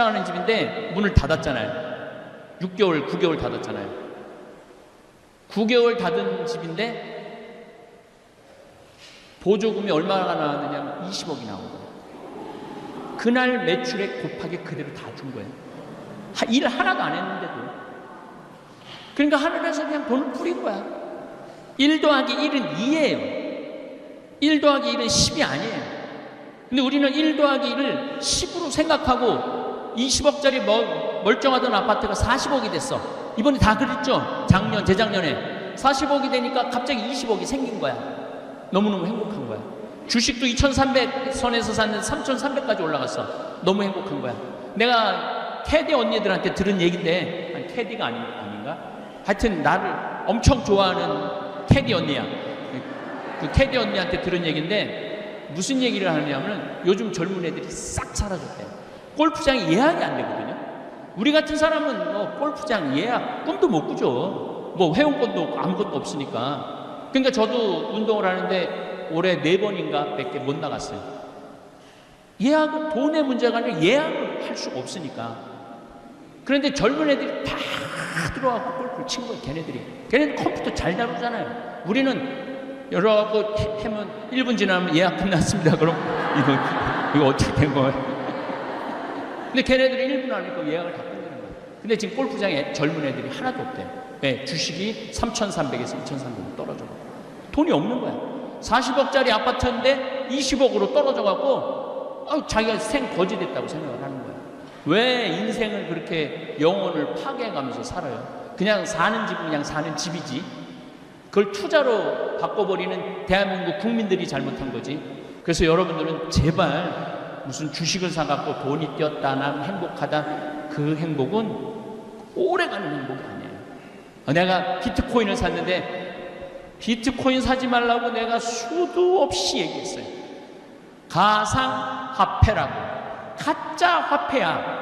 식당하는 집인데 문을 닫았잖아요. 6개월, 9개월 닫았잖아요. 9개월 닫은 집인데 보조금이 얼마나 나왔느냐? 20억이 나온 거예요. 그날 매출액 곱하기 그대로 다 준 거예요. 일 하나도 안 했는데도. 그러니까 하늘에서 그냥 돈을 뿌린 거야. 1 더하기 1은 2예요. 1 더하기 1은 10이 아니에요. 근데 우리는 1 더하기 1을 10으로 생각하고 20억짜리 멀쩡하던 아파트가 40억이 됐어. 이번에 다 그랬죠? 작년, 재작년에 40억이 되니까 갑자기 20억이 생긴 거야. 너무너무 행복한 거야. 주식도 2,300선에서 샀는데 3,300까지 올라갔어. 너무 행복한 거야. 내가 캐디 언니들한테 들은 얘기인데, 아니 캐디가 아닌가? 하여튼 나를 엄청 좋아하는 캐디 언니야. 그 캐디 언니한테 들은 얘기인데 무슨 얘기를 하느냐면 요즘 젊은 애들이 싹 사라졌대. 골프장이 예약이 안 되거든요. 우리 같은 사람은 뭐 골프장 예약 꿈도 못 꾸죠. 뭐 회원권도 아무것도 없으니까. 그러니까 저도 운동을 하는데 올해 4번인가 밖에 못 나갔어요. 예약은 돈의 문제가 아니라 예약을 할 수가 없으니까. 그런데 젊은 애들이 다 들어와서 골프를 친 거예요. 걔네들 컴퓨터 잘 다루잖아요. 우리는 열어갖고 하면 1분 지나면 예약 끝났습니다. 그럼 이거 어떻게 된 거예요? 근데 걔네들이 1분 안에 그 예약을 다 끝내는 거예요. 근데 지금 골프장에 젊은 애들이 하나도 없대요. 네, 주식이 3,300에서 2,300으로 떨어져. 돈이 없는 거야. 40억짜리 아파트인데 20억으로 떨어져갖고 자기가 생거지됐다고 생각을 하는 거야. 왜 인생을 그렇게 영혼을 파괴해가면서 살아요? 그냥 사는 집은 그냥 사는 집이지. 그걸 투자로 바꿔버리는 대한민국 국민들이 잘못한 거지. 그래서 여러분들은 제발 무슨 주식을 사갖고 돈이 뛰었다, 난 행복하다, 그 행복은 오래가는 행복이 아니에요. 내가 비트코인을 샀는데 비트코인 사지 말라고 내가 수도 없이 얘기했어요. 가상화폐라고. 가짜 화폐야.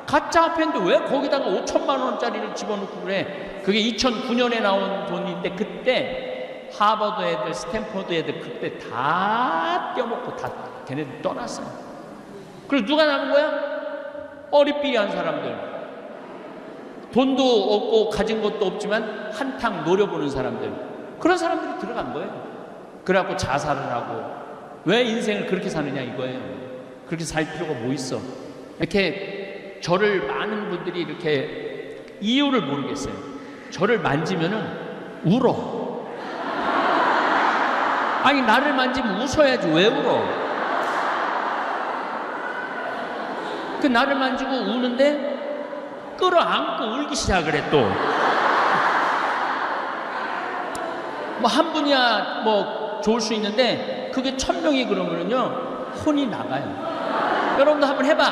가짜 화폐인데 왜 거기다가 5천만 원짜리를 집어넣고 그래? 그게 2009년에 나온 돈인데 그때 하버드 애들, 스탠퍼드 애들 그때 다 떼어먹고 다 걔네들 떠났어요. 그리고 누가 남은 거야? 어리삐리한 사람들. 돈도 없고 가진 것도 없지만 한탕 노려보는 사람들. 그런 사람들이 들어간 거예요. 그래갖고 자살을 하고. 왜 인생을 그렇게 사느냐 이거예요. 그렇게 살 필요가 뭐 있어. 이렇게 저를 많은 분들이 이렇게 이유를 모르겠어요. 저를 만지면은 울어. 아니 나를 만지면 웃어야지 왜 울어? 그 나를 만지고 우는데 끌어안고 울기 시작을 해 또. 뭐 한 분이야 뭐 좋을 수 있는데 그게 1000명이 그러면은요 혼이 나가요. 여러분도 한번 해봐.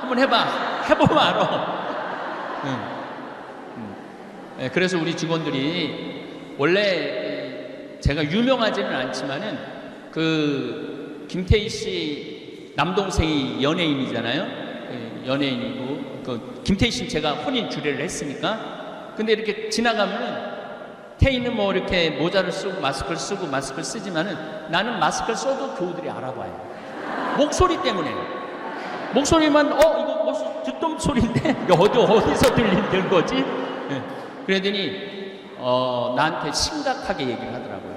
한번 해봐. 해보면 알아. 네, 그래서 우리 직원들이 원래 제가 유명하지는 않지만은 그 김태희 씨 남동생이 연예인이잖아요. 연예인이고 그 김태희 씨는 제가 혼인 주례를 했으니까. 근데 이렇게 지나가면은 태희는 뭐 이렇게 모자를 쓰고 마스크를 쓰고 마스크를 쓰지만은 나는 마스크를 써도 교우들이 알아봐요. 목소리 때문에. 목소리만 이거 무슨 듣던 소리인데 어디서 들리는 거지? 네. 그러더니 나한테 심각하게 얘기를 하더라고요.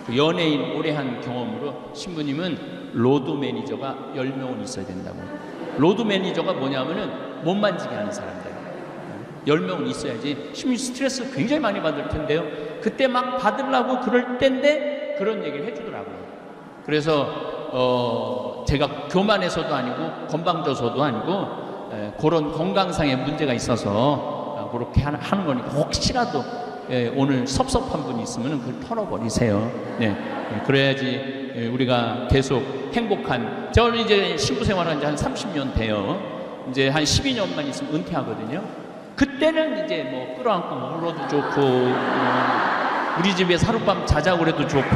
그 연예인 오래 한 경험으로 신부님은 로드 매니저가 10명은 있어야 된다고. 로드 매니저가 뭐냐면은 못 만지게 하는 사람들 10명은 있어야지. 신부님 스트레스 굉장히 많이 받을 텐데요. 그때 막 받으려고 그럴 때인데 그런 얘기를 해주더라고요. 그래서 제가 교만해서도 아니고 건방져서도 아니고 그런 건강상의 문제가 있어서 그렇게 하는 거니까 혹시라도 오늘 섭섭한 분이 있으면 그걸 털어버리세요. 네, 그래야지 우리가 계속 행복한. 저는 이제 신부 생활한 지 한 30년 돼요. 이제 한 12년만 있으면 은퇴하거든요. 그때는 이제 뭐 끌어안고 울어도 좋고 우리 집에 하룻밤 자자고 그래도 좋고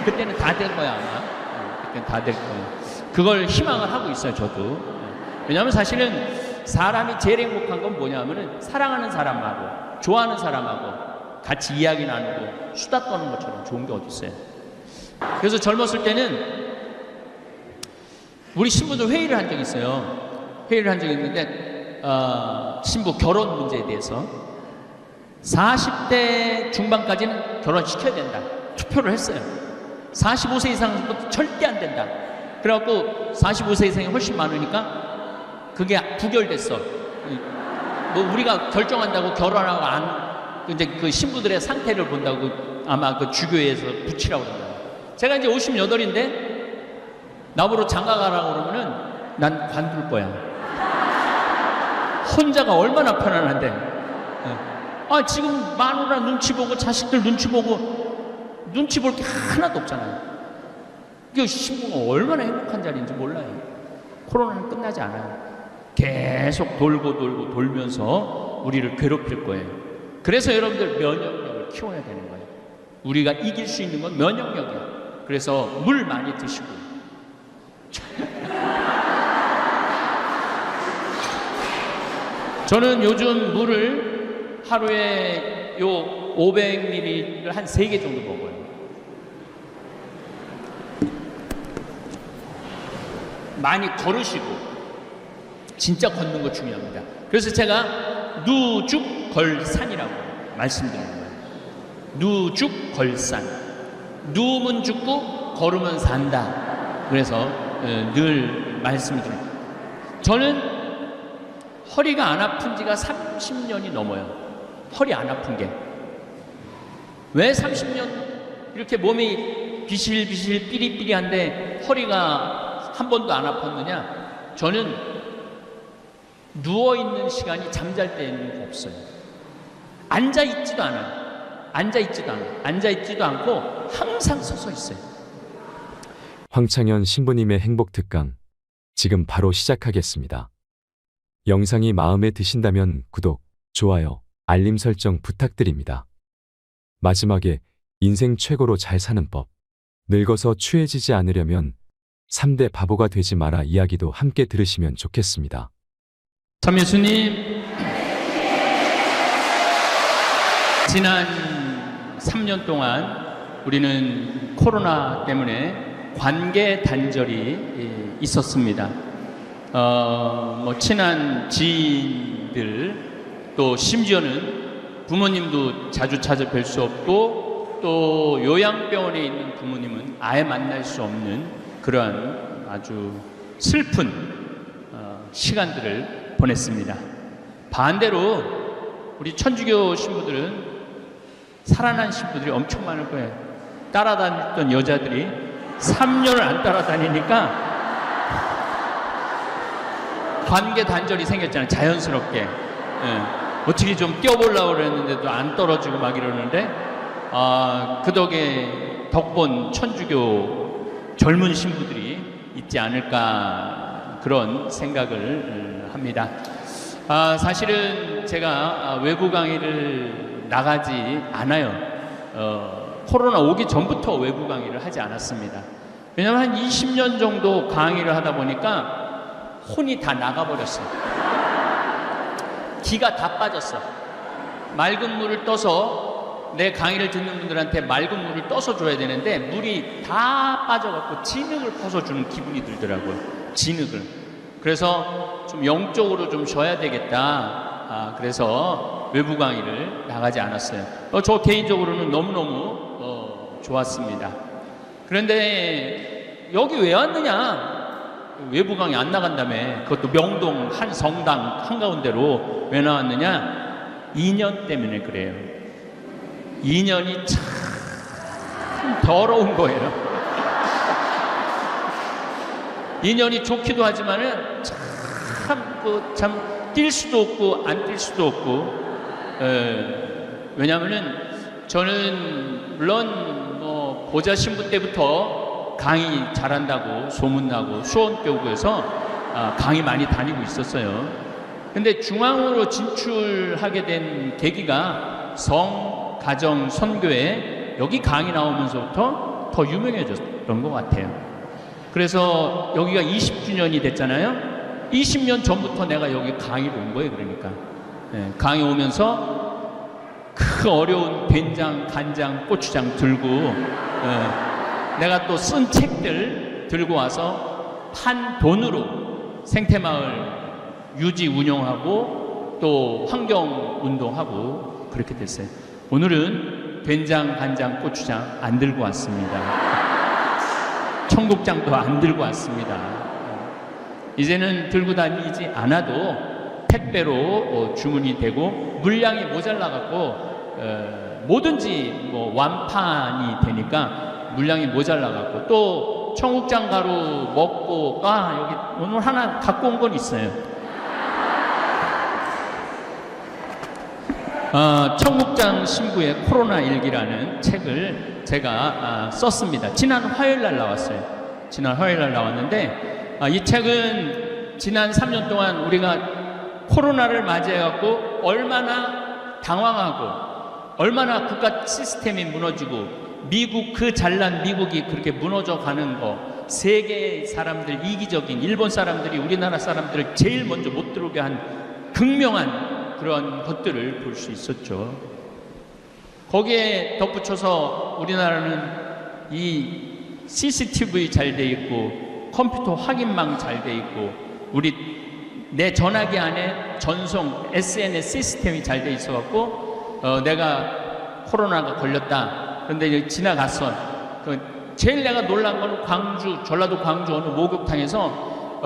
그때는 다 될 거야 아마. 그때는 다 될 거야. 그걸 희망을 하고 있어요 저도. 왜냐하면 사실은 사람이 제일 행복한 건 뭐냐면은 사랑하는 사람하고 좋아하는 사람하고 같이 이야기 나누고 수다 떠는 것처럼 좋은 게 어디 있어요. 그래서 젊었을 때는 우리 신부들 회의를 한 적이 있어요. 회의를 한 적이 있는데 신부 결혼 문제에 대해서 40대 중반까지는 결혼시켜야 된다. 투표를 했어요. 45세 이상은 절대 안 된다. 그래갖고 45세 이상이 훨씬 많으니까 그게 부결됐어. 뭐 우리가 결정한다고 결혼하고 안 이제 그 신부들의 상태를 본다고 아마 그 주교회에서 붙이라고 그런다. 제가 이제 58인데 나보러 장가가라고 그러면은 난 관둘 거야. 혼자가 얼마나 편안한데. 아 지금 마누라 눈치 보고 자식들 눈치 보고 눈치 볼 게 하나도 없잖아요. 그 신부가 얼마나 행복한 자리인지 몰라요. 코로나는 끝나지 않아요. 계속 돌고 돌면서 우리를 괴롭힐 거예요. 그래서 여러분들 면역력을 키워야 되는 거예요. 우리가 이길 수 있는 건 면역력이야. 그래서 물 많이 드시고 저는 요즘 물을 하루에 요 500ml를 한 3개 정도 먹어요. 많이 걸으시고 진짜 걷는 거 중요합니다. 그래서 제가 누죽걸산이라고 말씀드리는 거예요. 누죽걸산. 누우면 죽고 걸으면 산다. 그래서 늘 말씀드립니다. 저는 허리가 안 아픈 지가 30년이 넘어요. 허리 안 아픈 게. 왜 30년 이렇게 몸이 비실비실 삐리삐리한데 허리가 한 번도 안 아팠느냐? 저는 누워있는 시간이 잠잘 때는 없어요. 앉아있지도 않아요. 앉아있지도 않고 항상 서서 있어요. 황창현 신부님의 행복특강 지금 바로 시작하겠습니다. 영상이 마음에 드신다면 구독, 좋아요, 알림 설정 부탁드립니다. 마지막에 인생 최고로 잘 사는 법, 늙어서 추해지지 않으려면 3대 바보가 되지 마라 이야기도 함께 들으시면 좋겠습니다. 참 예수님, 지난 3년 동안 우리는 코로나 때문에 관계 단절이 있었습니다. 뭐 친한 지인들, 또 심지어는 부모님도 자주 찾아뵐 수 없고, 또 요양병원에 있는 부모님은 아예 만날 수 없는 그러한 아주 슬픈 시간들을 보냈습니다. 반대로 우리 천주교 신부들은 살아난 신부들이 엄청 많을 거예요. 따라다녔던 여자들이 3년을 안 따라다니니까 관계 단절이 생겼잖아요. 자연스럽게. 어떻게 좀 뛰어보려고 그랬는데도 안 떨어지고 막 이러는데 그 덕에 덕본 천주교 젊은 신부들이 있지 않을까 그런 생각을 합니다. 사실은 제가 외부 강의를 나가지 않아요. 코로나 오기 전부터 외부 강의를 하지 않았습니다. 왜냐하면 한 20년 정도 강의를 하다 보니까 혼이 다 나가버렸어요. 기가 다 빠졌어. 맑은 물을 떠서 내 강의를 듣는 분들한테 맑은 물을 떠서 줘야 되는데 물이 다 빠져갖고 진흙을 퍼서 주는 기분이 들더라고요. 진흙을. 그래서 좀 영적으로 좀 쉬어야 되겠다. 그래서 외부 강의를 나가지 않았어요. 저 개인적으로는 너무너무 좋았습니다. 그런데 여기 왜 왔느냐? 외부 강의 안 나간다며. 그것도 명동 한 성당 한가운데로 왜 나왔느냐? 2년 때문에 그래요. 2년이 참 더러운 거예요. 2년이 좋기도 하지만은 참 뛸 수도 없고 안 뛸 수도 없고. 왜냐하면은 저는 물론 뭐 보좌 신부 때부터 강의 잘한다고 소문나고 수원교구에서 강의 많이 다니고 있었어요. 근데 중앙으로 진출하게 된 계기가 성, 가정, 선교회 여기 강의 나오면서부터 더 유명해졌던 것 같아요. 그래서 여기가 20주년이 됐잖아요. 20년 전부터 내가 여기 강의를 온 거예요. 그러니까 강의 오면서 그 어려운 된장, 간장, 고추장 들고 내가 또 쓴 책들 들고 와서 판 돈으로 생태마을 유지 운영하고 또 환경 운동하고 그렇게 됐어요. 오늘은 된장, 간장, 고추장 안 들고 왔습니다. 청국장도 안 들고 왔습니다. 이제는 들고 다니지 않아도 택배로 주문이 되고 물량이 모자라갖고 뭐든지 뭐 완판이 되니까 물량이 모자라갖고 또 청국장 가루 먹고 여기 오늘 하나 갖고 온 건 있어요. 청국장 신부의 코로나 일기라는 책을 제가 썼습니다. 지난 화요일 날 나왔어요. 지난 화요일 날 나왔는데 이 책은 지난 3년 동안 우리가 코로나를 맞이해갖고 얼마나 당황하고 얼마나 국가 시스템이 무너지고 미국 그 잘난 미국이 그렇게 무너져 가는 거 세계 사람들 이기적인 일본 사람들이 우리나라 사람들을 제일 먼저 못 들어오게 한 극명한 그런 것들을 볼 수 있었죠. 거기에 덧붙여서 우리나라는 이 CCTV 잘 돼 있고 컴퓨터 확인망 잘 돼 있고 내 전화기 안에 전송 SNS 시스템이 잘 돼 있어 갖고 내가 코로나가 걸렸다. 그런데 이제 지나갔어. 제일 내가 놀란 건 전라도 광주 어느 목욕탕에서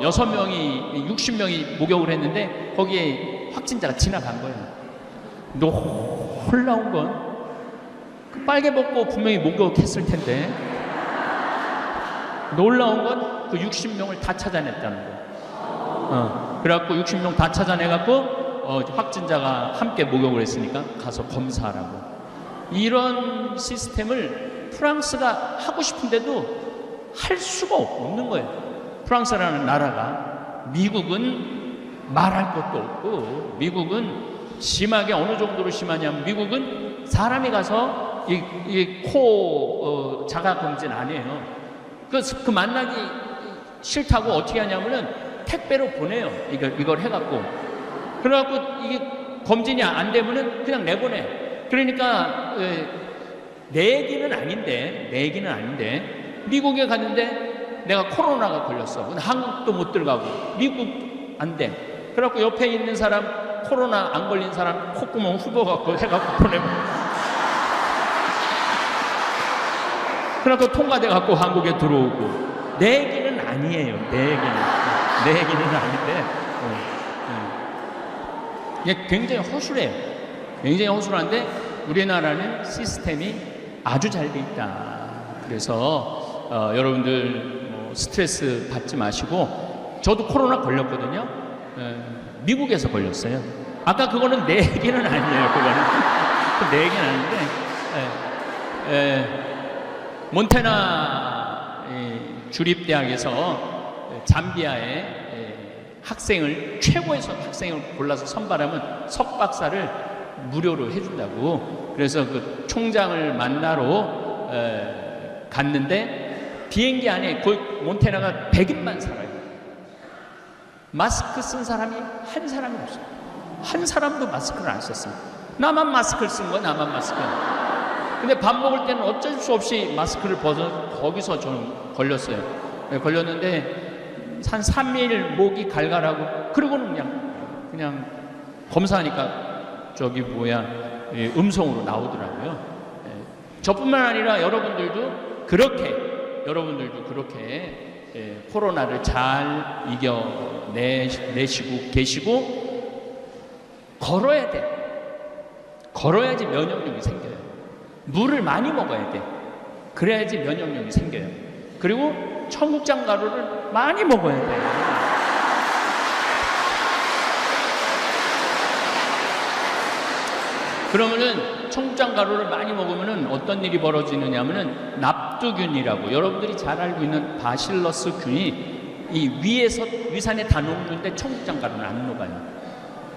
6명이 60명이 목욕을 했는데 거기에 확진자가 지나간 거예요. 놀라운 건 그 빨개 벗고 분명히 목욕했을 텐데 놀라운 건 그 60명을 다 찾아냈다는 거예요. 그래갖고 60명 다 찾아내갖고 확진자가 함께 목욕을 했으니까 가서 검사하라고. 이런 시스템을 프랑스가 하고 싶은데도 할 수가 없는 거예요. 프랑스라는 나라가. 미국은 말할 것도 없고 미국은 심하게 어느 정도로 심하냐면 미국은 사람이 가서 코 자가 검진 안 해요. 그 만나기 싫다고 어떻게 하냐면은 택배로 보내요. 이걸 해갖고. 그래갖고 이게 검진이 안 되면은 그냥 내보내. 그러니까 내 얘기는 아닌데 미국에 갔는데 내가 코로나가 걸렸어. 근데 한국도 못 들어가고 미국 안 돼. 그래갖고 옆에 있는 사람 코로나 안 걸린 사람 콧구멍 훑어갖고 해갖고 보내고. 그래갖고 통과돼갖고 한국에 들어오고. 내 얘기는 아니에요. 내 얘기는 아닌데 이게 굉장히 허술해요. 굉장히 허술한데 우리나라는 시스템이 아주 잘 돼 있다. 그래서 여러분들 스트레스 받지 마시고 저도 코로나 걸렸거든요. 미국에서 걸렸어요. 아까 그거는 내 얘기는 아니에요. 그거는 내 얘기는 아닌데 몬테나 주립대학에서 잠비아의 최고의 학생을 골라서 선발하면 석박사를 무료로 해준다고. 그래서 그 총장을 만나러 갔는데 비행기 안에 거의 몬테나가 100인만 살아요. 마스크 쓴 사람이 한 사람이 없어요. 한 사람도 마스크를 안 썼어요. 나만 마스크를 쓴 거야. 나만 마스크. 근데 밥 먹을 때는 어쩔 수 없이 마스크를 벗어 거기서 저는 걸렸어요. 걸렸는데 한 3일 목이 갈갈하고 그러고는 그냥 검사하니까 음성으로 나오더라고요. 저뿐만 아니라 여러분들도 그렇게 코로나를 잘 이겨내시고 계시고 걸어야 돼. 걸어야지 면역력이 생겨요. 물을 많이 먹어야 돼. 그래야지 면역력이 생겨요. 그리고 청국장 가루를 많이 먹어야 돼. 그러면은 청국장 가루를 많이 먹으면은 어떤 일이 벌어지느냐면은 납두균이라고 여러분들이 잘 알고 있는 바실러스 균이 이 위에서 위산에 다 녹는데 청국장 가루는 안 녹아요.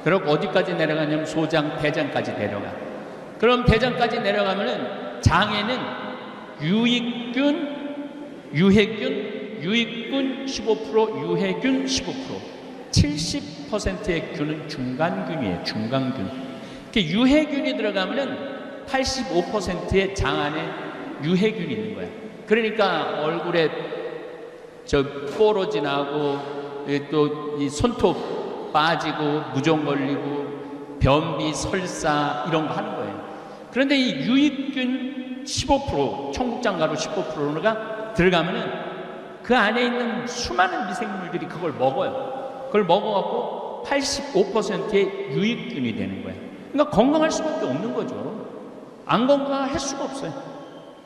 그리고 어디까지 내려가냐면 소장, 대장까지 내려가. 그럼 대장까지 내려가면은 장에는 유익균 15%, 유해균 15%, 70%의 균은 중간균이에요. 중간균. 유해균이 들어가면은 85%의 장 안에 유해균이 있는 거야. 그러니까 얼굴에 저 뽀로지 나고 또 이 손톱 빠지고 무좀 걸리고 변비, 설사 이런 거 하는 거예요. 그런데 이 유익균 15%, 청국장 가루 15%가 들어가면은 그 안에 있는 수많은 미생물들이 그걸 먹어요. 그걸 먹어갖고 85%의 유익균이 되는 거예요. 그러니까 건강할 수밖에 없는 거죠. 안 건강할 수가 없어요.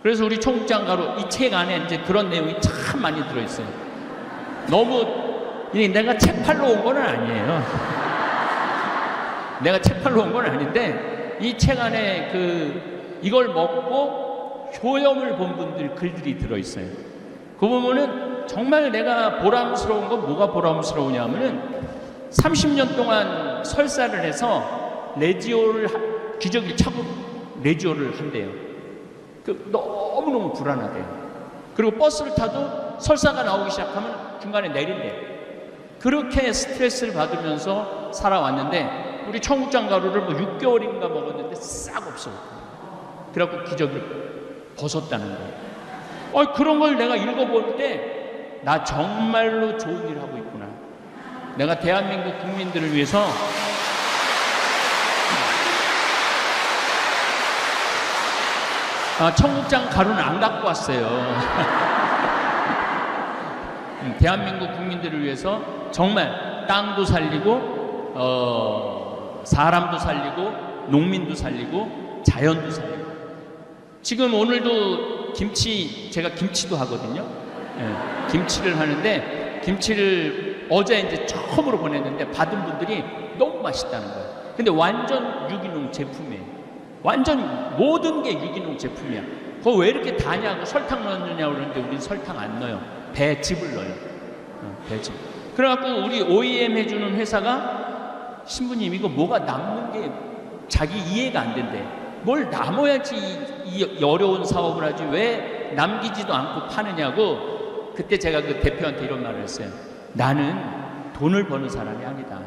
그래서 우리 청국장 가루 이 책 안에 이제 그런 내용이 참 많이 들어있어요. 너무 내가 책 팔러 온 건 아니에요. 내가 책 팔러 온 건 아닌데 이 책 안에 이걸 먹고 효염을 본 분들 글들이 들어있어요. 그 부분은 정말 내가 보람스러운 건 뭐가 보람스러우냐면은 30년 동안 설사를 해서 레지오를 기저귀를 차고 레지오를 한대요. 너무너무 불안하대요. 그리고 버스를 타도 설사가 나오기 시작하면 중간에 내린대요. 그렇게 스트레스를 받으면서 살아왔는데 우리 청국장 가루를 뭐 6개월인가 먹었는데 싹 없어. 그래갖고 기저귀를 벗었다는 거예요. 그런 걸 내가 읽어볼 때 나 정말로 좋은 일 하고 있구나. 내가 대한민국 국민들을 위해서 청국장 가루는 안 갖고 왔어요. 대한민국 국민들을 위해서 정말 땅도 살리고 사람도 살리고 농민도 살리고 자연도 살리고. 지금 오늘도 제가 김치도 하거든요. 김치를 하는데 김치를 어제 이제 처음으로 보냈는데 받은 분들이 너무 맛있다는 거예요. 근데 완전 유기농 제품이에요. 완전 모든 게 유기농 제품이야. 그거 왜 이렇게 다냐고 설탕 넣느냐고 그러는데 우리는 설탕 안 넣어요. 배즙을 넣어요. 배즙. 그래갖고 우리 OEM 해주는 회사가 신부님 이거 뭐가 남는 게 자기 이해가 안 된대. 뭘 남아야지 이 어려운 사업을 하지 왜 남기지도 않고 파느냐고. 그때 제가 그 대표한테 이런 말을 했어요. 나는 돈을 버는 사람이 아니다.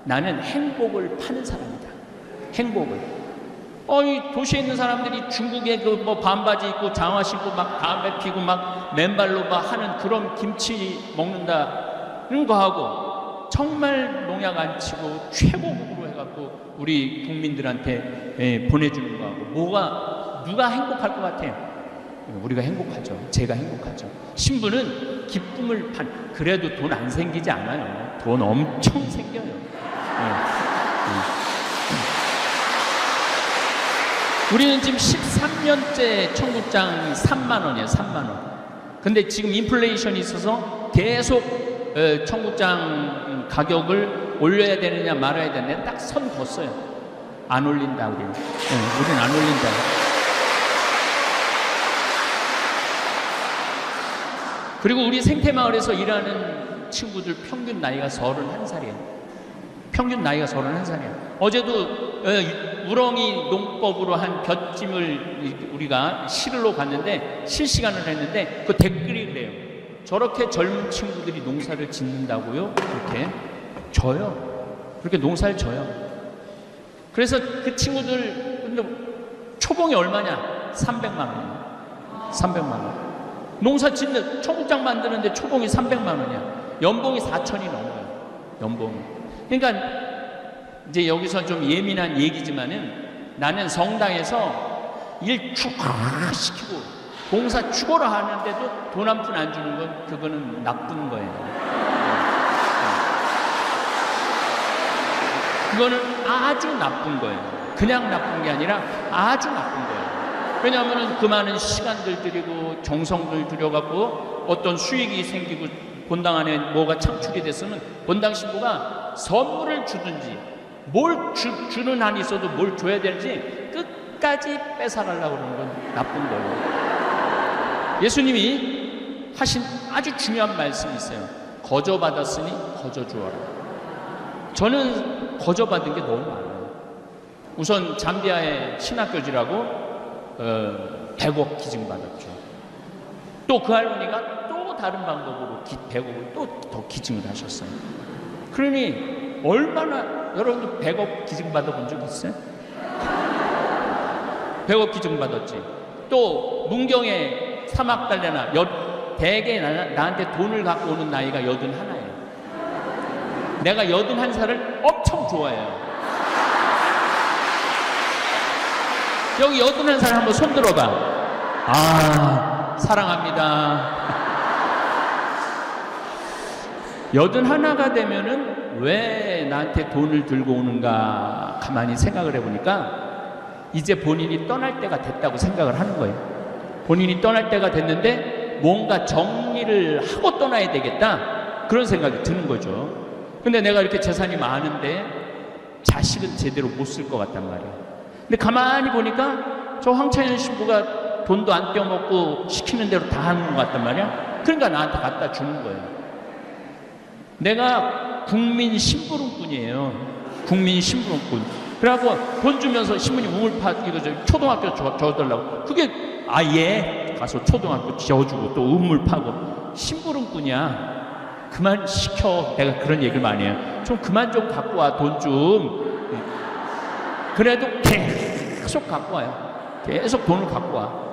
나는 행복을 파는 사람이다. 행복을. 이 도시에 있는 사람들이 중국에 뭐 반바지 입고 장화 신고 막 담배 피고 막 맨발로 막 하는 그런 김치 먹는다는 거 하고 정말 농약 안 치고 최고급으로 해갖고 우리 국민들한테 보내주는 거 하고 누가 행복할 것 같아요? 우리가 행복하죠. 제가 행복하죠. 신부는 기쁨을 그래도 돈 안 생기지 않아요. 돈 엄청 생겨요. 우리는 지금 13년째 청국장 3만 원이에요. 3만 원. 근데 지금 인플레이션이 있어서 계속 청국장 가격을 올려야 되느냐 말아야 되느냐 딱 선 걷어요. 안 올린다 우리는. 우리는 안 올린다. 그리고 우리 생태마을에서 일하는 친구들 평균 나이가 31살이에요. 평균 나이가 31살이에요. 어제도 우렁이 농법으로 한 볏찜을 우리가 시르러 갔는데 실시간을 했는데 그 댓글이 그래요. 저렇게 젊은 친구들이 농사를 짓는다고요? 그렇게 져요. 그렇게 농사를 져요. 그래서 그 친구들 근데 초봉이 얼마냐? 300만 원이에요. 300만 원. 농사 짓는 청국장 만드는데 초봉이 300만 원이야. 연봉이 4천이 넘어요. 연봉이. 그러니까 이제 여기서 좀 예민한 얘기지만은 나는 성당에서 일 축하시키고 봉사 죽어라 하는데도 돈 한 푼 안 주는 건 그거는 나쁜 거예요. 그거는 아주 나쁜 거예요. 그냥 나쁜 게 아니라 아주 나쁜 거예요. 왜냐하면 그 많은 시간들 들이고 정성들 들여갖고 어떤 수익이 생기고 본당 안에 뭐가 창출이 됐으면 본당 신부가 선물을 주든지 뭘 주는 한이 있어도 뭘 줘야 될지 끝까지 뺏어가려고 그러는 건 나쁜 거예요. 예수님이 하신 아주 중요한 말씀이 있어요. 거저 받았으니 거저 주어라. 저는 거저 받은 게 너무 많아요. 우선 잠비아의 신학교지라고 100억 기증 받았죠. 또 그 할머니가 또 다른 방법으로 100억을 또 더 기증을 하셨어요. 그러니 얼마나 여러분도 100억 기증 받아본 적 있어요? 100억 기증 받았지. 또 문경에 사막달래나 대개 나한테 돈을 갖고 오는 나이가 81이에요. 내가 81살을 엄청 좋아해요. 여기 81살 한번 손 들어봐. 아, 사랑합니다. 81가 되면은 왜 나한테 돈을 들고 오는가 가만히 생각을 해보니까 이제 본인이 떠날 때가 됐다고 생각을 하는 거예요. 본인이 떠날 때가 됐는데 뭔가 정리를 하고 떠나야 되겠다, 그런 생각이 드는 거죠. 근데 내가 이렇게 재산이 많은데 자식은 제대로 못 쓸 것 같단 말이에요. 근데 가만히 보니까 저 황창현 신부가 돈도 안 떼어먹고 시키는 대로 다 하는 것 같단 말이야. 그러니까 나한테 갖다 주는 거예요. 내가 국민 심부름꾼이에요. 국민 심부름꾼. 그래갖고 돈 주면서 신부님 우물파 이거 초등학교 줘달라고. 그게 아예 가서 초등학교 지어주고 또 우물 파고. 심부름꾼이야. 그만 시켜. 내가 그런 얘기를 많이 해요. 좀 그만 좀 갖고 와, 돈 좀. 그래도 계속 갖고 와요. 계속 돈을 갖고 와.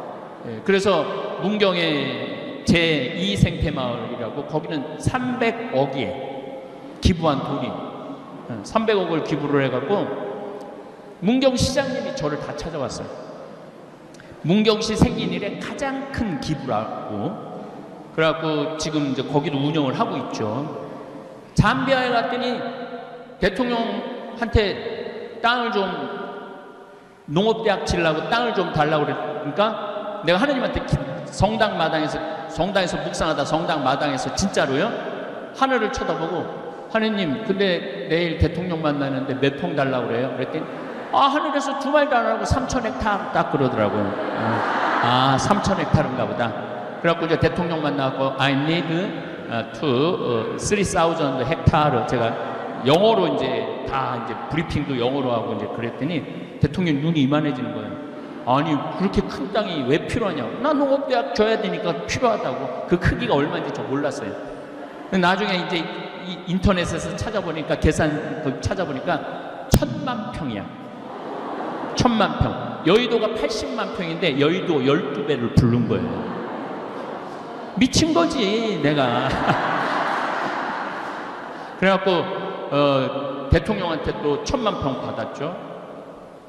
그래서 문경에 제2 생태마을이라고, 거기는 300억이에 기부한 돈이 300억을 기부를 해갖고 문경시장님이 저를 다 찾아왔어요. 문경시 생긴 일에 가장 큰 기부라고. 그래갖고 지금 이제 거기도 운영을 하고 있죠. 잠비아에 갔더니 대통령한테 땅을 좀, 농업대학 지으려고 땅을 좀 달라고 그러니까 내가 하느님한테 성당 마당에서 묵상하다 성당 마당에서 진짜로요, 하늘을 쳐다보고, 하느님 근데 내일 대통령 만나는데 몇 평 달라고 그래요? 그랬더니 하늘에서 두 말도 안 하고 3,000헥타르 딱 그러더라고요. 3,000헥타르인가 보다. 그래갖고 이제 대통령 만나고 I need to 3,000 헥타르, 제가 영어로 이제 다 이제 브리핑도 영어로 하고 이제 그랬더니 대통령 눈이 이만해지는 거예요. 아니 그렇게 큰 땅이 왜 필요하냐고. 나 농업대학 줘야 되니까 필요하다고. 그 크기가 얼마인지 저 몰랐어요. 나중에 이제 인터넷에서 찾아보니까 찾아보니까 1,000만 평이야. 1,000만 평. 여의도가 80만 평인데 여의도 12배를 부른 거예요. 미친 거지 내가. 그래갖고 대통령한테 또 1,000만 평 받았죠.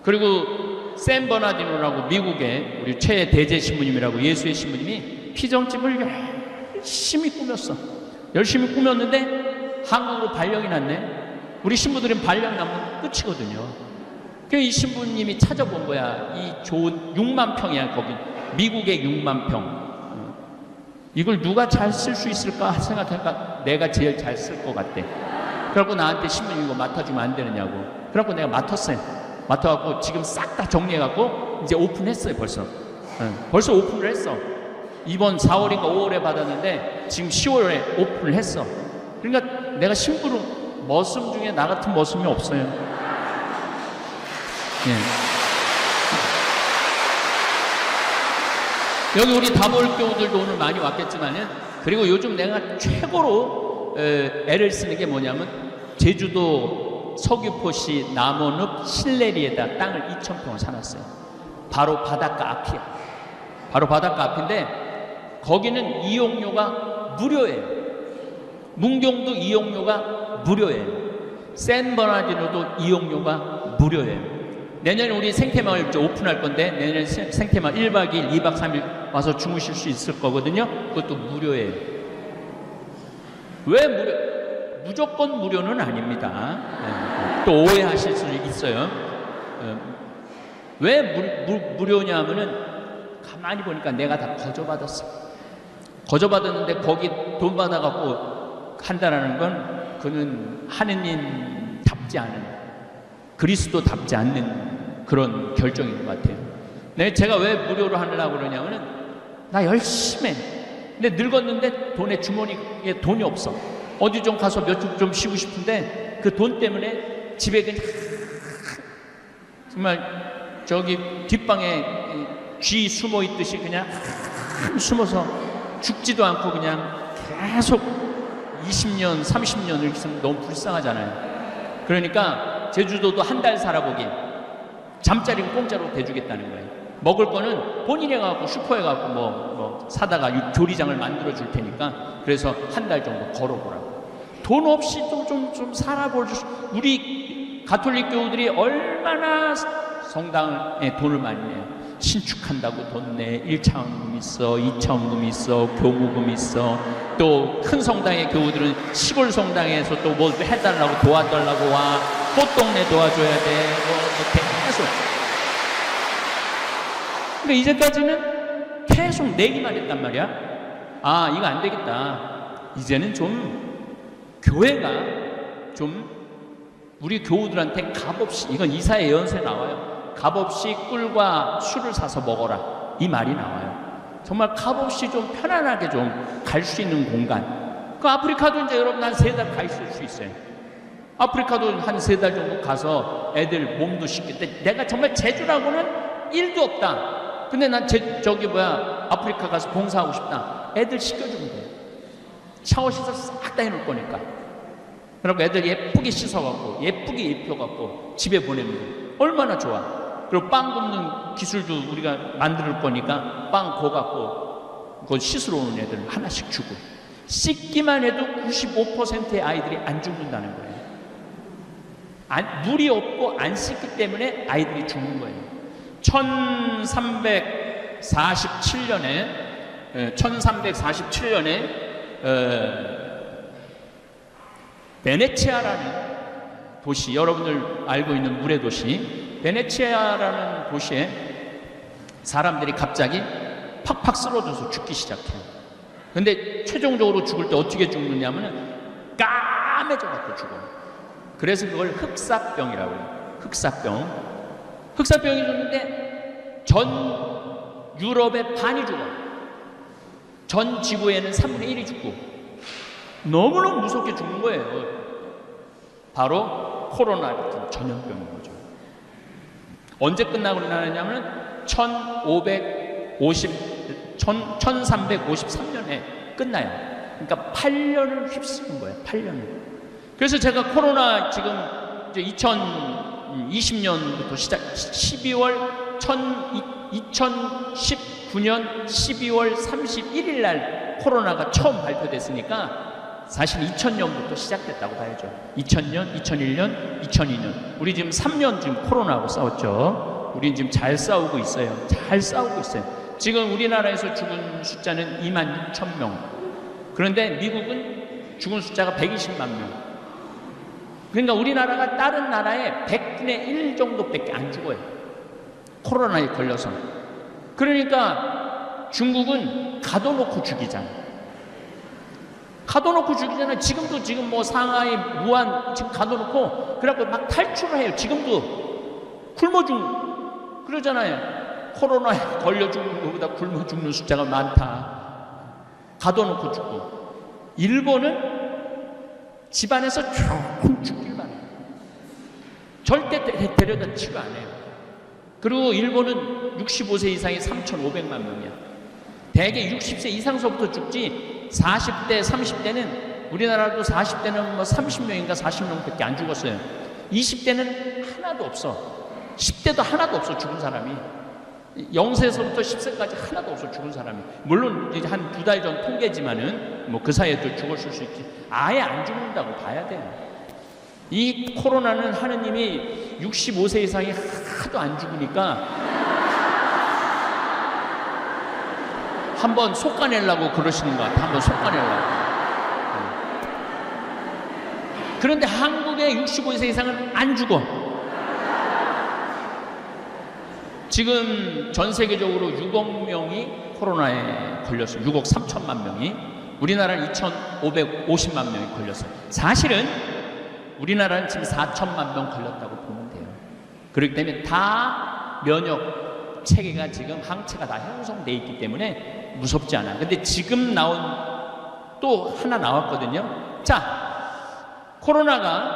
그리고 샌 버나디노라고 미국의 우리 최 대제 신부님이라고 예수의 신부님이 피정집을 열심히 꾸몄어. 열심히 꾸몄는데 한국으로 발령이 났네. 우리 신부들은 발령 나면 끝이거든요. 그래서 이 신부님이 찾아본 거야. 이 좋은 6만 평이야 거기. 미국의 6만 평. 이걸 누가 잘 쓸 수 있을까 생각하니까 내가 제일 잘 쓸 것 같대. 그래갖고 나한테 신부님 이거 맡아주면 안 되느냐고. 그래갖고 내가 맡았어요. 맡아갖고 지금 싹 다 정리해갖고 이제 오픈했어요 벌써. 벌써 오픈을 했어. 이번 4월인가 5월에 받았는데 지금 10월에 오픈을 했어. 그러니까 내가 심부름 머슴 중에 나 같은 머슴이 없어요. 여기 우리 다몰교우들도 오늘 많이 왔겠지만은, 그리고 요즘 내가 최고로 애를 쓰는 게 뭐냐면 제주도 서귀포시 남원읍 신내리에다 땅을 2,000평을 사놨어요. 바로 바닷가 앞이야. 바로 바닷가 앞인데 거기는 이용료가 무료예요. 문경도 이용료가 무료예요. 샌버나디노도 이용료가 무료예요. 내년에 우리 생태마을 이제 오픈할 건데 내년 생태마을 1박 2일, 2박 3일 와서 주무실 수 있을 거거든요. 그것도 무료예요. 왜 무료? 무조건 무료는 아닙니다. 또 오해하실 수 있어요. 왜 무료냐 하면은 가만히 보니까 내가 다 거저받았어. 거저받았는데 거기 돈 받아갖고 한다라는 건 그는 하느님답지 않은, 그리스도답지 않는 그런 결정인 것 같아요. 제가 왜 무료로 하려고 그러냐면은 나 열심히 해. 근데 늙었는데 돈에 주머니에 돈이 없어. 어디 좀 가서 몇 주 좀 쉬고 싶은데 그 돈 때문에 집에 그냥 정말 저기 뒷방에 쥐 숨어 있듯이 그냥 숨어서 죽지도 않고 그냥 계속 20년, 30년을 이렇게 있으면 너무 불쌍하잖아요. 그러니까 제주도도 한 달 살아보기, 잠자리는 공짜로 대주겠다는 거예요. 먹을 거는 본인이 가고 슈퍼에 가고 뭐 사다가 조리장을 만들어 줄 테니까 그래서 한 달 정도 걸어보라고. 돈 없이 좀 살아볼 수. 우리 가톨릭 교우들이 얼마나 성당에 돈을 많이 내요. 신축한다고 돈 내. 1차원금 있어, 2차원금 있어, 교무금 있어. 또 큰 성당의 교우들은 시골 성당에서 또 뭘 해달라고 도와달라고 와. 꽃동네 도와줘야 돼. 계속. 근데 이제까지는 계속 내기만 했단 말이야. 아, 이거 안 되겠다. 이제는 좀 교회가 좀 우리 교우들한테 값없이, 이건 이사야 예언서에 나와요. 값없이 꿀과 술을 사서 먹어라, 이 말이 나와요. 정말 값없이 좀 편안하게 좀 갈 수 있는 공간. 그 아프리카도 이제 여러분 한 3달 가 있을 수 있어요. 아프리카도 한 3달 정도 가서 애들 몸도 씻겠대. 내가 정말 제주라고는 1도 없다. 근데 난 아프리카 가서 봉사하고 싶다. 애들 씻겨주면 돼. 샤워 시설 싹 다 해놓을 거니까. 그리고 애들 예쁘게 씻어갖고 예쁘게 입혀갖고 집에 보내면 돼. 얼마나 좋아. 그리고 빵 굽는 기술도 우리가 만들 거니까 빵 구워갖고 그걸 씻으러 오는 애들 하나씩 주고. 씻기만 해도 95%의 아이들이 안 죽는다는 거예요. 물이 없고 안 씻기 때문에 아이들이 죽는 거예요. 1347년에 베네치아라는 도시, 여러분들 알고 있는 물의 도시 베네치아라는 도시에 사람들이 갑자기 팍팍 쓰러져서 죽기 시작해요. 근데 최종적으로 죽을 때 어떻게 죽느냐면 까매져 갖고 죽어요. 그래서 그걸 흑사병이라고 해요. 흑사병이 죽는데 전 유럽의 반이 죽어. 전 지구에는 3분의 1이 죽고 너무너무 무섭게 죽는 거예요. 바로 코로나 같은 전염병인 거죠. 언제 끝나고 나냐면 1353년에 끝나요. 그러니까 8년을 휩쓰는 거예요. 8년을. 그래서 제가 코로나 지금 이제 2020년부터 시작 2019년 12월 31일 날 코로나가 처음 발표됐으니까 사실 2000년부터 시작됐다고 봐야죠. 2000년, 2001년, 2002년. 우리 지금 3년 지금 코로나하고 싸웠죠. 우리 지금 잘 싸우고 있어요. 지금 우리나라에서 죽은 숫자는 26,000명. 그런데 미국은 죽은 숫자가 120만 명. 그러니까 우리나라가 다른 나라의 100분의 1 정도밖에 안 죽어요. 코로나에 걸려서. 그러니까 중국은 가둬놓고 죽이잖아. 지금도 지금 뭐 상하이, 무안 지금 가둬놓고 그래갖고 막 탈출을 해요. 지금도 굶어 죽는 그러잖아요. 코로나에 걸려 죽는 것보다 굶어 죽는 숫자가 많다. 가둬놓고 죽고. 일본은 집안에서 조금 죽길만 해요. 절대 데려다 치료 안 해요. 그리고 일본은 65세 이상이 3,500만 명이야. 대개 60세 이상서부터 죽지 40대, 30대는 우리나라도 40대는 뭐 30명인가 40명밖에 안 죽었어요. 20대는 하나도 없어. 10대도 하나도 없어 죽은 사람이. 0세에서부터 10세까지 하나도 없어 죽은 사람이. 물론 이제 한 2달 전 통계지만은 뭐 그 사이에 또 죽었을 수 있지. 아예 안 죽는다고 봐야 돼요. 이 코로나는 하느님이 65세 이상이 하도 안 죽으니까 한번 솎아내려고 그러시는 것 같아요. 한번 솎아내려고. 그런데 한국의 65세 이상은 안 죽어. 지금 전 세계적으로 6억 명이 코로나에 걸렸어요. 6억 3천만 명이. 우리나라는 2,550만 명이 걸렸어요. 사실은 우리나라는 지금 4천만 명 걸렸다고 보면 돼요. 그렇기 때문에 다 면역 체계가 지금 항체가 다 형성돼 있기 때문에 무섭지 않아. 근데 지금 나온 또 하나 나왔거든요. 자, 코로나가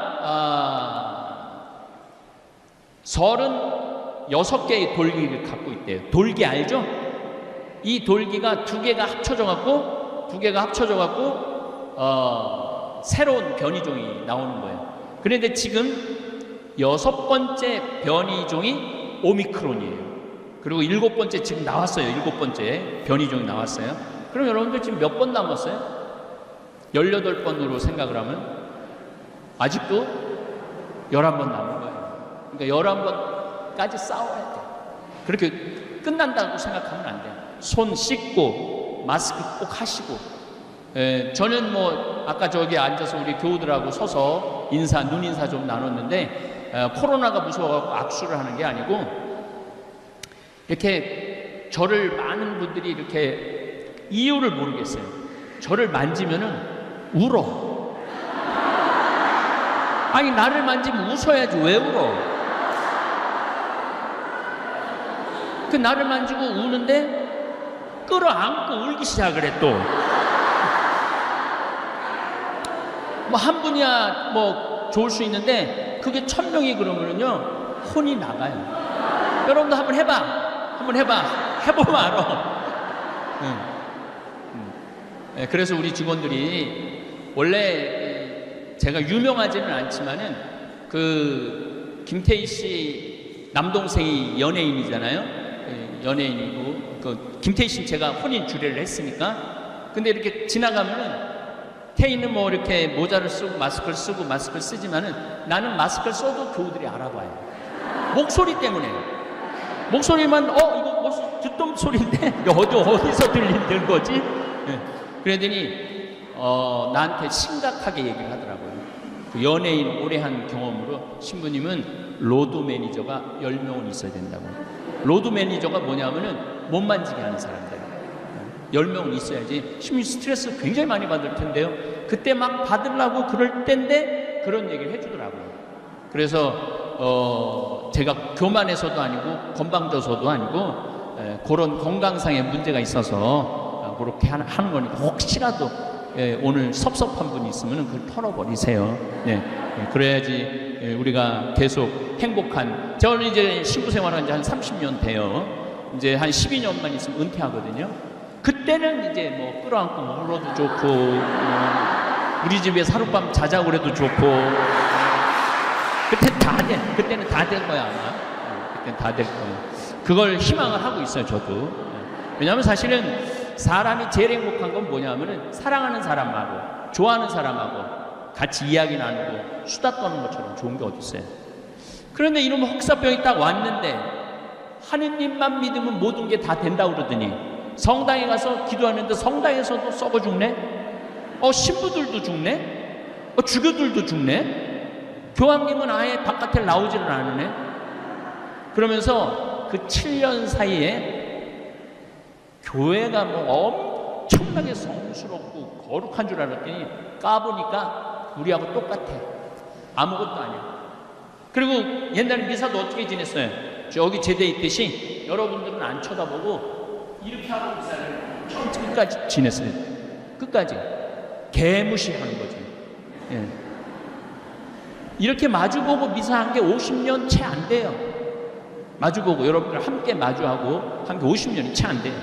36개의 돌기를 갖고 있대요. 돌기 알죠? 이 돌기가 두 개가 합쳐져 갖고 새로운 변이종이 나오는 거예요. 그런데 지금 6번째 변이종이 오미크론이에요. 그리고 7번째 지금 나왔어요. 7번째 변이종이 나왔어요. 그럼 여러분들 지금 몇 번 남았어요? 18번으로 생각을 하면 아직도 11번 남은 거예요. 그러니까 11번까지 싸워야 돼. 그렇게 끝난다고 생각하면 안 돼요. 손 씻고 마스크 꼭 하시고. 저는 뭐 아까 저기 앉아서 우리 교우들하고 서서 눈인사 좀 나눴는데 코로나가 무서워갖고 악수를 하는 게 아니고 이렇게 저를 많은 분들이 이렇게 이유를 모르겠어요. 저를 만지면은 울어. 아니 나를 만지면 웃어야지 왜 울어? 그 나를 만지고 우는데 끌어안고 울기 시작을 해 또. 뭐 한 분이야 뭐 좋을 수 있는데 그게 1000명이 그러면은요 혼이 나가요. 여러분도 한번 해봐. 해보면 알아. 그래서 우리 직원들이 원래 제가 유명하지는 않지만은 그 김태희 씨 남동생이 연예인이잖아요. 연예인이고 그 김태희 씨는 제가 혼인 주례를 했으니까. 근데 이렇게 지나가면은 태희는 뭐 이렇게 모자를 쓰고 마스크를 쓰지만은 나는 마스크를 써도 교우들이 알아봐요. 목소리 때문에. 목소리만 이거 뭐 듣던 소리인데 어디서 들리는 거지? 그러더니 나한테 심각하게 얘기를 하더라고요. 그 연예인 오래 한 경험으로 신부님은 로드 매니저가 10명은 있어야 된다고. 로드 매니저가 뭐냐면은 못 만지게 하는 사람들 10명은 있어야지. 신부님 스트레스 굉장히 많이 받을 텐데요. 그때 막 받으려고 그럴 때인데 그런 얘기를 해주더라고요. 그래서 제가 교만해서도 아니고 건방져서도 아니고 그런 건강상의 문제가 있어서 그렇게 하는 거니까 혹시라도 오늘 섭섭한 분이 있으면 그걸 털어버리세요. 그래야지 우리가 계속 행복한. 저는 이제 신부 생활한 지 한 30년 돼요. 이제 한 12년만 있으면 은퇴하거든요. 그때는 이제 뭐 끌어안고 울어도 좋고 우리 집에 하룻밤 자자고 그래도 좋고 그때는 다 된 거야 아마. 그때는 다 될 거예요. 그걸 희망을 하고 있어요 저도. 왜냐하면 사실은 사람이 제일 행복한 건 뭐냐면은 사랑하는 사람하고 좋아하는 사람하고 같이 이야기 나누고 수다 떠는 것처럼 좋은 게 어디 있어요. 그런데 이놈 혹사병이 딱 왔는데 하느님만 믿으면 모든 게 다 된다고 그러더니 성당에 가서 기도하는데 성당에서도 썩어 죽네? 신부들도 죽네? 주교들도 죽네? 교황님은 아예 바깥에 나오지를 않으네? 그러면서 그 7년 사이에 교회가 뭐 엄청나게 성스럽고 거룩한 줄 알았더니 까보니까 우리하고 똑같아. 아무것도 아니야. 그리고 옛날에 미사도 어떻게 지냈어요? 저기 제대 있듯이 여러분들은 안 쳐다보고 이렇게 하고 미사를 끝까지 지냈어요. 끝까지. 개무시하는 거지. 이렇게 마주보고 미사한 게 50년 채 안 돼요. 마주보고 여러분들 함께 마주하고 한 게 50년이 채 안 돼요.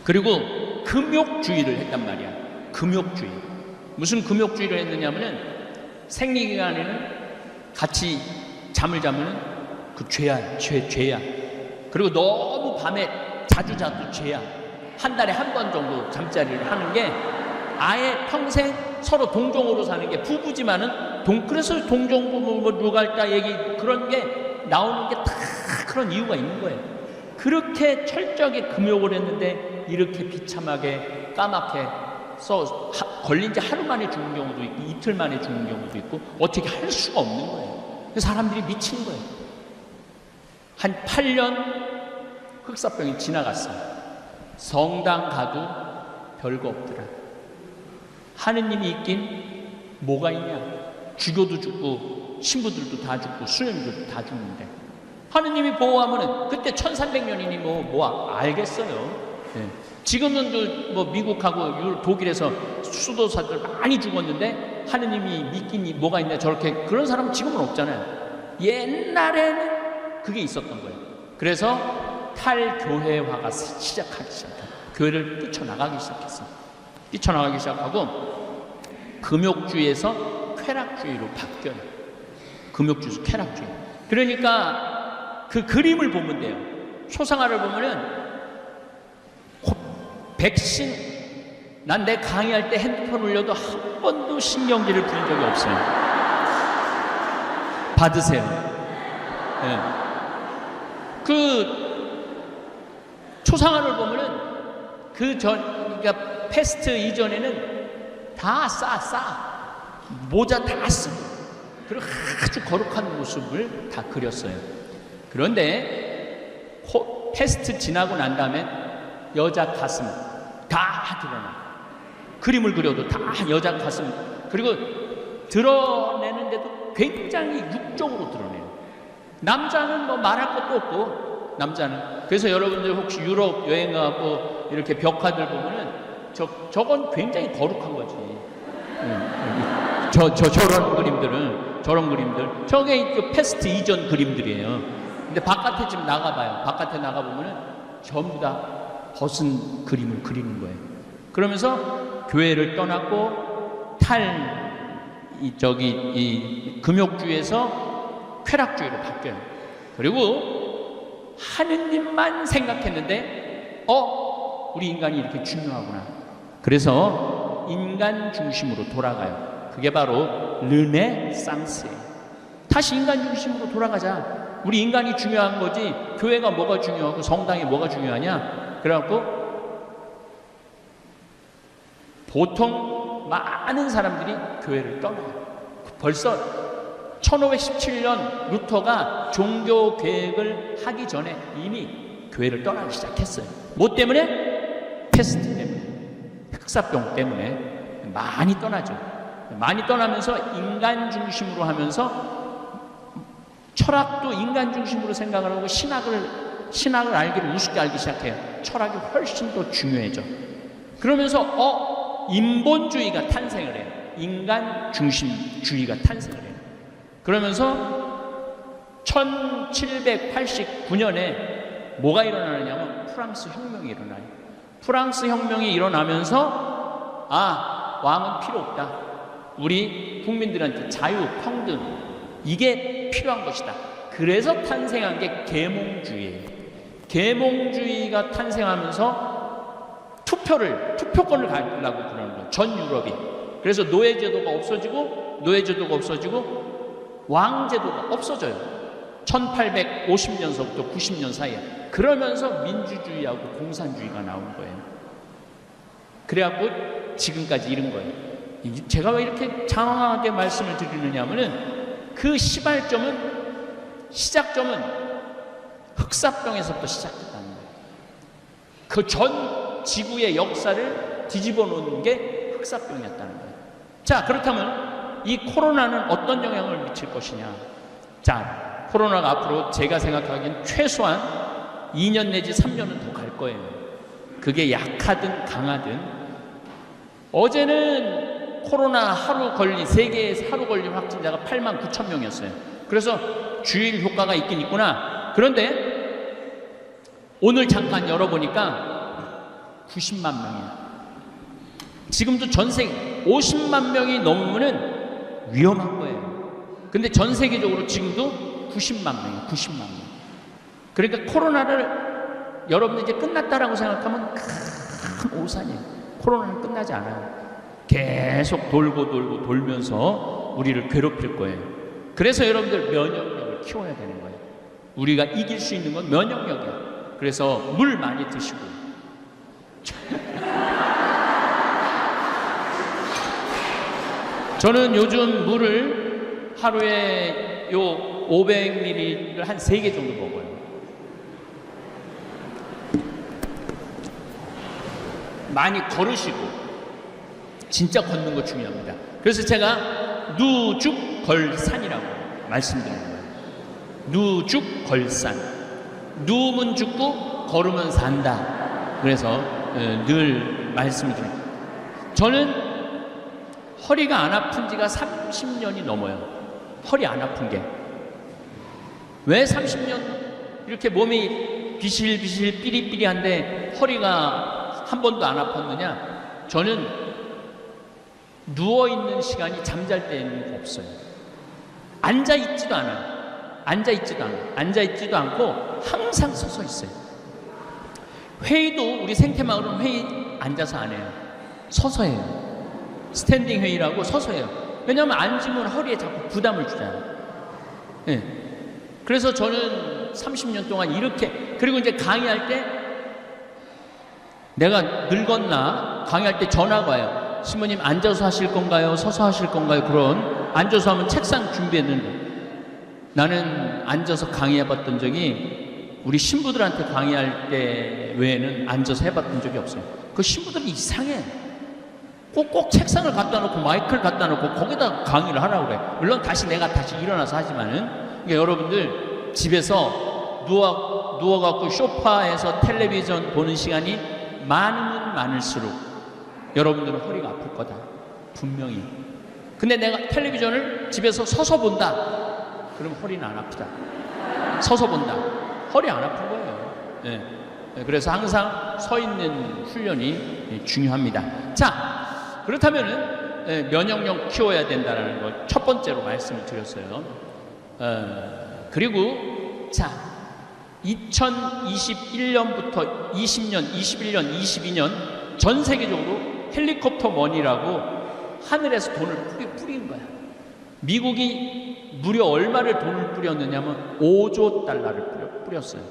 그리고 금욕주의를 했단 말이야. 금욕주의. 무슨 금욕주의를 했느냐면은 생리기간에는 같이 잠을 자면은 그 죄야. 그리고 너무 밤에 자주 자도 죄야. 한 달에 한 번 정도 잠자리를 하는 게 아예 평생 서로 동종으로 사는 게 부부지만은 그래서 동종부부 뭐 누갈다 얘기 그런 게 나오는 게 다 그런 이유가 있는 거예요. 그렇게 철저하게 금욕을 했는데 이렇게 비참하게 까맣게 걸린 지 하루 만에 죽는 경우도 있고 이틀 만에 죽는 경우도 있고 어떻게 할 수가 없는 거예요. 사람들이 미친 거예요. 한 8년 흑사병이 지나갔어요. 성당 가도 별거 없더라. 하느님이 있긴 뭐가 있냐. 주교도 죽고 신부들도 다 죽고 수녀님들도 다 죽는데 하느님이 보호하면은 그때 1300년이니 뭐 알겠어요. 지금은 뭐 미국하고 독일에서 수도사들 많이 죽었는데 하느님이 믿긴 뭐가 있냐. 저렇게 그런 사람은 지금은 없잖아요. 옛날에는 그게 있었던 거예요. 그래서 탈교회화가 시작하기 시작했어요. 교회를 뛰쳐나가기 시작했어. 뛰쳐나가기 시작하고 금욕주의에서 쾌락주의로 바뀌어요. 금욕주의에서 쾌락주의. 그러니까 그 그림을 보면 돼요. 초상화를 보면은 백신, 난 내 강의할 때 핸드폰 울려도 한 번도 신경질을 부린 적이 없어요. 받으세요. 네. 그 초상화를 보면은 그러니까 패스트 이전에는 다 모자 다 쓰고, 그리고 아주 거룩한 모습을 다 그렸어요. 그런데 패스트 지나고 난 다음에 여자 가슴 다 드러나. 그림을 그려도 다 여자 가슴, 그리고 드러내는데도 굉장히 육적으로 드러내요. 남자는 뭐 말할 것도 없고, 남자는. 그래서 여러분들 혹시 유럽 여행 가고 이렇게 벽화들 보면은 저건 굉장히 거룩한 거지. 저런 그림들 저게 그 패스트 이전 그림들이에요. 근데 바깥에 지금 나가봐요. 바깥에 나가보면은 전부 다 벗은 그림을 그리는 거예요. 그러면서 교회를 떠났고 이 금욕주의에서 쾌락주의로 바뀌어요. 그리고 하느님만 생각했는데 우리 인간이 이렇게 중요하구나. 그래서 인간 중심으로 돌아가요. 그게 바로 르네상스예요. 다시 인간 중심으로 돌아가자. 우리 인간이 중요한 거지 교회가 뭐가 중요하고 성당이 뭐가 중요하냐. 그래갖고 보통 많은 사람들이 교회를 떠나요. 벌써 1517년 루터가 종교 개혁을 하기 전에 이미 교회를 떠나기 시작했어요. 뭐 때문에? 패스트 때문에, 흑사병 때문에 많이 떠나죠. 많이 떠나면서 인간 중심으로 하면서 철학도 인간 중심으로 생각을 하고 신학을 알기를 우습게 알기 시작해요. 철학이 훨씬 더 중요해져. 그러면서 인본주의가 탄생을 해요. 인간 중심주의가 탄생을 해요. 그러면서 1789년에 뭐가 일어나느냐면 프랑스 혁명이 일어나요. 프랑스 혁명이 일어나면서 왕은 필요 없다. 우리 국민들한테 자유, 평등, 이게 필요한 것이다. 그래서 탄생한 게 계몽주의예요. 계몽주의가 탄생하면서 투표권을 가지려고 그러는 거예요. 전 유럽이. 그래서 노예제도가 없어지고 왕제도가 없어져요. 1850년서부터 90년 사이에. 그러면서 민주주의하고 공산주의가 나온 거예요. 그래갖고 지금까지 이른 거예요. 제가 왜 이렇게 장황하게 말씀을 드리느냐 하면은 그 시작점은 흑사병에서부터 시작됐다는 거예요. 그 전 지구의 역사를 뒤집어 놓는 게 흑사병이었다는 거예요. 자, 그렇다면 이 코로나는 어떤 영향을 미칠 것이냐. 자, 코로나가 앞으로 제가 생각하기엔 최소한 2년 내지 3년은 더 갈 거예요. 그게 약하든 강하든. 어제는 코로나 세계에서 하루 걸린 확진자가 89,000명이었어요. 그래서 주일 효과가 있긴 있구나. 그런데 오늘 잠깐 열어보니까 90만 명이야. 지금도 전 세계 50만 명이 넘으면 위험한 거예요. 근데 전 세계적으로 지금도 90만 명이에요. 90만 명. 그러니까 코로나를 여러분들 이제 끝났다라고 생각하면 큰 오산이에요. 코로나는 끝나지 않아요. 계속 돌면서 우리를 괴롭힐 거예요. 그래서 여러분들 면역력을 키워야 되는 거예요. 우리가 이길 수 있는 건 면역력이야. 그래서 물 많이 드시고. 저는 요즘 물을 하루에 500ml를 한 3개 정도 먹어요. 많이 걸으시고, 진짜 걷는 거 중요합니다. 그래서 제가 누죽걸산이라고 말씀드리는 거예요. 누죽걸산. 누우면 죽고 걸으면 산다. 그래서 늘 말씀을 드립니다. 저는 허리가 안 아픈 지가 30년이 넘어요. 허리 안 아픈 게. 왜 30년 이렇게 몸이 비실비실 삐리삐리한데 허리가 한 번도 안 아팠느냐? 저는 누워있는 시간이 잠잘 때는 없어요. 앉아있지도 않아요. 앉아있지도 않고 항상 서서 있어요. 회의도 우리 생태마을은 회의 앉아서 안 해요. 서서 해요. 스탠딩 회의라고 서서 해요. 왜냐하면 앉으면 허리에 자꾸 부담을 주잖아요. 네. 그래서 저는 30년 동안 이렇게, 그리고 이제 강의할 때 내가 늙었나 강의할 때 전화가 와요. 신부님 앉아서 하실 건가요? 서서 하실 건가요? 그런, 앉아서 하면 책상 준비했는데, 나는 앉아서 강의해봤던 적이 우리 신부들한테 강의할 때 외에는 앉아서 해봤던 적이 없어요. 그 신부들이 이상해. 꼭 책상을 갖다 놓고 마이크를 갖다 놓고 거기다 강의를 하라고 그래. 물론 내가 다시 일어나서 하지만은, 그러니까 여러분들 집에서 누워갖고 소파에서 텔레비전 보는 시간이 많으면 많을수록 여러분들은 허리가 아플 거다. 분명히. 근데 내가 텔레비전을 집에서 서서 본다. 그럼 허리는 안 아프다. 서서 본다. 허리 안 아픈 거예요. 네. 그래서 항상 서 있는 훈련이 중요합니다. 자, 그렇다면은 면역력 키워야 된다는 걸 첫 번째로 말씀을 드렸어요. 그리고 자, 2021년부터 20년, 21년, 22년 전 세계적으로 헬리콥터 머니라고 하늘에서 돈을 뿌린 거야. 미국이 무려 얼마를 돈을 뿌렸느냐면 5조 달러를 뿌렸어요.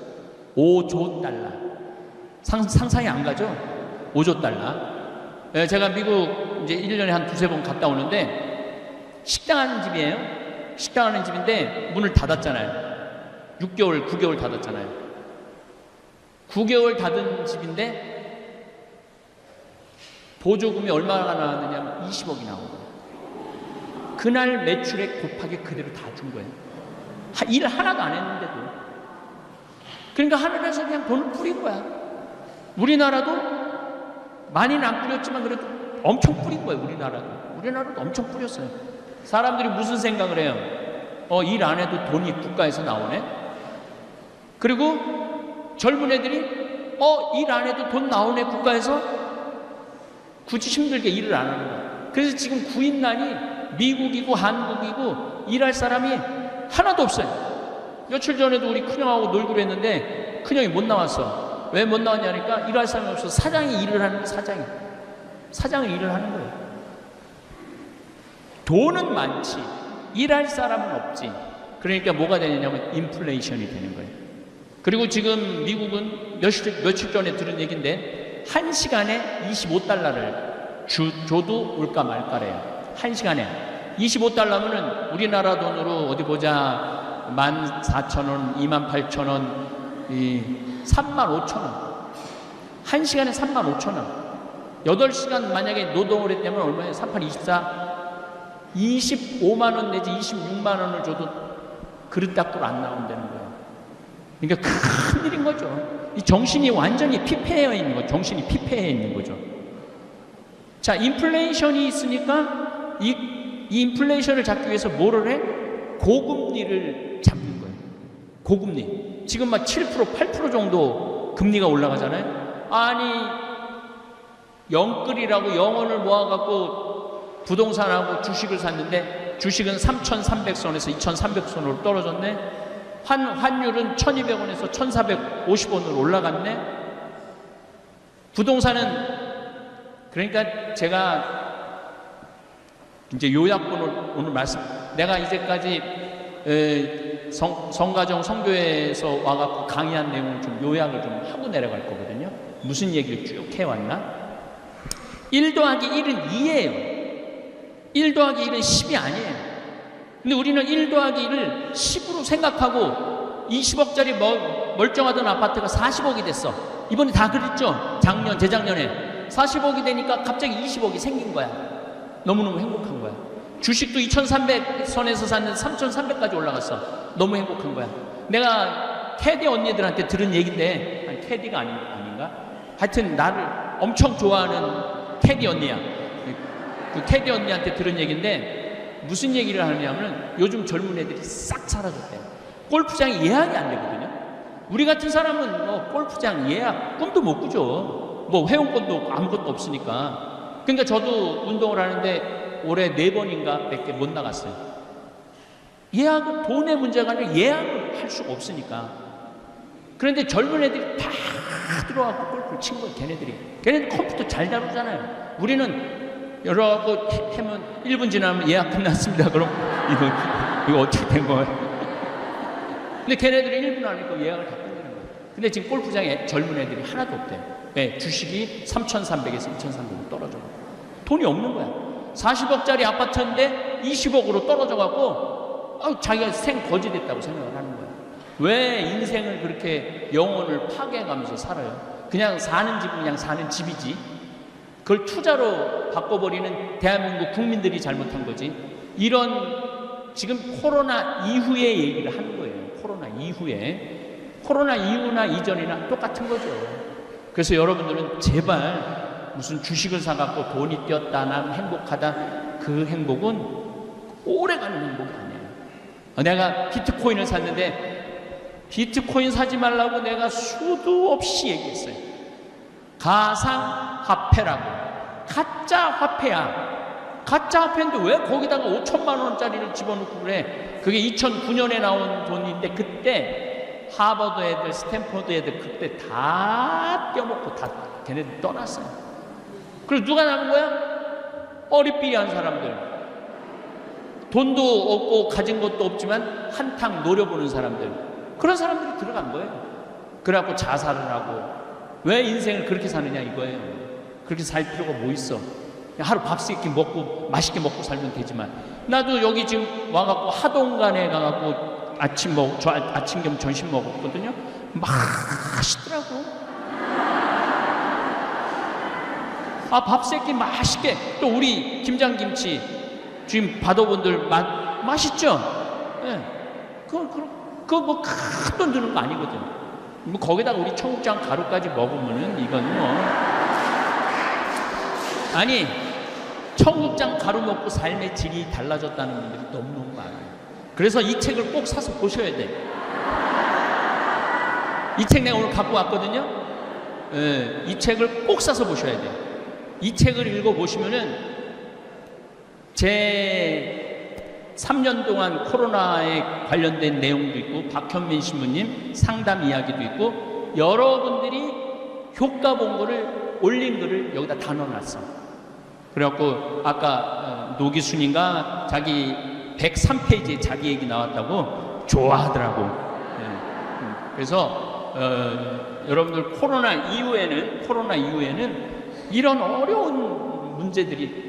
5조 달러. 상상이 안 가죠? 5조 달러. 제가 미국 이제 1년에 한 두세 번 갔다 오는데 식당 하는 집이에요. 식당 하는 집인데 문을 닫았잖아요. 6개월, 9개월 닫았잖아요. 9개월 닫은 집인데 보조금이 얼마나 나왔느냐면 20억이 나온 거예요. 그날 매출액 곱하기 그대로 다 준 거예요. 일 하나도 안 했는데도. 그러니까 하늘에서 그냥 돈을 뿌린 거야. 우리나라도 많이는 안 뿌렸지만 그래도 엄청 뿌린 거예요. 우리나라도 엄청 뿌렸어요. 사람들이 무슨 생각을 해요? 일 안 해도 돈이 국가에서 나오네? 그리고 젊은 애들이 일 안 해도 돈 나오네 국가에서? 굳이 힘들게 일을 안 하는 거야. 그래서 지금 구인난이 미국이고 한국이고 일할 사람이 하나도 없어요. 며칠 전에도 우리 큰형하고 놀기로 했는데 큰형이 못 나왔어. 왜 못 나왔냐니까 일할 사람이 없어서 사장이 일을 하는 거예요. 사장이 일을 하는 거예요. 돈은 많지 일할 사람은 없지. 그러니까 뭐가 되냐면 인플레이션이 되는 거예요. 그리고 지금 미국은 며칠 전에 들은 얘기인데 1시간에 25달러를 줘도 올까 말까래요. 1시간에 25달러면은 우리나라 돈으로 어디 보자 14,000원, 28,000원, 35,000원. 1시간에 35,000원. 8시간 만약에 노동을 했다면 얼마예요? 38, 24, 25만원 내지 26만원을 줘도 그릇 닦고 안 나온다는 거예요. 그러니까 큰 일인 거죠. 이 정신이 완전히 피폐해 있는 거죠. 정신이 피폐해 있는 거죠. 자, 인플레이션이 있으니까 이 인플레이션을 잡기 위해서 뭐를 해? 고금리를 잡는 거예요. 고금리. 지금 막 7%, 8% 정도 금리가 올라가잖아요. 아니, 영끌이라고 영원을 모아갖고 부동산하고 주식을 샀는데 주식은 3,300선에서 2,300선으로 떨어졌네. 환율은 1,200원에서 1,450원으로 올라갔네. 부동산은 그러니까 제가 이제 요약본을 오늘 내가 이제까지 성가정 성교회에서 와갖고 강의한 내용을 좀 요약을 좀 하고 내려갈 거거든요. 무슨 얘기를 쭉 해왔나? 1 더하기 1은 2예요. 1 더하기 1은 10이 아니에요. 근데 우리는 1 더하기 1을 10으로 생각하고 20억짜리 멀쩡하던 아파트가 40억이 됐어. 이번에 다 그랬죠? 재작년에 40억이 되니까 갑자기 20억이 생긴 거야. 너무너무 행복한 거야. 주식도 2,300선에서 샀는데 3,300까지 올라갔어. 너무 행복한 거야. 내가 캐디 언니들한테 들은 얘기인데, 아니 캐디가 아닌가? 하여튼 나를 엄청 좋아하는 캐디 언니야. 그 캐디 언니한테 들은 얘기인데 무슨 얘기를 하냐면 요즘 젊은 애들이 싹 사라졌대요. 골프장이 예약이 안 되거든요. 우리 같은 사람은 골프장 예약 꿈도 못 꾸죠. 회원권도 아무것도 없으니까. 그러니까 저도 운동을 하는데 올해 4번인가 밖에 못 나갔어요. 예약은 돈의 문제가 아니라 예약을 할 수가 없으니까. 그런데 젊은 애들이 다 들어와서 골프를 친 거예요. 걔네들 컴퓨터 잘 다루잖아요. 우리는 여러분 하면 1분 지나면 예약 끝났습니다. 그럼 이거 어떻게 된 거예요? 근데 걔네들이 1분 안에 예약을 다 끝내는 거예요. 근데 지금 골프장에 젊은 애들이 하나도 없대요. 네, 주식이 3,300에서 2,300으로 떨어져. 돈이 없는 거야. 40억짜리 아파트인데 20억으로 떨어져 갖고 자기가 생거지 됐다고 생각을 하는 거야. 왜 인생을 그렇게 영혼을 파괴해가면서 살아요? 그냥 사는 집은 그냥 사는 집이지. 그걸 투자로 바꿔버리는 대한민국 국민들이 잘못한 거지. 이런 지금 코로나 이후의 얘기를 하는 거예요. 코로나 이후에. 코로나 이후나 이전이나 똑같은 거죠. 그래서 여러분들은 제발 무슨 주식을 사갖고 돈이 뛰었다, 난 행복하다, 그 행복은 오래가는 행복이 아니에요. 내가 비트코인을 샀는데 비트코인 사지 말라고 내가 수도 없이 얘기했어요. 가상화폐라고. 가짜 화폐야. 가짜 화폐인데 왜 거기다가 5천만 원짜리를 집어넣고 그래? 그게 2009년에 나온 돈인데 그때 하버드 애들, 스탠포드 애들 그때 다 떼어먹고 다 걔네들 떠났어요. 그리고 누가 남은 거야? 어리삐리한 사람들. 돈도 없고 가진 것도 없지만 한탕 노려보는 사람들. 그런 사람들이 들어간 거예요. 그래갖고 자살을 하고. 왜 인생을 그렇게 사느냐 이거예요. 그렇게 살 필요가 뭐 있어. 하루 밥 세 끼 먹고 맛있게 먹고 살면 되지만, 나도 여기 지금 와갖고 하동간에 가갖고 저 아침 겸 점심 먹었거든요. 맛있더라고. 밥 세 끼 맛있게. 또 우리 김장김치 지금 받아본들 맛있죠? 예. 네. 그거 뭐 큰 돈 드는 거 아니거든. 뭐 거기다가 우리 청국장 가루까지 먹으면은 이건 뭐. 아니, 청국장 가루 먹고 삶의 질이 달라졌다는 분들이 너무너무 많아요. 그래서 이 책을 꼭 사서 보셔야 돼. 이 책 내가 오늘 갖고 왔거든요. 예, 이 책을 꼭 사서 보셔야 돼. 이 책을 읽어보시면은 제 3년 동안 코로나에 관련된 내용도 있고 박현민 신부님 상담 이야기도 있고 여러분들이 효과 본 거를 올린 거를 여기다 다 넣어놨어. 그래갖고 아까 노기순인가 자기 103페이지에 자기 얘기 나왔다고 좋아하더라고. 네. 그래서 여러분들 코로나 이후에는 이런 어려운 문제들이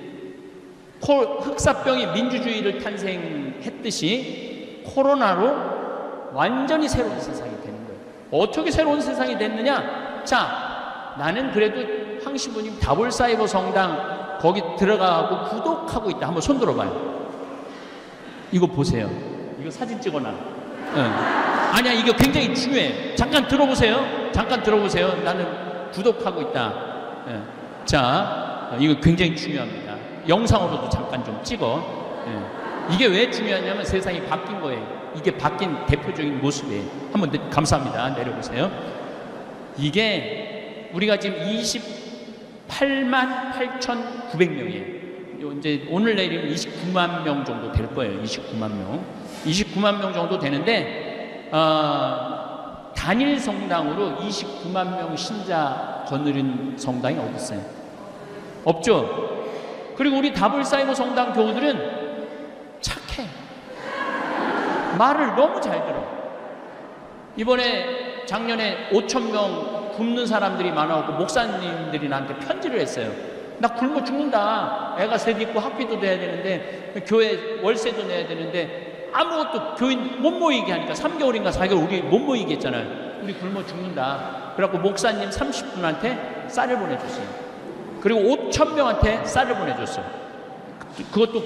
흑사병이 민주주의를 탄생했듯이 코로나로 완전히 새로운 세상이 되는 거예요. 어떻게 새로운 세상이 됐느냐? 자, 나는 그래도 항신부님 다볼사이버 성당 거기 들어가고 구독하고 있다. 한번 손 들어봐요. 이거 보세요. 이거 사진 찍어놔. 아니야, 이거 굉장히 중요해. 잠깐 들어보세요. 나는 구독하고 있다. 자, 이거 굉장히 중요합니다. 영상으로도 잠깐 좀 찍어. 이게 왜 중요하냐면 세상이 바뀐 거예요. 이게 바뀐 대표적인 모습이에요. 한번 감사합니다. 내려보세요. 이게 우리가 지금 28만 8,900명이에요. 이제 오늘 내일이면 29만 명 정도 될 거예요. 29만 명 정도 되는데 단일 성당으로 29만 명 신자 거느린 성당이 어디 있어요? 없죠. 그리고 우리 다볼사이버 성당 교우들은 착해. 말을 너무 잘 들어. 이번에 작년에 5,000명 굶는 사람들이 많아갖고 목사님들이 나한테 편지를 했어요. 나 굶어 죽는다. 애가 셋 있고 학비도 내야 되는데 교회 월세도 내야 되는데 아무것도 교인 못 모이게 하니까 3개월인가 4개월 우리 못 모이게 했잖아요. 우리 굶어 죽는다. 그래갖고 목사님 30분한테 쌀을 보내줬어요. 그리고 5,000명한테 쌀을 보내줬어요. 그것도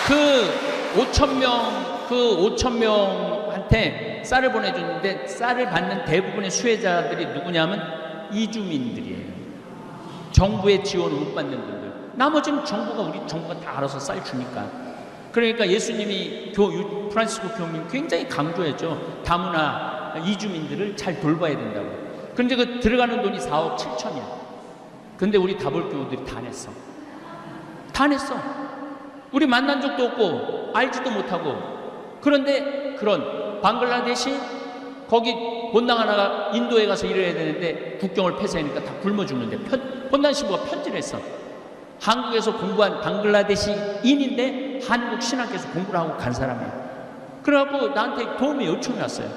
그 5,000명한테 쌀을 보내줬는데 쌀을 받는 대부분의 수혜자들이 누구냐면 이주민들이에요. 정부의 지원을 못 받는 분들. 나머지는 우리 정부가 다 알아서 쌀 주니까. 그러니까 예수님이 프란시스코 교우님 굉장히 강조했죠. 다문화 이주민들을 잘 돌봐야 된다고. 그런데 그 들어가는 돈이 4억 7천이야. 근데 우리 다볼교우들이 다 냈어. 다 냈어. 우리 만난 적도 없고 알지도 못하고. 그런데 그런 방글라데시 거기 본당 하나가 인도에 가서 일해야 되는데 국경을 폐쇄하니까 다 굶어 죽는데 본당 신부가 편지를 했어. 한국에서 공부한 방글라데시인인데 한국 신학교에서 공부를 하고 간 사람이에요. 그래갖고 나한테 도움이 요청이 왔어요.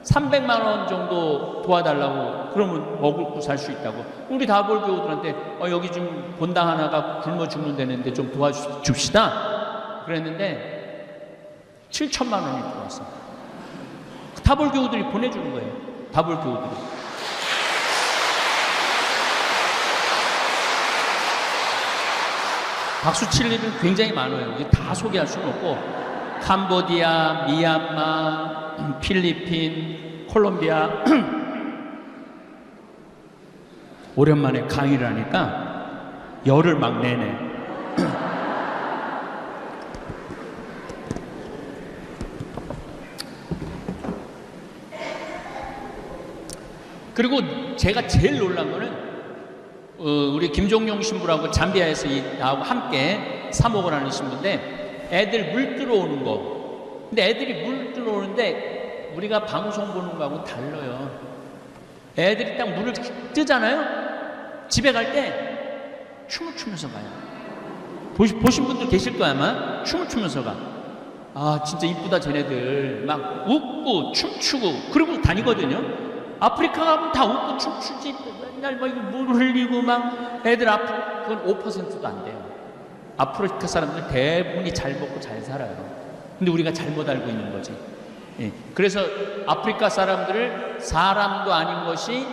300만 원 정도 도와달라고. 그러면 먹고 살 수 있다고. 우리 다볼교우들한테 여기 좀 본당 하나가 굶어 죽는다는데 좀 도와줍시다 그랬는데 7천만 원이 들어왔어. 다볼교우들이 보내주는 거예요. 다볼교우들이. 박수 칠 일은 굉장히 많아요. 다 소개할 수는 없고 캄보디아, 미얀마, 필리핀, 콜롬비아 오랜만에 강의를 하니까 열을 막 내네. 그리고 제가 제일 놀란 거는 우리 김종용 신부라고 잠비아에서 나하고 함께 사목을 하는 신부인데 애들 물 들어오는 거. 근데 애들이 물 들어오는데 우리가 방송 보는 거하고 달라요. 애들이 딱 물을 뜨잖아요. 집에 갈 때 춤을 추면서 가요. 보신 분들 계실 거야 아마. 춤을 추면서 가. 아 진짜 이쁘다 쟤네들. 막 웃고 춤추고 그러고 다니거든요. 아프리카 가면 다 웃고 춤추지. 맨날 막 물 흘리고 막 애들 그건 5%도 안 돼요. 아프리카 사람들 대부분이 잘 먹고 잘 살아요. 근데 우리가 잘못 알고 있는 거지. 예. 그래서 아프리카 사람들을 사람도 아닌 것이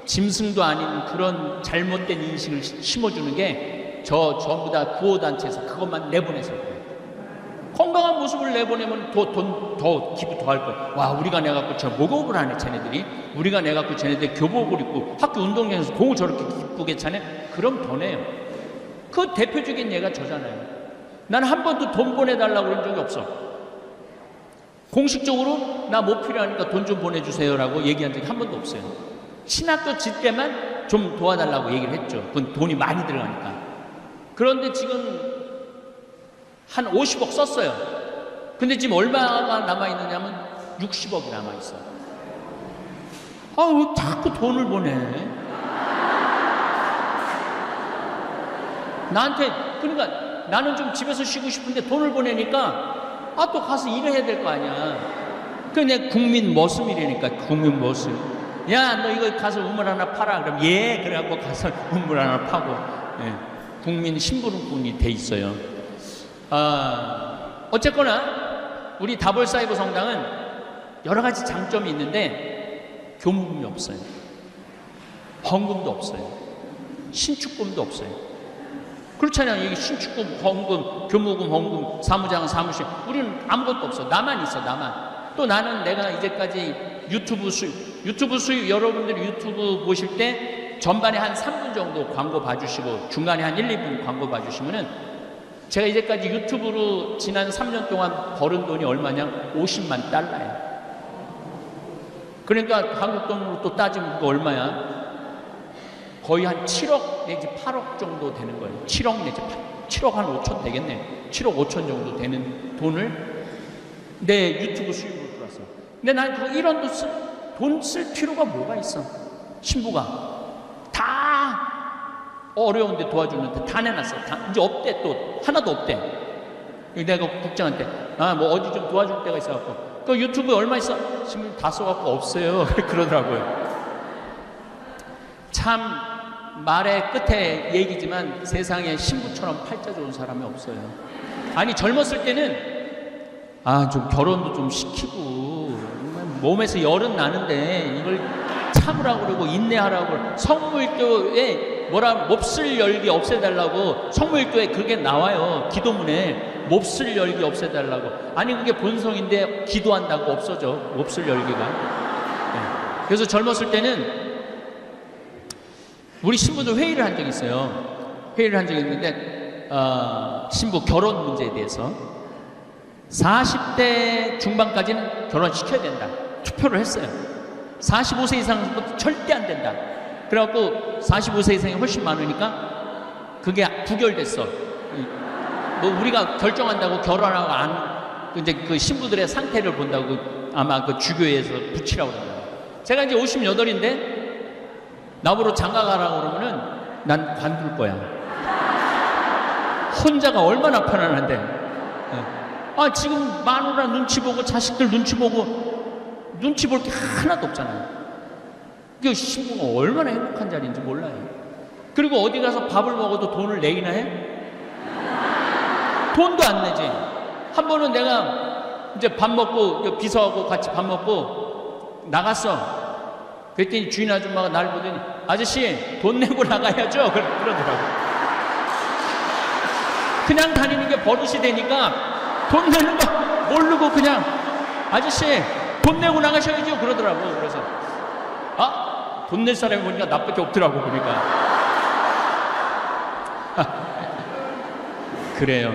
짐승도 아닌 그런 잘못된 인식을 심어주는 게 전부 다 구호단체에서 그것만 내보내서 그래요. 건강한 모습을 내보내면 더 기부 더 할 거야. 와, 우리가 내갖고 저 목욕을 하네, 쟤네들이. 우리가 내갖고 쟤네들 교복을 입고 학교 운동장에서 공을 저렇게 기쁘게 차네? 그럼 더 내요. 그 대표적인 예가 저잖아요. 나는 한 번도 돈 보내달라고 그런 적이 없어. 공식적으로 나 뭐 필요하니까 돈 좀 보내주세요라고 얘기한 적이 한 번도 없어요. 신학교 질 때만 좀 도와달라고 얘기를 했죠. 그건 돈이 많이 들어가니까. 그런데 지금 한 50억 썼어요. 근데 지금 얼마가 남아있느냐면 60억이 남아있어. 왜 자꾸 돈을 보내? 나한테, 그러니까 나는 좀 집에서 쉬고 싶은데 돈을 보내니까 또 가서 일을 해야 될 거 아니야. 그냥 국민 머슴이라니까. 국민 머슴. 야, 너 이거 가서 우물 하나 팔아. 그럼 예, 그래갖고 가서 우물 하나 파고. 예. 국민 심부름꾼이 돼 있어요. 어쨌거나 우리 다볼사이버 성당은 여러 가지 장점이 있는데 교무금이 없어요. 헌금도 없어요. 신축금도 없어요. 그렇잖아요. 여기 신축금, 헌금, 교무금, 헌금, 사무장은 사무실. 우리는 아무것도 없어. 나만 있어, 나만. 또 나는 내가 이제까지 유튜브 수익, 여러분들이 유튜브 보실 때 전반에 한 3분 정도 광고 봐주시고 중간에 한 1, 2분 광고 봐주시면은 제가 이제까지 유튜브로 지난 3년 동안 벌은 돈이 얼마냐? 50만 달러예요. 그러니까 한국 돈으로 또 따지면 그거 얼마야? 거의 한 7억 내지 8억 정도 되는 거예요. 7억 내지 7억 한 5천 되겠네. 7억 5천 정도 되는 돈을 내 유튜브 수입으로 들었어. 근데 난 그 1원도 돈 쓸 필요가 뭐가 있어? 신부가 다 어려운데 도와주는데 다 내놨어. 이제 없대. 또 하나도 없대. 내가 국장한테 뭐 어디 좀 도와줄 데가 있어갖고 그 유튜브에 얼마 있어? 신부 다 써갖고 없어요. 그러더라고요. 참 말의 끝에 얘기지만 세상에 신부처럼 팔자 좋은 사람이 없어요. 아니 젊었을 때는 좀 결혼도 좀 시키고 몸에서 열은 나는데 이걸 참으라고 그러고 인내하라고 그러고 성무일교에 몹쓸 열기 없애달라고 성무일교에 그게 나와요. 기도문에 몹쓸 열기 없애달라고. 아니 그게 본성인데 기도한다고 없어져. 몹쓸 열기가. 네. 그래서 젊었을 때는 우리 신부도 회의를 한 적이 있어요. 회의를 한 적이 있는데 신부 결혼 문제에 대해서 40대 중반까지는 결혼시켜야 된다. 투표를 했어요. 45세 이상부터 절대 안 된다. 그래갖고 45세 이상이 훨씬 많으니까 그게 부결됐어. 뭐 우리가 결정한다고 결혼하고 안 이제 그 신부들의 상태를 본다고 아마 그 주교회에서 붙이라고 그러더라고요. 제가 이제 58인데 나보러 장가 가라고 그러면은 난 관둘 거야. 혼자가 얼마나 편안한데. 아, 지금 마누라 눈치 보고 자식들 눈치 보고 눈치 볼 게 하나도 없잖아요. 그 신부가 얼마나 행복한 자리인지 몰라요. 그리고 어디 가서 밥을 먹어도 돈을 내기나 해? 돈도 안 내지. 한 번은 내가 이제 밥 먹고 비서하고 같이 밥 먹고 나갔어. 그랬더니 주인 아줌마가 날 보더니 아저씨 돈 내고 나가야죠. 그러더라고. 그냥 다니는 게 버릇이 되니까 돈 내는 거 모르고 그냥 아저씨 돈 내고 나가셔야죠. 그러더라고. 그래서 아, 돈 낼 사람이 보니까 나밖에 없더라고. 그러니까 그래요.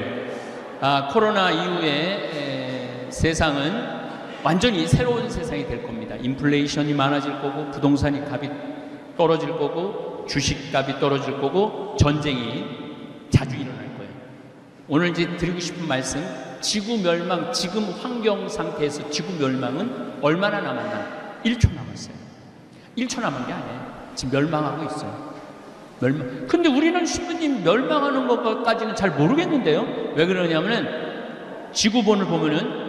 아, 코로나 이후에 세상은 완전히 새로운 세상이 될 겁니다. 인플레이션이 많아질 거고 부동산이 값이 떨어질 거고 주식값이 떨어질 거고 전쟁이 자주 일어날 거예요. 오늘 이제 드리고 싶은 말씀, 지구 멸망, 지금 환경 상태에서 지구 멸망은 얼마나 남았나? 1초 남았어요. 1초 남은 게 아니에요. 지금 멸망하고 있어요. 멸망. 근데 우리는 신부님 멸망하는 것까지는 잘 모르겠는데요. 왜 그러냐면은 지구본을 보면은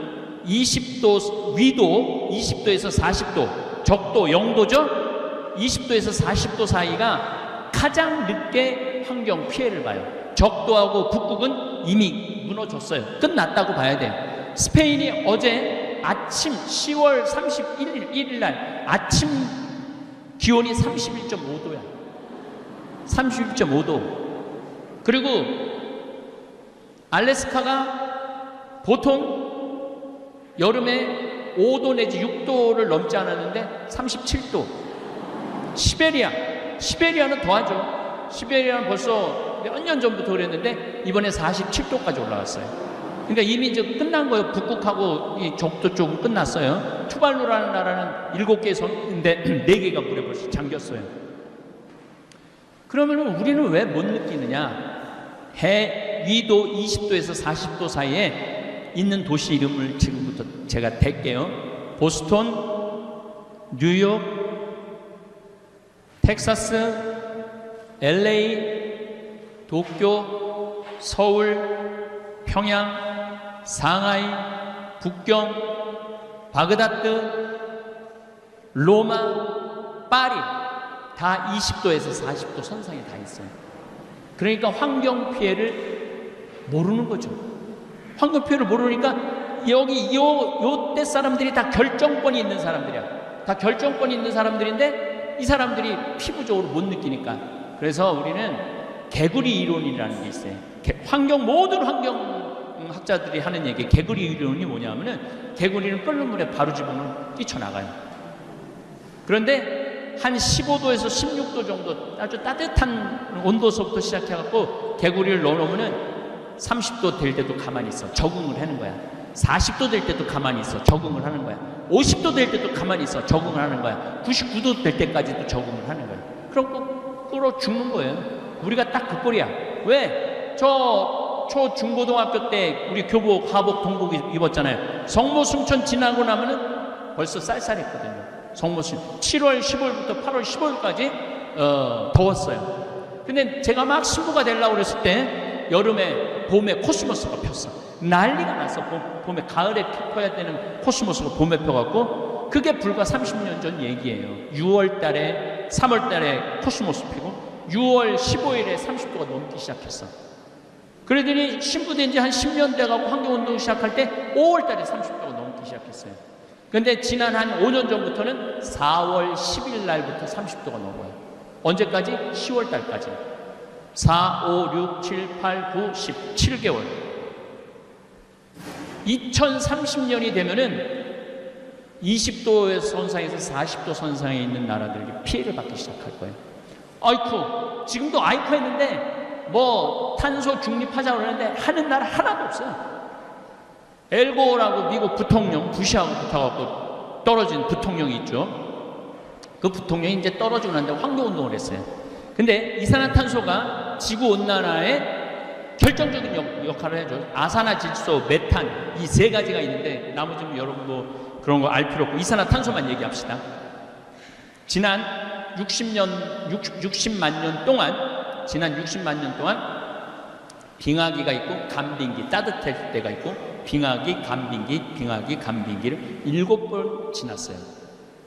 20도 위도 20도에서 40도, 적도 0도죠. 20도에서 40도 사이가 가장 늦게 환경 피해를 봐요. 적도하고 북극은 이미 무너졌어요. 끝났다고 봐야 돼요. 스페인이 어제 아침 10월 31일 날 아침 기온이 31.5도야. 31.5도. 그리고 알래스카가 보통 여름에 5도 내지 6도를 넘지 않았는데 37도. 시베리아는 더하죠. 시베리아는 벌써 몇 년 전부터 그랬는데 이번에 47도까지 올라갔어요. 그러니까 이미 이제 끝난 거예요. 북극하고 이 적도 쪽은 끝났어요. 투발루라는 나라는 7개의 섬인데 4개가 물에 벌써 잠겼어요. 그러면 우리는 왜 못 느끼느냐? 해 위도 20도에서 40도 사이에 있는 도시 이름을 지금부터 제가 댈게요. 보스턴, 뉴욕, 텍사스, LA, 도쿄, 서울, 평양, 상하이, 북경, 바그다드, 로마, 파리 다 20도에서 40도 선상에 다 있어요. 그러니까 환경 피해를 모르는 거죠. 환경 피해를 모르니까 여기 요때 사람들이 다 결정권이 있는 사람들이야. 다 결정권이 있는 사람들인데 이 사람들이 피부적으로 못 느끼니까. 그래서 우리는 개구리 이론이라는 게 있어요. 모든 환경학자들이 하는 얘기, 개구리 이론이 뭐냐면은 개구리는 끓는 물에 바로 집어넣으면 뛰쳐나가요. 그런데 한 15도에서 16도 정도 아주 따뜻한 온도서부터 시작해갖고 개구리를 넣어놓으면은 30도 될 때도 가만히 있어. 적응을 하는 거야. 40도 될 때도 가만히 있어. 적응을 하는 거야. 50도 될 때도 가만히 있어. 적응을 하는 거야. 99도 될 때까지도 적응을 하는 거야. 그럼 끓어 죽는 거예요. 우리가 딱 그 꼴이야. 왜? 중고등학교 때 우리 교복, 하복, 동복 입었잖아요. 성모 승천 지나고 나면은 벌써 쌀쌀했거든요. 성모 승천. 7월 15일부터 8월 15일까지 더웠어요. 근데 제가 막 신부가 되려고 그랬을 때 봄에 코스모스가 폈어. 난리가 났어. 봄에 가을에 펴야 되는 코스모스가 봄에 펴갖고 그게 불과 30년 전 얘기예요. 6월 달에 3월 달에 코스모스 피고 6월 15일에 30도가 넘기 시작했어. 그러더니 신부된 지 한 10년 돼가고 환경운동 시작할 때 5월 달에 30도가 넘기 시작했어요. 근데 지난 한 5년 전부터는 4월 10일 날부터 30도가 넘어요. 언제까지? 10월 달까지. 4, 5, 6, 7, 8, 9, 10, 7개월. 2030년이 되면은 20도의 선상에서 40도 선상에 있는 나라들이 피해를 받기 시작할 거예요. 아이쿠, 지금도 아이쿠 했는데 뭐 탄소 중립하자고 그러는데 하는 나라 하나도 없어요. 엘고라고 미국 부통령, 부시하고 붙어갖고 떨어진 부통령이 있죠. 그 부통령이 이제 떨어지고 난 다음에 환경운동을 했어요. 근데 이산화탄소가 지구온난화에 결정적인 역할을 해줘. 아산화질소, 메탄 이 세 가지가 있는데 나머지는 여러분 뭐 그런 거 알 필요 없고 이산화탄소만 얘기합시다. 지난 60만 년 동안 빙하기가 있고 간빙기, 따뜻할 때가 있고 빙하기, 간빙기를 7번 지났어요.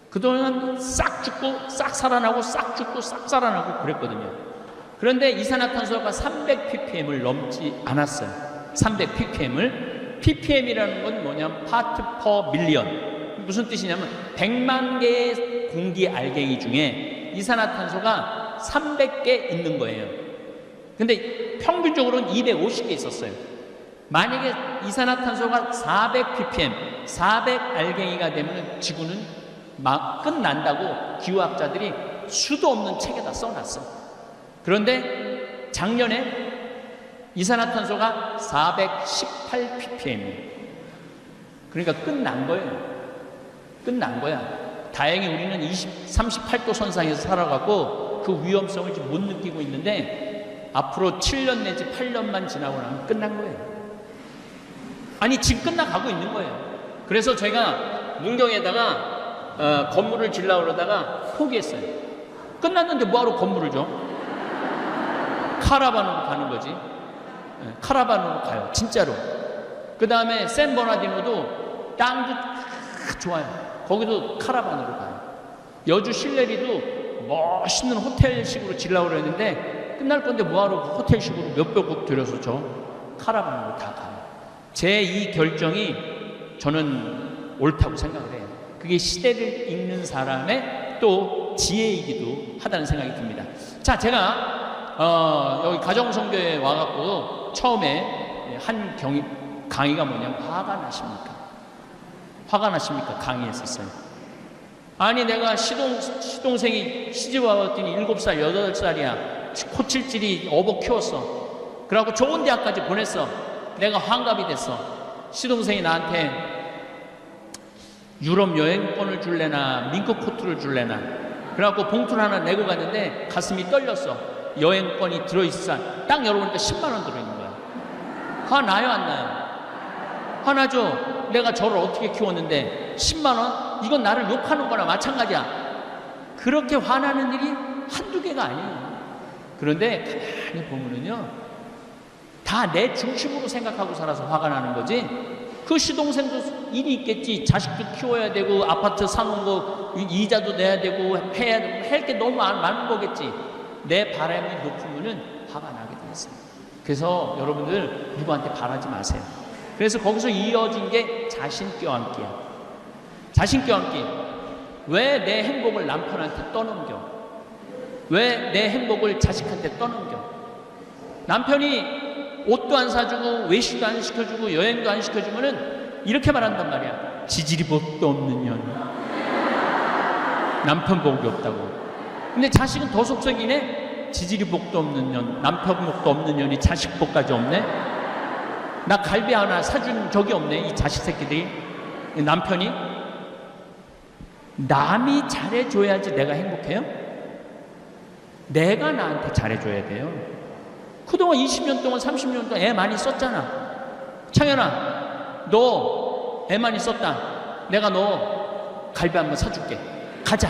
그동안 싹 죽고 싹 살아나고 싹 죽고 싹 살아나고 그랬거든요. 그런데 이산화탄소가 300ppm을 넘지 않았어요. 300ppm이라는 건 뭐냐면 파트 퍼 밀리언. 무슨 뜻이냐면 100만 개의 공기 알갱이 중에 이산화탄소가 300개 있는 거예요. 근데 평균적으로는 250개 있었어요. 만약에 이산화탄소가 400ppm, 400 알갱이가 되면 지구는 막 끝난다고 기후학자들이 수도 없는 책에다 써놨어. 그런데 작년에 이산화탄소가 418ppm이에요. 그러니까 끝난 거예요. 끝난 거야. 다행히 우리는 38도 선상에서 살아가고 그 위험성을 지금 못 느끼고 있는데 앞으로 7년 내지 8년만 지나고 나면 끝난 거예요. 아니 지금 끝나가고 있는 거예요. 그래서 제가 문경에다가 건물을 지으려고 그러다가 포기했어요. 끝났는데 뭐하러 건물을 줘? 카라반으로 가는 거지. 카라반으로 가요. 진짜로. 그 다음에 샌버나디노도 땅도 좋아요. 거기도 카라반으로 가요. 여주 실내리도 멋있는 호텔식으로 지으려고 그랬는데 끝날 건데 뭐하러 호텔식으로 몇백억 들여서 저 카라반으로 다 가요. 제 이 결정이 저는 옳다고 생각을 해요. 그게 시대를 읽는 사람의 또 지혜이기도 하다는 생각이 듭니다. 자, 제가 여기 가정성교에 와갖고 처음에 한 강의가 뭐냐면 화가 나십니까? 화가 나십니까? 강의했었어요. 아니 내가 시동생이 시집 와봤더니 7살, 8살이야. 코칠질이 어버 키웠어. 그래갖고 좋은 대학까지 보냈어. 내가 환갑이 됐어. 시동생이 나한테 유럽 여행권을 줄래나 민크 코트를 줄래나. 그래갖고 봉투를 하나 내고 갔는데 가슴이 떨렸어. 여행권이 들어있어. 딱 열어보니까 10만 원 들어있는 거야. 화 나요 안 나요? 화나죠? 내가 저를 어떻게 키웠는데 10만 원? 이건 나를 욕하는 거나 마찬가지야. 그렇게 화나는 일이 한두 개가 아니에요. 그런데 가만히 보면은요 다 내 중심으로 생각하고 살아서 화가 나는 거지. 그 시동생도 일이 있겠지. 자식도 키워야 되고 아파트 사놓은 거 이자도 내야 되고 해야 되고 할 게 너무 많은 거겠지. 내 바람이 높으면은 화가 나게 돼 있어요. 그래서 여러분들 누구한테 바라지 마세요. 그래서 거기서 이어진 게 자신 껴안기야. 자신 껴안기. 왜 내 행복을 남편한테 떠넘겨? 왜 내 행복을 자식한테 떠넘겨? 남편이 옷도 안 사주고 외식도 안 시켜주고 여행도 안 시켜주면은 이렇게 말한단 말이야. 지지리 복도 없는 년. 남편 복이 없다고. 근데 자식은 더 속썩이네. 지지리 복도 없는 년, 남편 복도 없는 년이 자식 복까지 없네. 나 갈비 하나 사준 적이 없네. 이 자식 새끼들이. 남편이 남이 잘해줘야지 내가 행복해요? 내가 나한테 잘해줘야 돼요. 그동안 20년 동안 30년 동안 애 많이 썼잖아. 창현아 너 애 많이 썼다. 내가 너 갈비 한번 사줄게. 가자.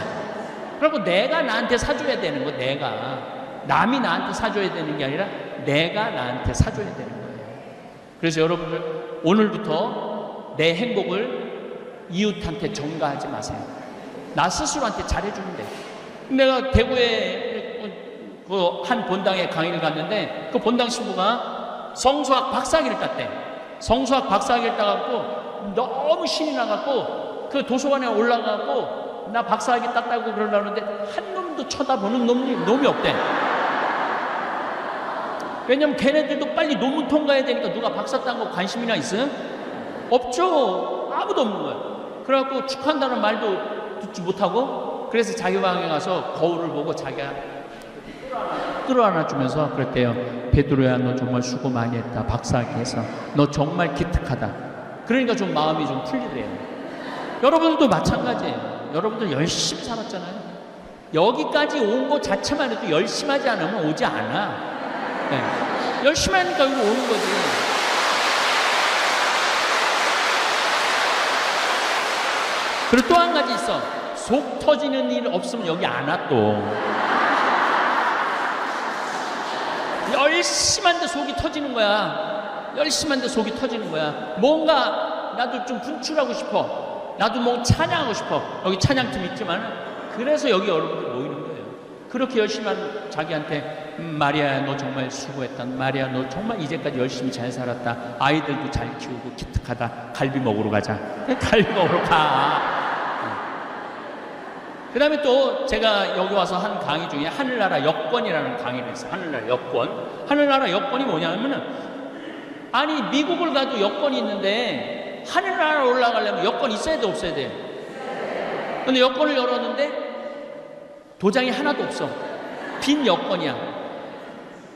그리고 내가 나한테 사줘야 되는 거. 내가 남이 나한테 사줘야 되는 게 아니라 내가 나한테 사줘야 되는 거예요. 그래서 여러분들 오늘부터 내 행복을 이웃한테 전가하지 마세요. 나 스스로한테 잘해주면 돼. 내가 대구에 그 한 본당에 강의를 갔는데 그 본당 신부가 성수학 박사학위를 땄대. 성수학 박사학위를 따갖고 너무 신이 나갖고 그 도서관에 올라가고 나 박사학위 땄다고 그러려는데 한 놈도 쳐다보는 놈이 없대. 왜냐면 걔네들도 빨리 논문 통과해야 되니까 누가 박사 딴 거 관심이나 있어요? 없죠. 아무도 없는 거야. 그래갖고 축하한다는 말도 듣지 못하고 그래서 자기 방에 가서 거울을 보고 자기가 끌어안아주면서 그랬대요. 베드로야 너 정말 수고 많이 했다. 박사학위 해서 너 정말 기특하다. 그러니까 좀 마음이 좀 풀리더래요. 여러분들도 마찬가지예요. 여러분들 열심히 살았잖아요. 여기까지 온 거 자체만 해도 열심히 하지 않으면 오지 않아. 네. 열심히 하니까 여기 오는 거지. 그리고 또 한 가지 있어. 속 터지는 일 없으면 여기 안 와 또. 열심히 하는데 속이 터지는 거야. 열심히 하는데 속이 터지는 거야. 뭔가 나도 좀 분출하고 싶어. 나도 뭐 찬양하고 싶어. 여기 찬양팀 있지만 그래서 여기 여러분들 모이는 거예요. 그렇게 열심히 하는 자기한테 마리아야 너 정말 수고했다. 마리아 너 정말 이제까지 열심히 잘 살았다. 아이들도 잘 키우고 기특하다. 갈비 먹으러 가자. 갈비 먹으러 가. 그 다음에 또 제가 여기 와서 한 강의 중에 하늘나라 여권이라는 강의를 했어요. 하늘나라 여권. 하늘나라 여권이 뭐냐면은 아니 미국을 가도 여권이 있는데 하늘나라 올라가려면 여권이 있어야 돼 없어야 돼? 근데 여권을 열었는데 도장이 하나도 없어. 빈 여권이야.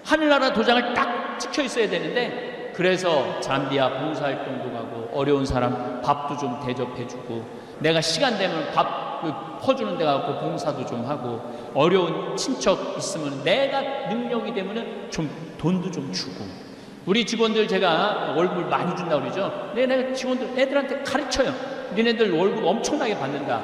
하늘나라 도장을 딱 찍혀 있어야 되는데 그래서 잠비아 봉사활동도 가고 어려운 사람 밥도 좀 대접해주고 내가 시간 되면 밥 퍼주는 데 가고 봉사도 좀 하고 어려운 친척 있으면 내가 능력이 되면은 좀 돈도 좀 주고 우리 직원들 제가 월급을 많이 준다고 그러죠. 내가 직원들 애들한테 가르쳐요. 니네들 월급 엄청나게 받는다.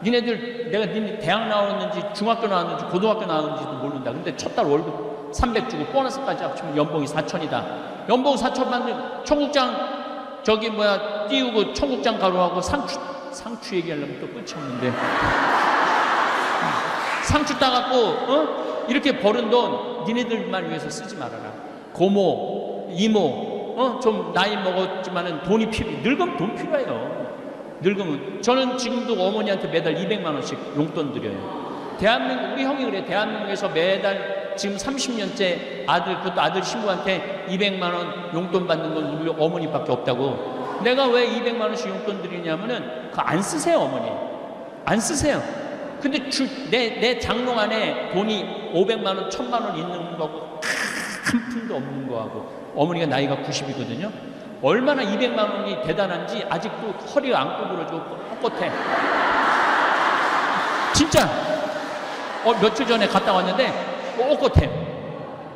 니네들 내가 니네 대학 나왔는지 중학교 나왔는지 고등학교 나왔는지도 모른다. 근데 첫 달 월급 300 주고 보너스까지 합치면 연봉이 4천이다. 연봉 4천 받는 청국장 저기 뭐야 띄우고 청국장 가루하고 상추 얘기하려면 또 끝이 없는데 상추 따갖고 이렇게 버는 돈 니네들만 위해서 쓰지 말아라. 고모 이모 좀 나이 먹었지만은 돈이 필요해. 늙으면 돈 필요해요. 늙으면 저는 지금도 어머니한테 매달 200만 원씩 용돈 드려요. 대한민국 우리 형이 그래. 대한민국에서 매달 지금 30년째 아들 그것도 아들 친구한테 200만 원 용돈 받는 건 우리 어머니밖에 없다고. 내가 왜 200만 원씩 용돈 드리냐면은 그거 안 쓰세요 어머니. 안 쓰세요. 근데 내 장롱 안에 돈이 500만 원, 1000만 원 있는 거하고 한 푼도 없는 거하고 어머니가 나이가 90이거든요. 얼마나 200만 원이 대단한지 아직도 허리가 안 구부러지고 꼿꼿해. 진짜 며칠 전에 갔다 왔는데 꼿꼿해.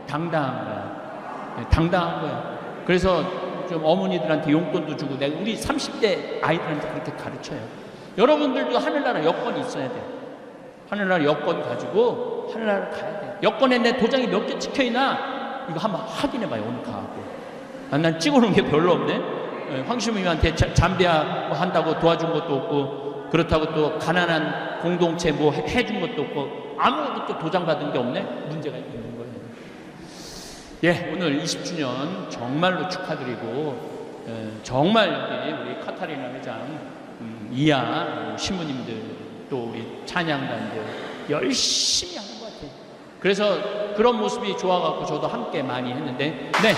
당당한 거야. 당당한 거야. 그래서 좀 어머니들한테 용돈도 주고 내가 우리 30대 아이들한테 그렇게 가르쳐요. 여러분들도 하늘나라 여권이 있어야 돼. 하늘나라 여권 가지고 하늘나라 가야 돼. 여권에 내 도장이 몇 개 찍혀있나 이거 한번 확인해봐요. 오늘 가고. 난 찍어놓은 게 별로 없네. 황시무님한테 잠비아 한다고 도와준 것도 없고 그렇다고 또 가난한 공동체 뭐 해준 것도 없고 아무것도 도장 받은 게 없네. 문제가 있는 거예요. 예, 오늘 20주년 정말로 축하드리고 정말 여기 우리 카타리나 회장, 이하 신부님들 또 우리 찬양단들 열심히 하는 것 같아요. 그래서 그런 모습이 좋아갖고 저도 함께 많이 했는데 네,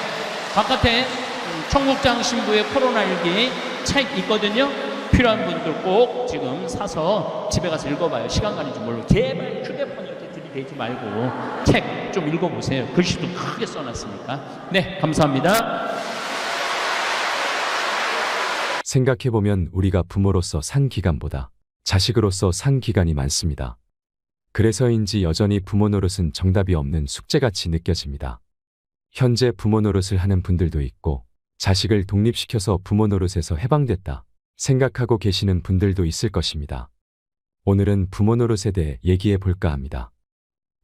바깥에 청국장 신부의 코로나19 책 있거든요. 필요한 분들 꼭 지금 사서 집에 가서 읽어봐요. 시간 가는지 모르고 제발 휴대폰 이렇게 들이대지 말고 책 좀 읽어보세요. 글씨도 크게 써놨으니까. 네, 감사합니다. 생각해보면 우리가 부모로서 산 기간보다 자식으로서 산 기간이 많습니다. 그래서인지 여전히 부모 노릇은 정답이 없는 숙제같이 느껴집니다. 현재 부모 노릇을 하는 분들도 있고 자식을 독립시켜서 부모 노릇에서 해방됐다 생각하고 계시는 분들도 있을 것입니다. 오늘은 부모 노릇에 대해 얘기해 볼까 합니다.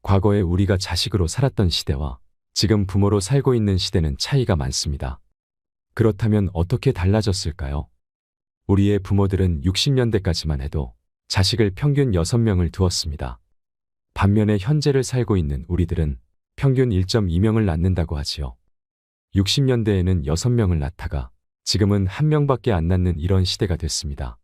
과거에 우리가 자식으로 살았던 시대와 지금 부모로 살고 있는 시대는 차이가 많습니다. 그렇다면 어떻게 달라졌을까요? 우리의 부모들은 60년대까지만 해도 자식을 평균 6명을 두었습니다. 반면에 현재를 살고 있는 우리들은 평균 1.2명을 낳는다고 하지요. 60년대에는 6명을 낳다가 지금은 1명밖에 안 낳는 이런 시대가 됐습니다.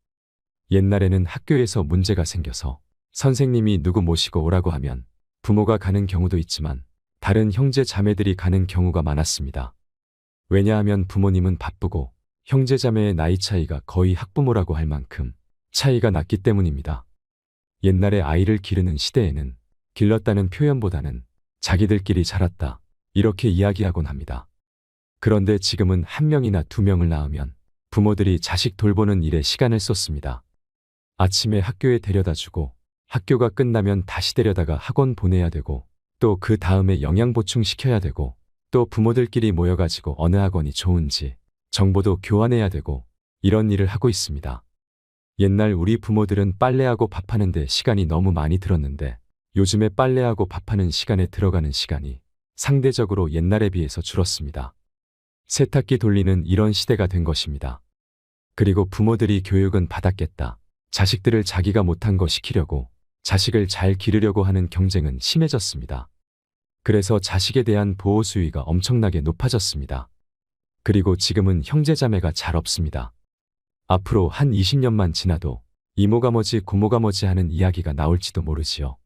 옛날에는 학교에서 문제가 생겨서 선생님이 누구 모시고 오라고 하면 부모가 가는 경우도 있지만 다른 형제 자매들이 가는 경우가 많았습니다. 왜냐하면 부모님은 바쁘고 형제 자매의 나이 차이가 거의 학부모라고 할 만큼 차이가 났기 때문입니다. 옛날에 아이를 기르는 시대에는 길렀다는 표현보다는 자기들끼리 자랐다 이렇게 이야기하곤 합니다. 그런데 지금은 1명이나 2명을 낳으면 부모들이 자식 돌보는 일에 시간을 쏟습니다. 아침에 학교에 데려다주고 학교가 끝나면 다시 데려다가 학원 보내야 되고 또 그 다음에 영양 보충시켜야 되고 또 부모들끼리 모여가지고 어느 학원이 좋은지 정보도 교환해야 되고 이런 일을 하고 있습니다. 옛날 우리 부모들은 빨래하고 밥하는데 시간이 너무 많이 들었는데 요즘에 빨래하고 밥하는 시간에 들어가는 시간이 상대적으로 옛날에 비해서 줄었습니다. 세탁기 돌리는 이런 시대가 된 것입니다. 그리고 부모들이 교육은 받았겠다. 자식들을 자기가 못한 거 시키려고 자식을 잘 기르려고 하는 경쟁은 심해졌습니다. 그래서 자식에 대한 보호 수위가 엄청나게 높아졌습니다. 그리고 지금은 형제자매가 잘 없습니다. 앞으로 한 20년만 지나도 이모가 뭐지 고모가 뭐지 하는 이야기가 나올지도 모르지요.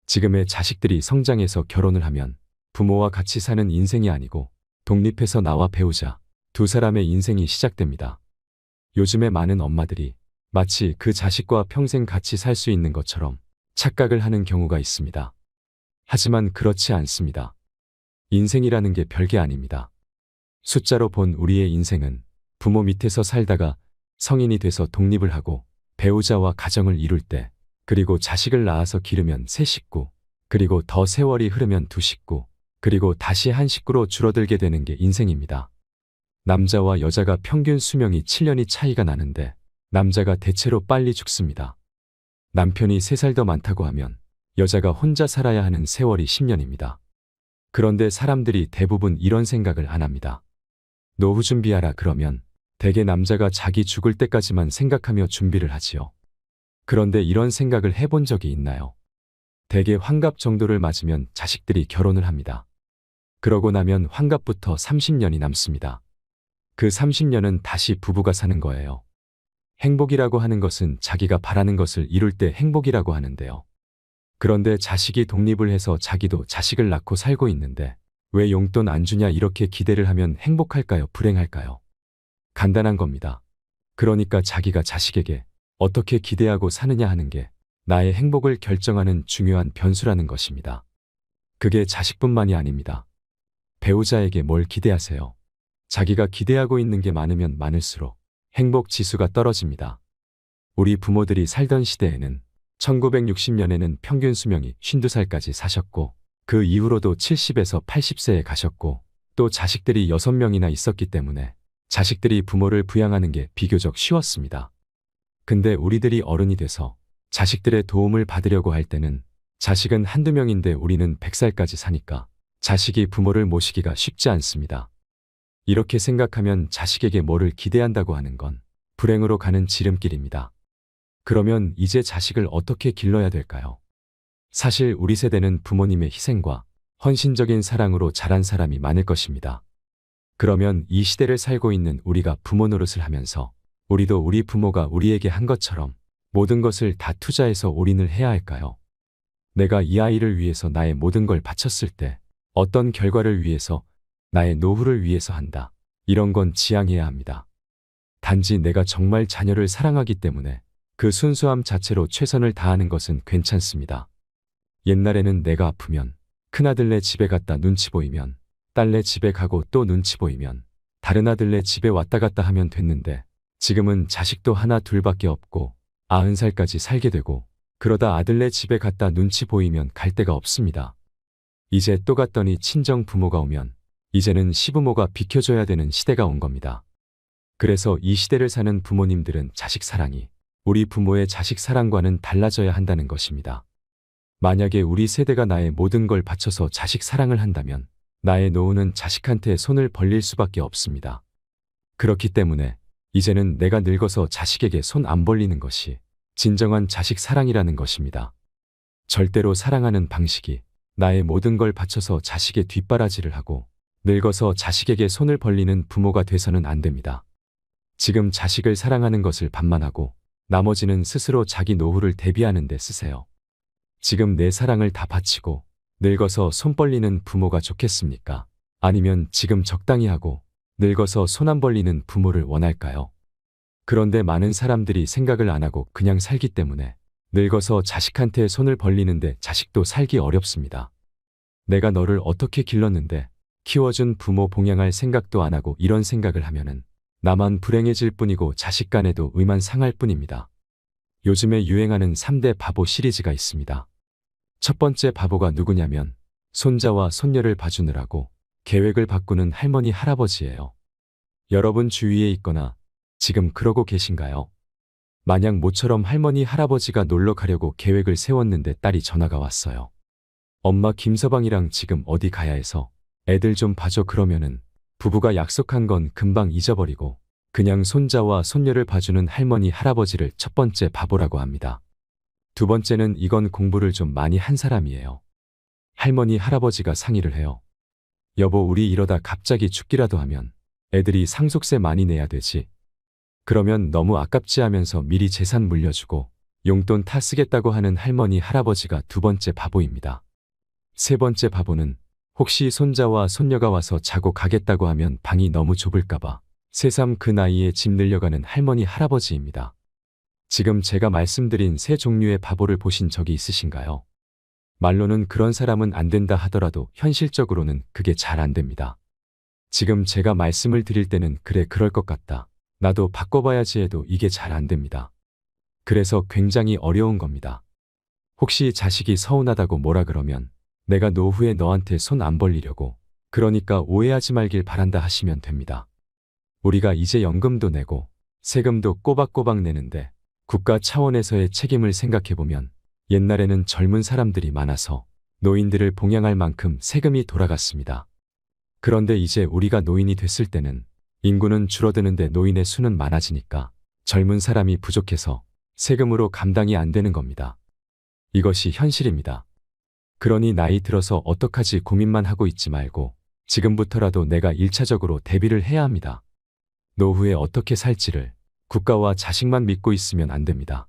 지금의 자식들이 성장해서 결혼을 하면 부모와 같이 사는 인생이 아니고 독립해서 나와 배우자 두 사람의 인생이 시작됩니다. 요즘에 많은 엄마들이 마치 그 자식과 평생 같이 살 수 있는 것처럼 착각을 하는 경우가 있습니다. 하지만 그렇지 않습니다. 인생이라는 게 별게 아닙니다. 숫자로 본 우리의 인생은 부모 밑에서 살다가 성인이 돼서 독립을 하고 배우자와 가정을 이룰 때 그리고 자식을 낳아서 기르면 세 식구 그리고 더 세월이 흐르면 두 식구 그리고 다시 한 식구로 줄어들게 되는 게 인생입니다. 남자와 여자가 평균 수명이 7년이 차이가 나는데 남자가 대체로 빨리 죽습니다. 남편이 3살 더 많다고 하면 여자가 혼자 살아야 하는 세월이 10년입니다. 그런데 사람들이 대부분 이런 생각을 안 합니다. 노후 준비하라 그러면 대개 남자가 자기 죽을 때까지만 생각하며 준비를 하지요. 그런데 이런 생각을 해본 적이 있나요? 대개 환갑 정도를 맞으면 자식들이 결혼을 합니다. 그러고 나면 환갑부터 30년이 남습니다. 그 30년은 다시 부부가 사는 거예요. 행복이라고 하는 것은 자기가 바라는 것을 이룰 때 행복이라고 하는데요. 그런데 자식이 독립을 해서 자기도 자식을 낳고 살고 있는데 왜 용돈 안 주냐 이렇게 기대를 하면 행복할까요? 불행할까요? 간단한 겁니다. 그러니까 자기가 자식에게 어떻게 기대하고 사느냐 하는 게 나의 행복을 결정하는 중요한 변수라는 것입니다. 그게 자식뿐만이 아닙니다. 배우자에게 뭘 기대하세요? 자기가 기대하고 있는 게 많으면 많을수록 행복 지수가 떨어집니다. 우리 부모들이 살던 시대에는 1960년에는 평균 수명이 52살까지 사셨고 그 이후로도 70에서 80세에 가셨고 또 자식들이 6명이나 있었기 때문에 자식들이 부모를 부양하는 게 비교적 쉬웠습니다. 근데 우리들이 어른이 돼서 자식들의 도움을 받으려고 할 때는 자식은 한두 명인데 우리는 100살까지 사니까 자식이 부모를 모시기가 쉽지 않습니다. 이렇게 생각하면 자식에게 뭐를 기대한다고 하는 건 불행으로 가는 지름길입니다. 그러면 이제 자식을 어떻게 길러야 될까요? 사실 우리 세대는 부모님의 희생과 헌신적인 사랑으로 자란 사람이 많을 것입니다. 그러면 이 시대를 살고 있는 우리가 부모 노릇을 하면서 우리도 우리 부모가 우리에게 한 것처럼 모든 것을 다 투자해서 올인을 해야 할까요? 내가 이 아이를 위해서 나의 모든 걸 바쳤을 때 어떤 결과를 위해서 나의 노후를 위해서 한다. 이런 건 지양해야 합니다. 단지 내가 정말 자녀를 사랑하기 때문에 그 순수함 자체로 최선을 다하는 것은 괜찮습니다. 옛날에는 내가 아프면 큰아들네 집에 갔다 눈치 보이면 딸네 집에 가고 또 눈치 보이면 다른 아들네 집에 왔다 갔다 하면 됐는데 지금은 자식도 하나 둘밖에 없고 90살까지 살게 되고 그러다 아들네 집에 갔다 눈치 보이면 갈 데가 없습니다. 이제 또 갔더니 친정 부모가 오면 이제는 시부모가 비켜줘야 되는 시대가 온 겁니다. 그래서 이 시대를 사는 부모님들은 자식 사랑이 우리 부모의 자식 사랑과는 달라져야 한다는 것입니다. 만약에 우리 세대가 나의 모든 걸 바쳐서 자식 사랑을 한다면 나의 노후는 자식한테 손을 벌릴 수밖에 없습니다. 그렇기 때문에 이제는 내가 늙어서 자식에게 손 안 벌리는 것이 진정한 자식 사랑이라는 것입니다. 절대로 사랑하는 방식이 나의 모든 걸 바쳐서 자식의 뒷바라지를 하고 늙어서 자식에게 손을 벌리는 부모가 돼서는 안 됩니다. 지금 자식을 사랑하는 것을 반만하고 나머지는 스스로 자기 노후를 대비하는 데 쓰세요. 지금 내 사랑을 다 바치고 늙어서 손 벌리는 부모가 좋겠습니까? 아니면 지금 적당히 하고 늙어서 손 안 벌리는 부모를 원할까요? 그런데 많은 사람들이 생각을 안 하고 그냥 살기 때문에 늙어서 자식한테 손을 벌리는데 자식도 살기 어렵습니다. 내가 너를 어떻게 길렀는데 키워준 부모 봉양할 생각도 안 하고 이런 생각을 하면은 나만 불행해질 뿐이고 자식 간에도 의만 상할 뿐입니다. 요즘에 유행하는 3대 바보 시리즈가 있습니다. 첫 번째 바보가 누구냐면 손자와 손녀를 봐주느라고 계획을 바꾸는 할머니 할아버지예요. 여러분 주위에 있거나 지금 그러고 계신가요? 만약 모처럼 할머니 할아버지가 놀러 가려고 계획을 세웠는데 딸이 전화가 왔어요. 엄마 김서방이랑 지금 어디 가야 해서 애들 좀 봐줘. 그러면은 부부가 약속한 건 금방 잊어버리고 그냥 손자와 손녀를 봐주는 할머니 할아버지를 첫 번째 바보라고 합니다. 두 번째는 이건 공부를 좀 많이 한 사람이에요. 할머니 할아버지가 상의를 해요. 여보, 우리 이러다 갑자기 죽기라도 하면 애들이 상속세 많이 내야 되지. 그러면 너무 아깝지 하면서 미리 재산 물려주고 용돈 타 쓰겠다고 하는 할머니 할아버지가 두 번째 바보입니다. 세 번째 바보는 혹시 손자와 손녀가 와서 자고 가겠다고 하면 방이 너무 좁을까봐 새삼 그 나이에 집 늘려가는 할머니 할아버지입니다. 지금 제가 말씀드린 세 종류의 바보를 보신 적이 있으신가요? 말로는 그런 사람은 안 된다 하더라도 현실적으로는 그게 잘 안 됩니다. 지금 제가 말씀을 드릴 때는 그래 그럴 것 같다, 나도 바꿔봐야지 해도 이게 잘 안 됩니다. 그래서 굉장히 어려운 겁니다. 혹시 자식이 서운하다고 뭐라 그러면 내가 노후에 너한테 손 안 벌리려고 그러니까 오해하지 말길 바란다 하시면 됩니다. 우리가 이제 연금도 내고 세금도 꼬박꼬박 내는데 국가 차원에서의 책임을 생각해보면 옛날에는 젊은 사람들이 많아서 노인들을 봉양할 만큼 세금이 돌아갔습니다. 그런데 이제 우리가 노인이 됐을 때는 인구는 줄어드는데 노인의 수는 많아지니까 젊은 사람이 부족해서 세금으로 감당이 안 되는 겁니다. 이것이 현실입니다. 그러니 나이 들어서 어떡하지 고민만 하고 있지 말고 지금부터라도 내가 1차적으로 대비를 해야 합니다. 노후에 어떻게 살지를 국가와 자식만 믿고 있으면 안 됩니다.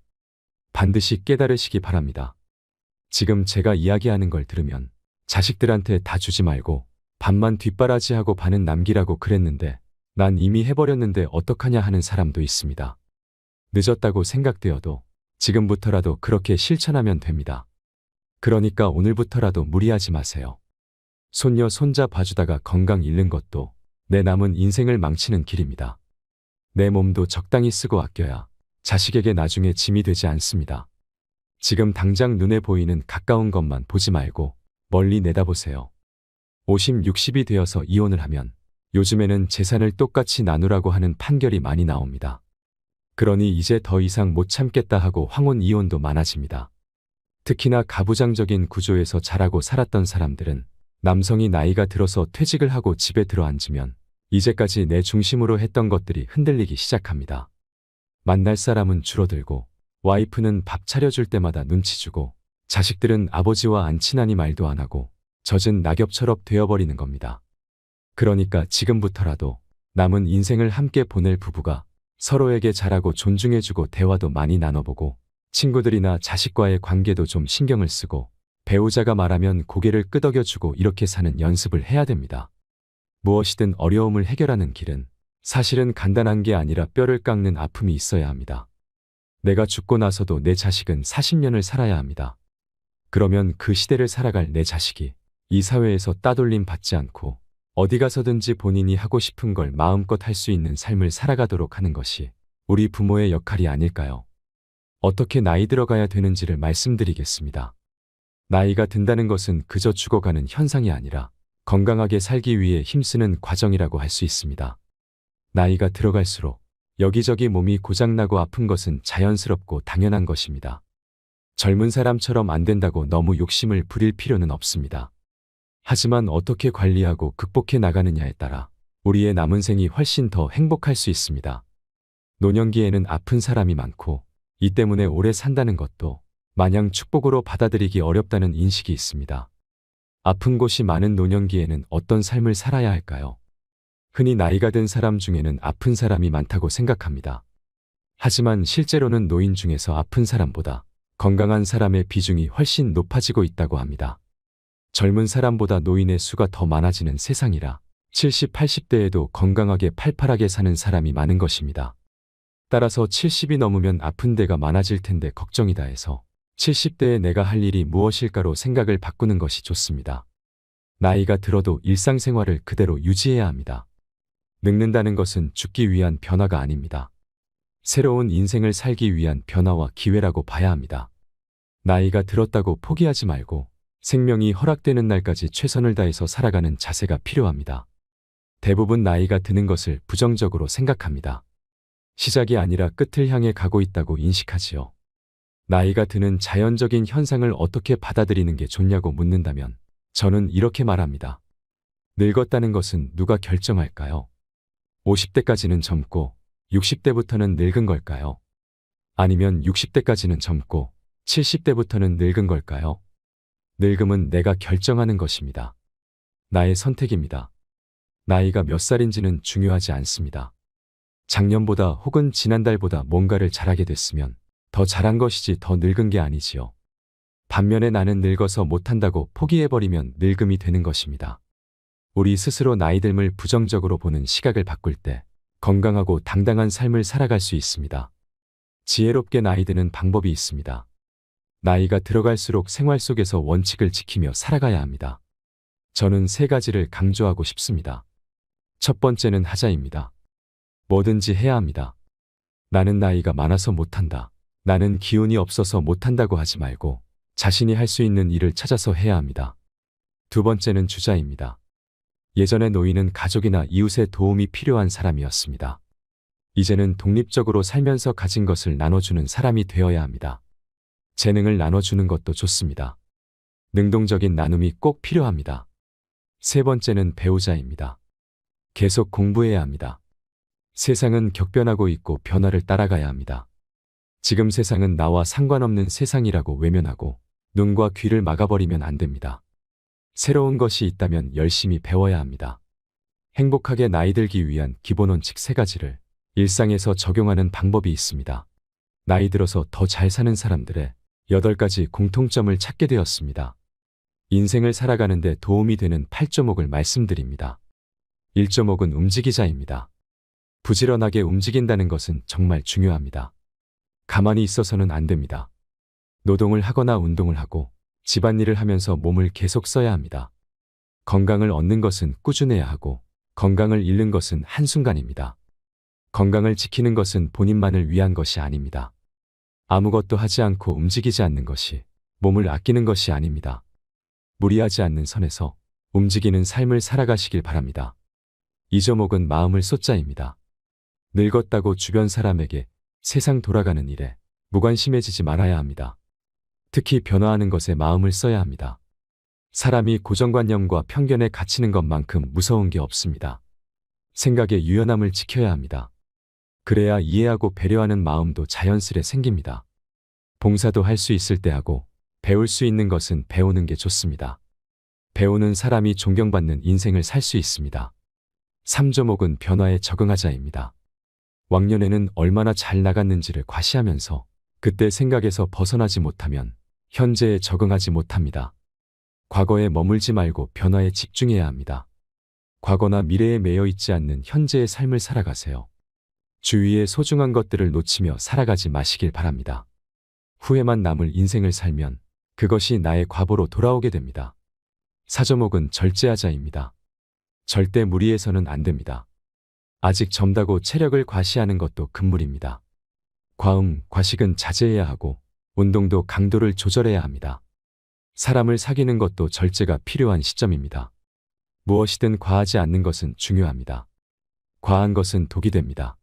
반드시 깨달으시기 바랍니다. 지금 제가 이야기하는 걸 들으면 자식들한테 다 주지 말고 반만 뒷바라지하고 반은 남기라고 그랬는데 난 이미 해버렸는데 어떡하냐 하는 사람도 있습니다. 늦었다고 생각되어도 지금부터라도 그렇게 실천하면 됩니다. 그러니까 오늘부터라도 무리하지 마세요. 손녀 손자 봐주다가 건강 잃는 것도 내 남은 인생을 망치는 길입니다. 내 몸도 적당히 쓰고 아껴야 자식에게 나중에 짐이 되지 않습니다. 지금 당장 눈에 보이는 가까운 것만 보지 말고 멀리 내다보세요. 50, 60이 되어서 이혼을 하면 요즘에는 재산을 똑같이 나누라고 하는 판결이 많이 나옵니다. 그러니 이제 더 이상 못 참겠다 하고 황혼 이혼도 많아집니다. 특히나 가부장적인 구조에서 자라고 살았던 사람들은 남성이 나이가 들어서 퇴직을 하고 집에 들어앉으면 이제까지 내 중심으로 했던 것들이 흔들리기 시작합니다. 만날 사람은 줄어들고 와이프는 밥 차려줄 때마다 눈치 주고 자식들은 아버지와 안 친하니 말도 안 하고 젖은 낙엽처럼 되어버리는 겁니다. 그러니까 지금부터라도 남은 인생을 함께 보낼 부부가 서로에게 잘하고 존중해주고 대화도 많이 나눠보고 친구들이나 자식과의 관계도 좀 신경을 쓰고 배우자가 말하면 고개를 끄덕여주고 이렇게 사는 연습을 해야 됩니다. 무엇이든 어려움을 해결하는 길은 사실은 간단한 게 아니라 뼈를 깎는 아픔이 있어야 합니다. 내가 죽고 나서도 내 자식은 40년을 살아야 합니다. 그러면 그 시대를 살아갈 내 자식이 이 사회에서 따돌림 받지 않고 어디 가서든지 본인이 하고 싶은 걸 마음껏 할 수 있는 삶을 살아가도록 하는 것이 우리 부모의 역할이 아닐까요? 어떻게 나이 들어가야 되는지를 말씀드리겠습니다. 나이가 든다는 것은 그저 죽어가는 현상이 아니라 건강하게 살기 위해 힘쓰는 과정이라고 할 수 있습니다. 나이가 들어갈수록 여기저기 몸이 고장나고 아픈 것은 자연스럽고 당연한 것입니다. 젊은 사람처럼 안 된다고 너무 욕심을 부릴 필요는 없습니다. 하지만 어떻게 관리하고 극복해 나가느냐에 따라 우리의 남은 생이 훨씬 더 행복할 수 있습니다. 노년기에는 아픈 사람이 많고 이 때문에 오래 산다는 것도 마냥 축복으로 받아들이기 어렵다는 인식이 있습니다. 아픈 곳이 많은 노년기에는 어떤 삶을 살아야 할까요? 흔히 나이가 든 사람 중에는 아픈 사람이 많다고 생각합니다. 하지만 실제로는 노인 중에서 아픈 사람보다 건강한 사람의 비중이 훨씬 높아지고 있다고 합니다. 젊은 사람보다 노인의 수가 더 많아지는 세상이라 70, 80대에도 건강하게 팔팔하게 사는 사람이 많은 것입니다. 따라서 70이 넘으면 아픈 데가 많아질 텐데 걱정이다 해서 70대에 내가 할 일이 무엇일까로 생각을 바꾸는 것이 좋습니다. 나이가 들어도 일상생활을 그대로 유지해야 합니다. 늙는다는 것은 죽기 위한 변화가 아닙니다. 새로운 인생을 살기 위한 변화와 기회라고 봐야 합니다. 나이가 들었다고 포기하지 말고 생명이 허락되는 날까지 최선을 다해서 살아가는 자세가 필요합니다. 대부분 나이가 드는 것을 부정적으로 생각합니다. 시작이 아니라 끝을 향해 가고 있다고 인식하지요. 나이가 드는 자연적인 현상을 어떻게 받아들이는 게 좋냐고 묻는다면 저는 이렇게 말합니다. 늙었다는 것은 누가 결정할까요? 50대까지는 젊고 60대부터는 늙은 걸까요? 아니면 60대까지는 젊고 70대부터는 늙은 걸까요? 늙음은 내가 결정하는 것입니다. 나의 선택입니다. 나이가 몇 살인지는 중요하지 않습니다. 작년보다 혹은 지난달보다 뭔가를 잘하게 됐으면 더 잘한 것이지 더 늙은 게 아니지요. 반면에 나는 늙어서 못한다고 포기해버리면 늙음이 되는 것입니다. 우리 스스로 나이듦을 부정적으로 보는 시각을 바꿀 때 건강하고 당당한 삶을 살아갈 수 있습니다. 지혜롭게 나이 드는 방법이 있습니다. 나이가 들어갈수록 생활 속에서 원칙을 지키며 살아가야 합니다. 저는 3가지를 강조하고 싶습니다. 첫 번째는 하자입니다. 뭐든지 해야 합니다. 나는 나이가 많아서 못한다. 나는 기운이 없어서 못한다고 하지 말고 자신이 할 수 있는 일을 찾아서 해야 합니다. 두 번째는 주자입니다. 예전에 노인은 가족이나 이웃의 도움이 필요한 사람이었습니다. 이제는 독립적으로 살면서 가진 것을 나눠주는 사람이 되어야 합니다. 재능을 나눠주는 것도 좋습니다. 능동적인 나눔이 꼭 필요합니다. 세 번째는 배우자입니다. 계속 공부해야 합니다. 세상은 격변하고 있고 변화를 따라가야 합니다. 지금 세상은 나와 상관없는 세상이라고 외면하고 눈과 귀를 막아버리면 안 됩니다. 새로운 것이 있다면 열심히 배워야 합니다. 행복하게 나이 들기 위한 기본 원칙 3가지를 일상에서 적용하는 방법이 있습니다. 나이 들어서 더 잘 사는 사람들의 8가지 공통점을 찾게 되었습니다. 인생을 살아가는데 도움이 되는 8조목을 말씀드립니다. 1조목은 움직이자입니다. 부지런하게 움직인다는 것은 정말 중요합니다. 가만히 있어서는 안 됩니다. 노동을 하거나 운동을 하고 집안일을 하면서 몸을 계속 써야 합니다. 건강을 얻는 것은 꾸준해야 하고 건강을 잃는 것은 한순간입니다. 건강을 지키는 것은 본인만을 위한 것이 아닙니다. 아무것도 하지 않고 움직이지 않는 것이 몸을 아끼는 것이 아닙니다. 무리하지 않는 선에서 움직이는 삶을 살아가시길 바랍니다. 2조목은 마음을 쏟자입니다. 늙었다고 주변 사람에게 세상 돌아가는 일에 무관심해지지 말아야 합니다. 특히 변화하는 것에 마음을 써야 합니다. 사람이 고정관념과 편견에 갇히는 것만큼 무서운 게 없습니다. 생각의 유연함을 지켜야 합니다. 그래야 이해하고 배려하는 마음도 자연스레 생깁니다. 봉사도 할 수 있을 때 하고 배울 수 있는 것은 배우는 게 좋습니다. 배우는 사람이 존경받는 인생을 살 수 있습니다. 3조목은 변화에 적응하자입니다. 왕년에는 얼마나 잘 나갔는지를 과시하면서 그때 생각에서 벗어나지 못하면 현재에 적응하지 못합니다. 과거에 머물지 말고 변화에 집중해야 합니다. 과거나 미래에 매여 있지 않는 현재의 삶을 살아가세요. 주위의 소중한 것들을 놓치며 살아가지 마시길 바랍니다. 후회만 남을 인생을 살면 그것이 나의 과보로 돌아오게 됩니다. 4조목은 절제하자입니다. 절대 무리해서는 안 됩니다. 아직 젊다고 체력을 과시하는 것도 금물입니다. 과음, 과식은 자제해야 하고 운동도 강도를 조절해야 합니다. 사람을 사귀는 것도 절제가 필요한 시점입니다. 무엇이든 과하지 않는 것은 중요합니다. 과한 것은 독이 됩니다.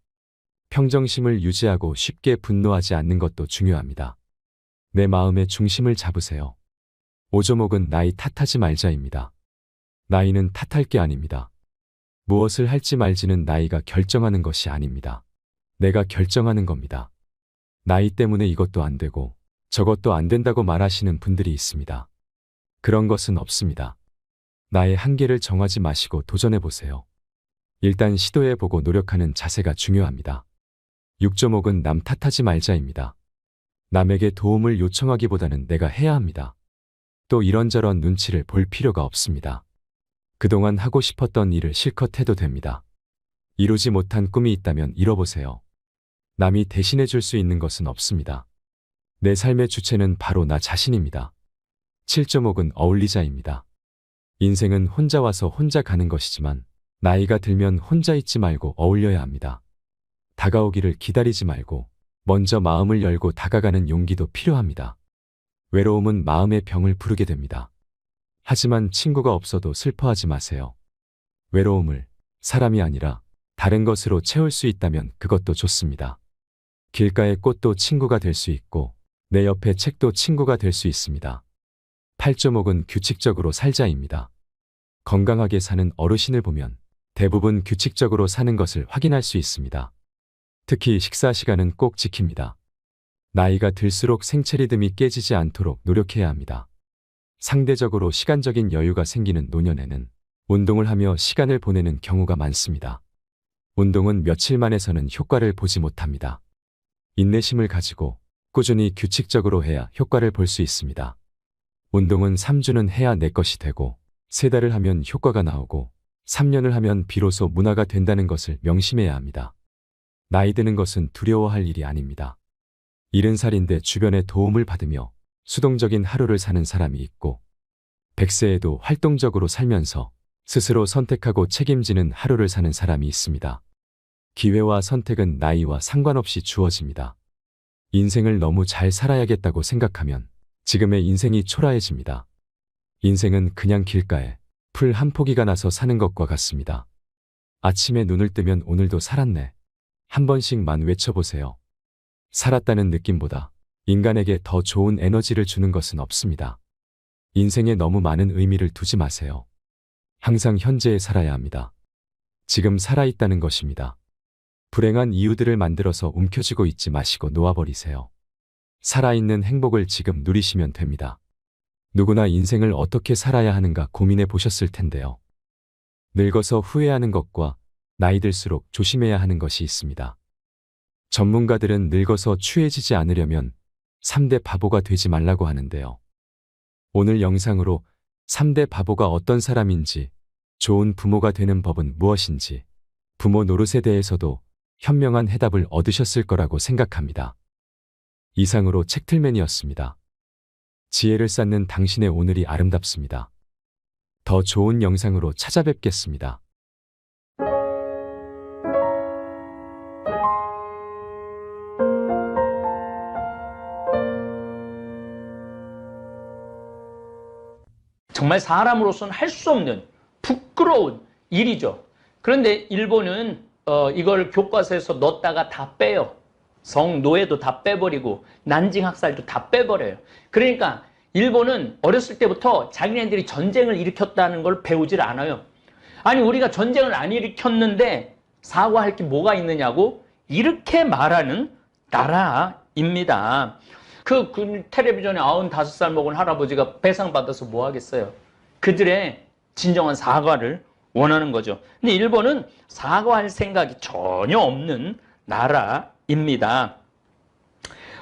평정심을 유지하고 쉽게 분노하지 않는 것도 중요합니다. 내 마음의 중심을 잡으세요. 5조목은 나이 탓하지 말자입니다. 나이는 탓할 게 아닙니다. 무엇을 할지 말지는 나이가 결정하는 것이 아닙니다. 내가 결정하는 겁니다. 나이 때문에 이것도 안 되고 저것도 안 된다고 말하시는 분들이 있습니다. 그런 것은 없습니다. 나의 한계를 정하지 마시고 도전해보세요. 일단 시도해보고 노력하는 자세가 중요합니다. 6조목은 남 탓하지 말자입니다. 남에게 도움을 요청하기보다는 내가 해야 합니다. 또 이런저런 눈치를 볼 필요가 없습니다. 그동안 하고 싶었던 일을 실컷 해도 됩니다. 이루지 못한 꿈이 있다면 이뤄보세요. 남이 대신해 줄 수 있는 것은 없습니다. 내 삶의 주체는 바로 나 자신입니다. 7조목은 어울리자입니다. 인생은 혼자 와서 혼자 가는 것이지만 나이가 들면 혼자 있지 말고 어울려야 합니다. 다가오기를 기다리지 말고 먼저 마음을 열고 다가가는 용기도 필요합니다. 외로움은 마음의 병을 부르게 됩니다. 하지만 친구가 없어도 슬퍼하지 마세요. 외로움을 사람이 아니라 다른 것으로 채울 수 있다면 그것도 좋습니다. 길가의 꽃도 친구가 될 수 있고 내 옆에 책도 친구가 될 수 있습니다. 8.5은 규칙적으로 살자입니다. 건강하게 사는 어르신을 보면 대부분 규칙적으로 사는 것을 확인할 수 있습니다. 특히 식사 시간은 꼭 지킵니다. 나이가 들수록 생체 리듬이 깨지지 않도록 노력해야 합니다. 상대적으로 시간적인 여유가 생기는 노년에는 운동을 하며 시간을 보내는 경우가 많습니다. 운동은 며칠만 해서는 효과를 보지 못합니다. 인내심을 가지고 꾸준히 규칙적으로 해야 효과를 볼 수 있습니다. 운동은 3주는 해야 내 것이 되고 3달을 하면 효과가 나오고 3년을 하면 비로소 문화가 된다는 것을 명심해야 합니다. 나이 드는 것은 두려워할 일이 아닙니다. 70살인데 주변의 도움을 받으며 수동적인 하루를 사는 사람이 있고 100세에도 활동적으로 살면서 스스로 선택하고 책임지는 하루를 사는 사람이 있습니다. 기회와 선택은 나이와 상관없이 주어집니다. 인생을 너무 잘 살아야겠다고 생각하면 지금의 인생이 초라해집니다. 인생은 그냥 길가에 풀 한 포기가 나서 사는 것과 같습니다. 아침에 눈을 뜨면 오늘도 살았네. 한 번씩만 외쳐보세요. 살았다는 느낌보다 인간에게 더 좋은 에너지를 주는 것은 없습니다. 인생에 너무 많은 의미를 두지 마세요. 항상 현재에 살아야 합니다. 지금 살아있다는 것입니다. 불행한 이유들을 만들어서 움켜쥐고 있지 마시고 놓아버리세요. 살아있는 행복을 지금 누리시면 됩니다. 누구나 인생을 어떻게 살아야 하는가 고민해 보셨을 텐데요. 늙어서 후회하는 것과 나이 들수록 조심해야 하는 것이 있습니다. 전문가들은 늙어서 추해지지 않으려면 3대 바보가 되지 말라고 하는데요. 오늘 영상으로 3대 바보가 어떤 사람인지, 좋은 부모가 되는 법은 무엇인지, 부모 노릇에 대해서도 현명한 해답을 얻으셨을 거라고 생각합니다. 이상으로 책틀맨이었습니다. 지혜를 쌓는 당신의 오늘이 아름답습니다. 더 좋은 영상으로 찾아뵙겠습니다. 정말 사람으로서는 할 수 없는 부끄러운 일이죠. 그런데 일본은 이걸 교과서에서 넣었다가 다 빼요. 성노예도 다 빼버리고 난징 학살도 다 빼버려요. 그러니까 일본은 어렸을 때부터 자기네들이 전쟁을 일으켰다는 걸 배우질 않아요. 아니 우리가 전쟁을 안 일으켰는데 사과할 게 뭐가 있느냐고 이렇게 말하는 나라입니다. 그 텔레비전에 95살 먹은 할아버지가 배상 받아서 뭐 하겠어요? 그들의 진정한 사과를 원하는 거죠. 근데 일본은 사과할 생각이 전혀 없는 나라입니다.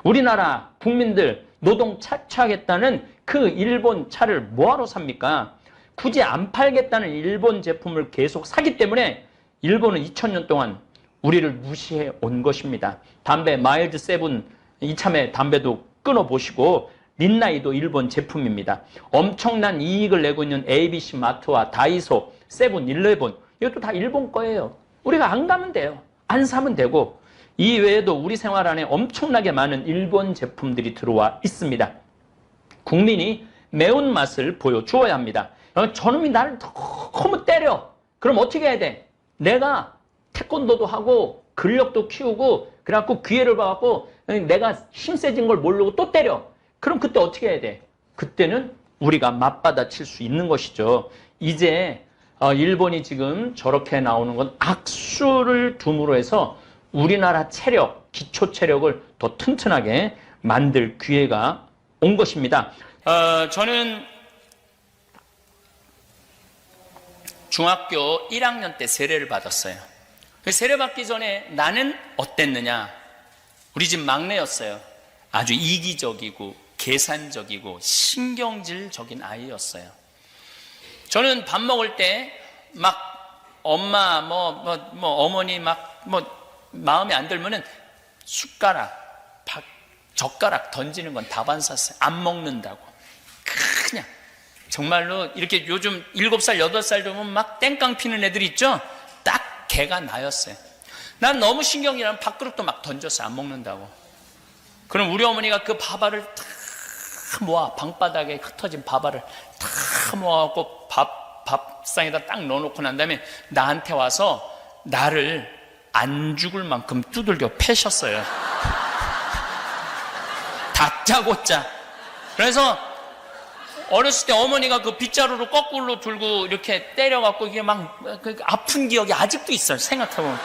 우리나라 국민들 노동 착취하겠다는 그 일본 차를 뭐하러 삽니까? 굳이 안 팔겠다는 일본 제품을 계속 사기 때문에 일본은 2000년 동안 우리를 무시해 온 것입니다. 담배 마일드 세븐 이참에 담배도 끊어보시고 린나이도 일본 제품입니다. 엄청난 이익을 내고 있는 ABC 마트와 다이소, 세븐일레븐 이것도 다 일본 거예요. 우리가 안 가면 돼요. 안 사면 되고 이 외에도 우리 생활 안에 엄청나게 많은 일본 제품들이 들어와 있습니다. 국민이 매운맛을 보여주어야 합니다. 저놈이 나를 너무 때려. 그럼 어떻게 해야 돼? 내가 태권도도 하고 근력도 키우고 그래갖고 기회를 봐갖고 내가 힘세진 걸 모르고 또 때려. 그럼 그때 어떻게 해야 돼? 그때는 우리가 맞받아칠 수 있는 것이죠. 이제 일본이 지금 저렇게 나오는 건 악수를 둠으로 해서 우리나라 체력, 기초 체력을 더 튼튼하게 만들 기회가 온 것입니다. 저는 중학교 1학년 때 세례를 받았어요. 세례 받기 전에 나는 어땠느냐? 우리 집 막내였어요. 아주 이기적이고 계산적이고 신경질적인 아이였어요. 저는 밥 먹을 때 막 엄마 어머니 마음에 안 들면은 숟가락, 젓가락 던지는 건 다 반샀어요. 안 먹는다고. 그냥 정말로 이렇게 요즘 7살, 8살 되면 막 땡깡 피는 애들 있죠? 딱 걔가 나였어요. 난 너무 신경이 나면 밥그릇도 막 던졌어요. 안 먹는다고. 그럼 우리 어머니가 그 밥알을 다 모아, 방바닥에 흩어진 밥알을 다 모아갖고 밥상에다 딱 넣어놓고 난 다음에 나한테 와서 나를 안 죽을 만큼 두들겨 패셨어요. 다짜고짜. 그래서 어렸을 때 어머니가 그 빗자루로 거꾸로 들고 이렇게 때려갖고 이게 막 아픈 기억이 아직도 있어요. 생각해보면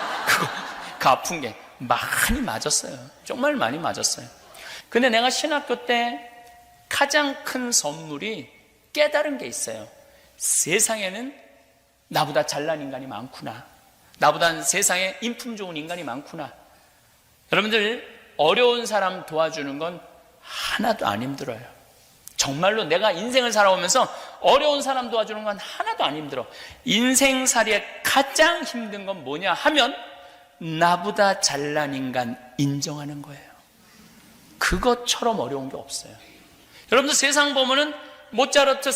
그 아픈 게 많이 맞았어요. 정말 많이 맞았어요. 근데 내가 신학교 때 가장 큰 선물이 깨달은 게 있어요. 세상에는 나보다 잘난 인간이 많구나. 나보다 세상에 인품 좋은 인간이 많구나. 여러분들, 어려운 사람 도와주는 건 하나도 안 힘들어요. 정말로 내가 인생을 살아오면서 어려운 사람 도와주는 건 하나도 안 힘들어. 인생살이에 가장 힘든 건 뭐냐 하면 나보다 잘난 인간 인정하는 거예요. 그것처럼 어려운 게 없어요. 여러분들, 세상 보면은 모차르트,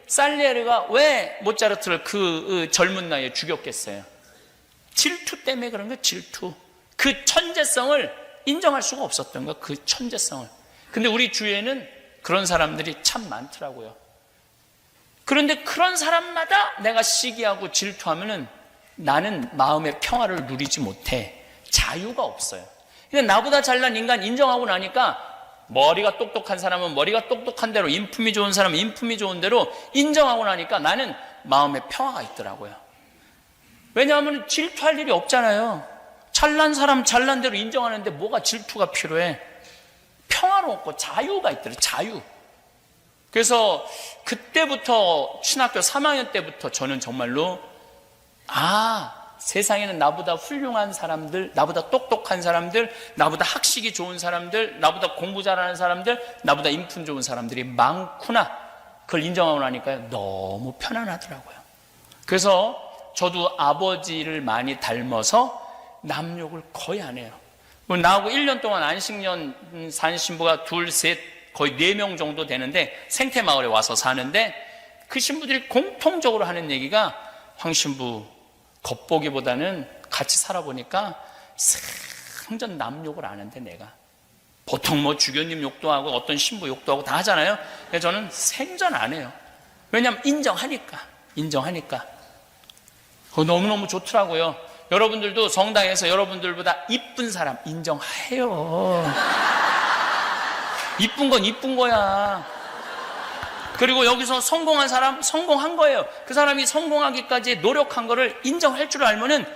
살리에르가 왜 모차르트를 그 젊은 나이에 죽였겠어요? 질투 때문에 그런 거예요. 질투. 그 천재성을 인정할 수가 없었던 거예요. 그 천재성을. 근데 우리 주위에는 그런 사람들이 참 많더라고요. 그런데 그런 사람마다 내가 시기하고 질투하면은 나는 마음의 평화를 누리지 못해. 자유가 없어요. 근데 나보다 잘난 인간 인정하고 나니까 머리가 똑똑한 사람은 머리가 똑똑한 대로, 인품이 좋은 사람은 인품이 좋은 대로 인정하고 나니까 나는 마음의 평화가 있더라고요. 왜냐하면 질투할 일이 없잖아요. 잘난 사람 잘난 대로 인정하는데 뭐가 질투가 필요해? 평화롭고 자유가 있더라고요. 자유. 그래서 그때부터 신학교 3학년 때부터 저는 정말로 세상에는 나보다 훌륭한 사람들, 나보다 똑똑한 사람들, 나보다 학식이 좋은 사람들, 나보다 공부 잘하는 사람들, 나보다 인품 좋은 사람들이 많구나. 그걸 인정하고 나니까 너무 편안하더라고요. 그래서 저도 아버지를 많이 닮아서 남욕을 거의 안 해요. 나하고 1년 동안 안식년 산 신부가 둘, 셋, 거의 4명 정도 되는데 생태마을에 와서 사는데 그 신부들이 공통적으로 하는 얘기가 황 신부 겉보기보다는 같이 살아보니까 생전 남욕을 안 하는데 내가 보통 뭐 주교님 욕도 하고 어떤 신부 욕도 하고 다 하잖아요. 근데 저는 생전 안 해요. 왜냐하면 인정하니까. 그거 너무너무 좋더라고요. 여러분들도 성당에서 여러분들보다 이쁜 사람 인정해요. 이쁜 건 이쁜 거야. 그리고 여기서 성공한 사람 성공한 거예요. 그 사람이 성공하기까지 노력한 거를 인정할 줄 알면은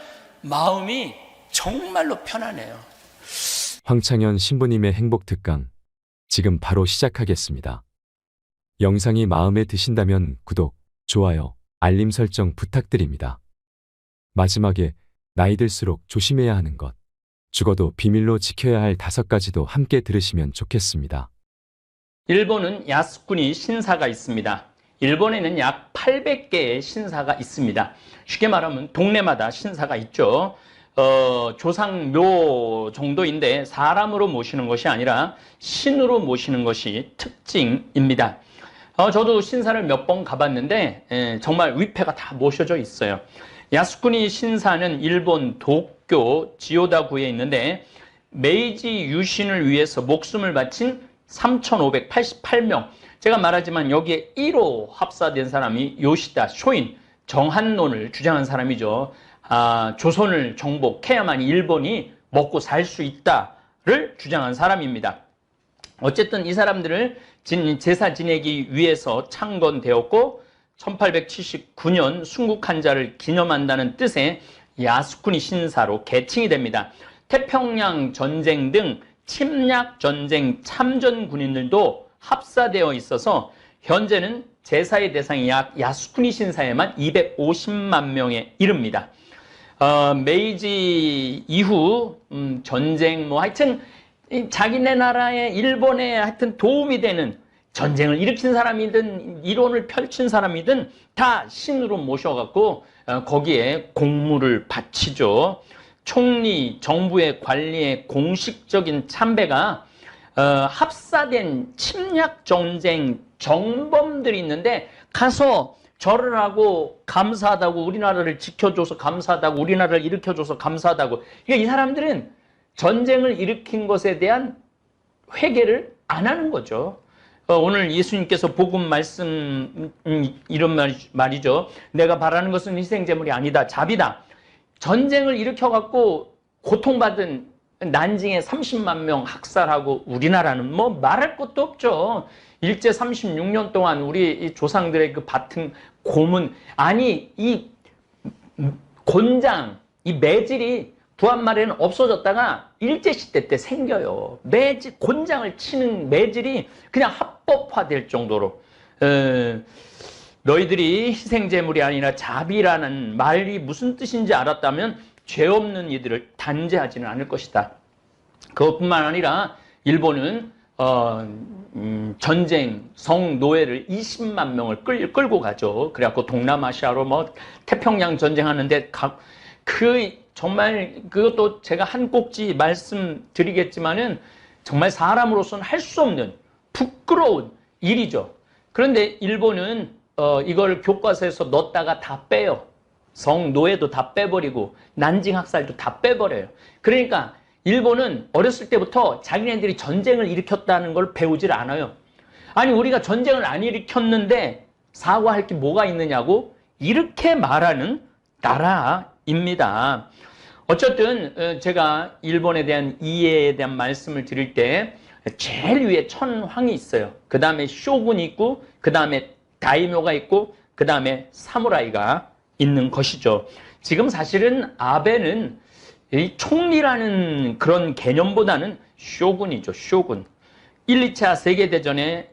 마음이 정말로 편안해요. 황창현 신부님의 행복 특강 지금 바로 시작하겠습니다. 영상이 마음에 드신다면 구독, 좋아요, 알림 설정 부탁드립니다. 마지막에 나이 들수록 조심해야 하는 것, 죽어도 비밀로 지켜야 할 5가지도 함께 들으시면 좋겠습니다. 일본은 야스쿠니 신사가 있습니다. 일본에는 약 800개의 신사가 있습니다. 쉽게 말하면 동네마다 신사가 있죠. 조상묘 정도인데 사람으로 모시는 것이 아니라 신으로 모시는 것이 특징입니다. 저도 신사를 몇 번 가봤는데 정말 위패가 다 모셔져 있어요. 야스쿠니 신사는 일본 도쿄 지오다구에 있는데 메이지 유신을 위해서 목숨을 바친 3,588명. 제가 말하지만 여기에 1호 합사된 사람이 요시다 쇼인, 정한론을 주장한 사람이죠. 조선을 정복해야만 일본이 먹고 살 수 있다를 주장한 사람입니다. 어쨌든 이 사람들을 제사 지내기 위해서 창건되었고 1879년 순국한 자를 기념한다는 뜻의 야스쿠니 신사로 개칭이 됩니다. 태평양 전쟁 등 침략 전쟁 참전 군인들도 합사되어 있어서 현재는 제사의 대상이 약 야스쿠니 신사에만 250만 명에 이릅니다. 메이지 이후 전쟁 하여튼 자기네 나라에 일본에 하여튼 도움이 되는 전쟁을 일으킨 사람이든 이론을 펼친 사람이든 다 신으로 모셔갖고 거기에 공물을 바치죠. 총리, 정부의 관리에 공식적인 참배가 합사된 침략 전쟁 정범들이 있는데 가서 절을 하고 감사하다고, 우리나라를 지켜줘서 감사하다고, 우리나라를 일으켜줘서 감사하다고. 그러니까 이 사람들은 전쟁을 일으킨 것에 대한 회개를 안 하는 거죠. 오늘 예수님께서 복음 말씀 이런 말이죠. 내가 바라는 것은 희생제물이 아니다, 자비다. 전쟁을 일으켜갖고 고통받은 난징에 30만 명 학살하고 우리나라는 뭐 말할 것도 없죠. 일제 36년 동안 우리 조상들의 그 밭은 고문, 아니 이 곤장, 이 매질이 부한말에는 없어졌다가 일제시대 때 생겨요. 매질, 곤장을 치는 매질이 그냥 합법화될 정도로. 너희들이 희생제물이 아니라 자비라는 말이 무슨 뜻인지 알았다면 죄 없는 이들을 단죄하지는 않을 것이다. 그것뿐만 아니라 일본은 전쟁, 성노예를 20만 명을 끌고 가죠. 그래갖고 동남아시아로 뭐 태평양 전쟁하는데 정말 그것도 제가 한 꼭지 말씀드리겠지만은 정말 사람으로서는 할 수 없는 부끄러운 일이죠. 그런데 일본은 이걸 교과서에서 넣었다가 다 빼요. 성노예도 다 빼버리고 난징 학살도 다 빼버려요. 그러니까 일본은 어렸을 때부터 자기네들이 전쟁을 일으켰다는 걸 배우질 않아요. 아니 우리가 전쟁을 안 일으켰는데 사과할 게 뭐가 있느냐고 이렇게 말하는 나라입니다. 어쨌든 제가 일본에 대한 이해에 대한 말씀을 드릴 때 제일 위에 천황이 있어요. 그 다음에 쇼군이 있고 그 다음에 다이묘가 있고 그 다음에 사무라이가 있는 것이죠. 지금 사실은 아베는 이 총리라는 그런 개념보다는 쇼군이죠. 쇼군. 1, 2차 세계대전에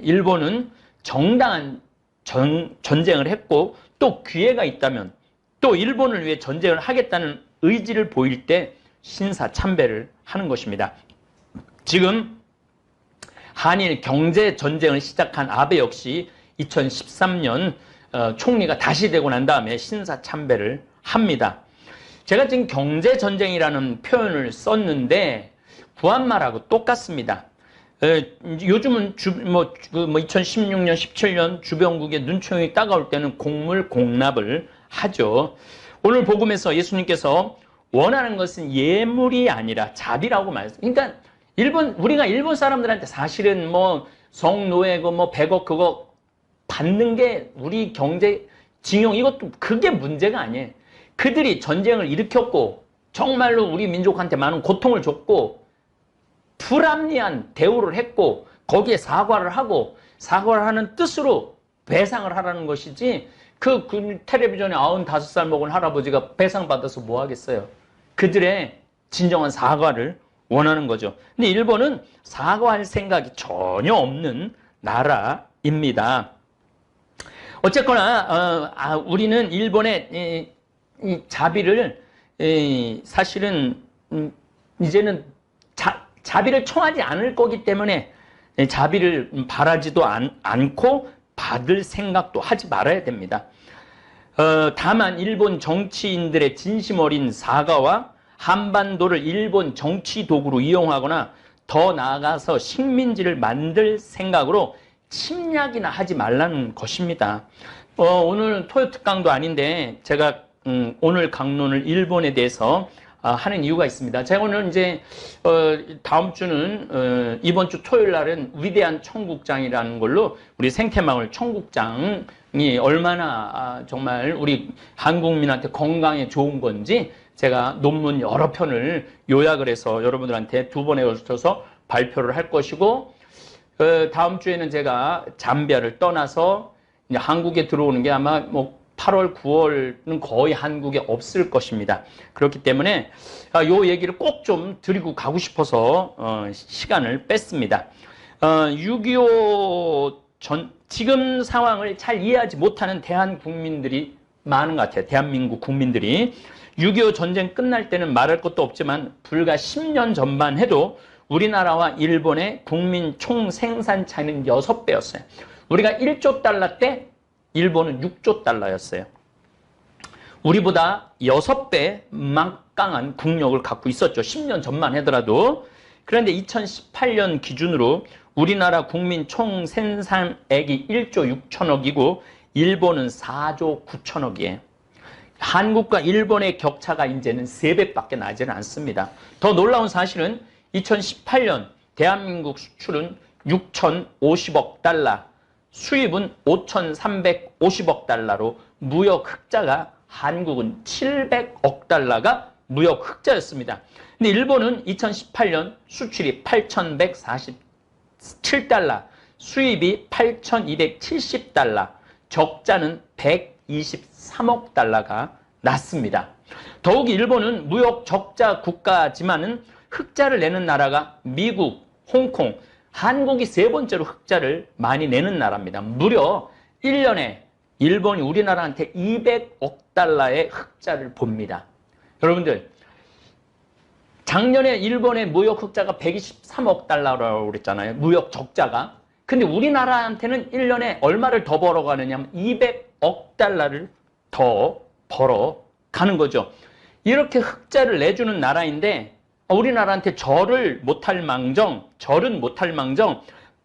일본은 정당한 전쟁을 했고 또 기회가 있다면 또 일본을 위해 전쟁을 하겠다는 의지를 보일 때 신사참배를 하는 것입니다. 지금 한일 경제 전쟁을 시작한 아베 역시 2013년 총리가 다시 되고 난 다음에 신사참배를 합니다. 제가 지금 경제 전쟁이라는 표현을 썼는데 구한말하고 똑같습니다. 요즘은 2016년, 17년 주변국의 눈초용이 따가울 때는 공물공납을 하죠. 오늘 복음에서 예수님께서 원하는 것은 예물이 아니라 자비라고 말했어요. 그러니까 우리가 일본 사람들한테 사실은 뭐 성노예고 뭐 100억 그거 받는 게 우리 경제 징용 이것도 그게 문제가 아니에요. 그들이 전쟁을 일으켰고 정말로 우리 민족한테 많은 고통을 줬고 불합리한 대우를 했고 거기에 사과를 하고 사과를 하는 뜻으로 배상을 하라는 것이지 그 텔레비전에 95살 먹은 할아버지가 배상받아서 뭐 하겠어요. 그들의 진정한 사과를 원하는 거죠. 근데 일본은 사과할 생각이 전혀 없는 나라입니다. 어쨌거나 우리는 일본의 이 자비를 사실은 이제는 자비를 청하지 않을 거기 때문에 자비를 바라지도 않고 받을 생각도 하지 말아야 됩니다. 다만 일본 정치인들의 진심 어린 사과와 한반도를 일본 정치 도구로 이용하거나 더 나아가서 식민지를 만들 생각으로 침략이나 하지 말라는 것입니다. 오늘 토요 특강도 아닌데 제가 오늘 강론을 일본에 대해서 하는 이유가 있습니다. 제가 오늘 이제 다음 주는 이번 주 토요일 날은 위대한 청국장이라는 걸로 우리 생태마을 청국장이 얼마나 정말 우리 한국민한테 건강에 좋은 건지 제가 논문 여러 편을 요약을 해서 여러분들한테 2번에 걸쳐서 발표를 할 것이고 다음 주에는 제가 잠비아를 떠나서 이제 한국에 들어오는 게 아마 뭐 8월, 9월은 거의 한국에 없을 것입니다. 그렇기 때문에 요 얘기를 꼭 좀 드리고 가고 싶어서 시간을 뺐습니다. 6.25 지금 상황을 잘 이해하지 못하는 대한 국민들이 많은 것 같아요. 대한민국 국민들이. 6.25 전쟁 끝날 때는 말할 것도 없지만 불과 10년 전만 해도 우리나라와 일본의 국민 총 생산 차이는 6배였어요. 우리가 1조 달러 때 일본은 6조 달러였어요. 우리보다 6배 막강한 국력을 갖고 있었죠. 10년 전만 하더라도. 그런데 2018년 기준으로 우리나라 국민 총 생산액이 1조 6천억이고 일본은 4조 9천억이에요. 한국과 일본의 격차가 이제는 3배밖에 나지는 않습니다. 더 놀라운 사실은 2018년 대한민국 수출은 6,050억 달러, 수입은 5,350억 달러로 무역 흑자가 한국은 700억 달러가 무역 흑자였습니다. 근데 일본은 2018년 수출이 8,147달러, 수입이 8,270달러, 적자는 123억 달러가 났습니다. 더욱이 일본은 무역 적자 국가지만은 흑자를 내는 나라가 미국, 홍콩, 한국이 3번째로 흑자를 많이 내는 나라입니다. 무려 1년에 일본이 우리나라한테 200억 달러의 흑자를 봅니다. 여러분들, 작년에 일본의 무역 흑자가 123억 달러라고 그랬잖아요. 무역 적자가. 근데 우리나라한테는 1년에 얼마를 더 벌어가느냐면 200억 달러를 더 벌어가는 거죠. 이렇게 흑자를 내주는 나라인데 우리나라한테 절은 못할 망정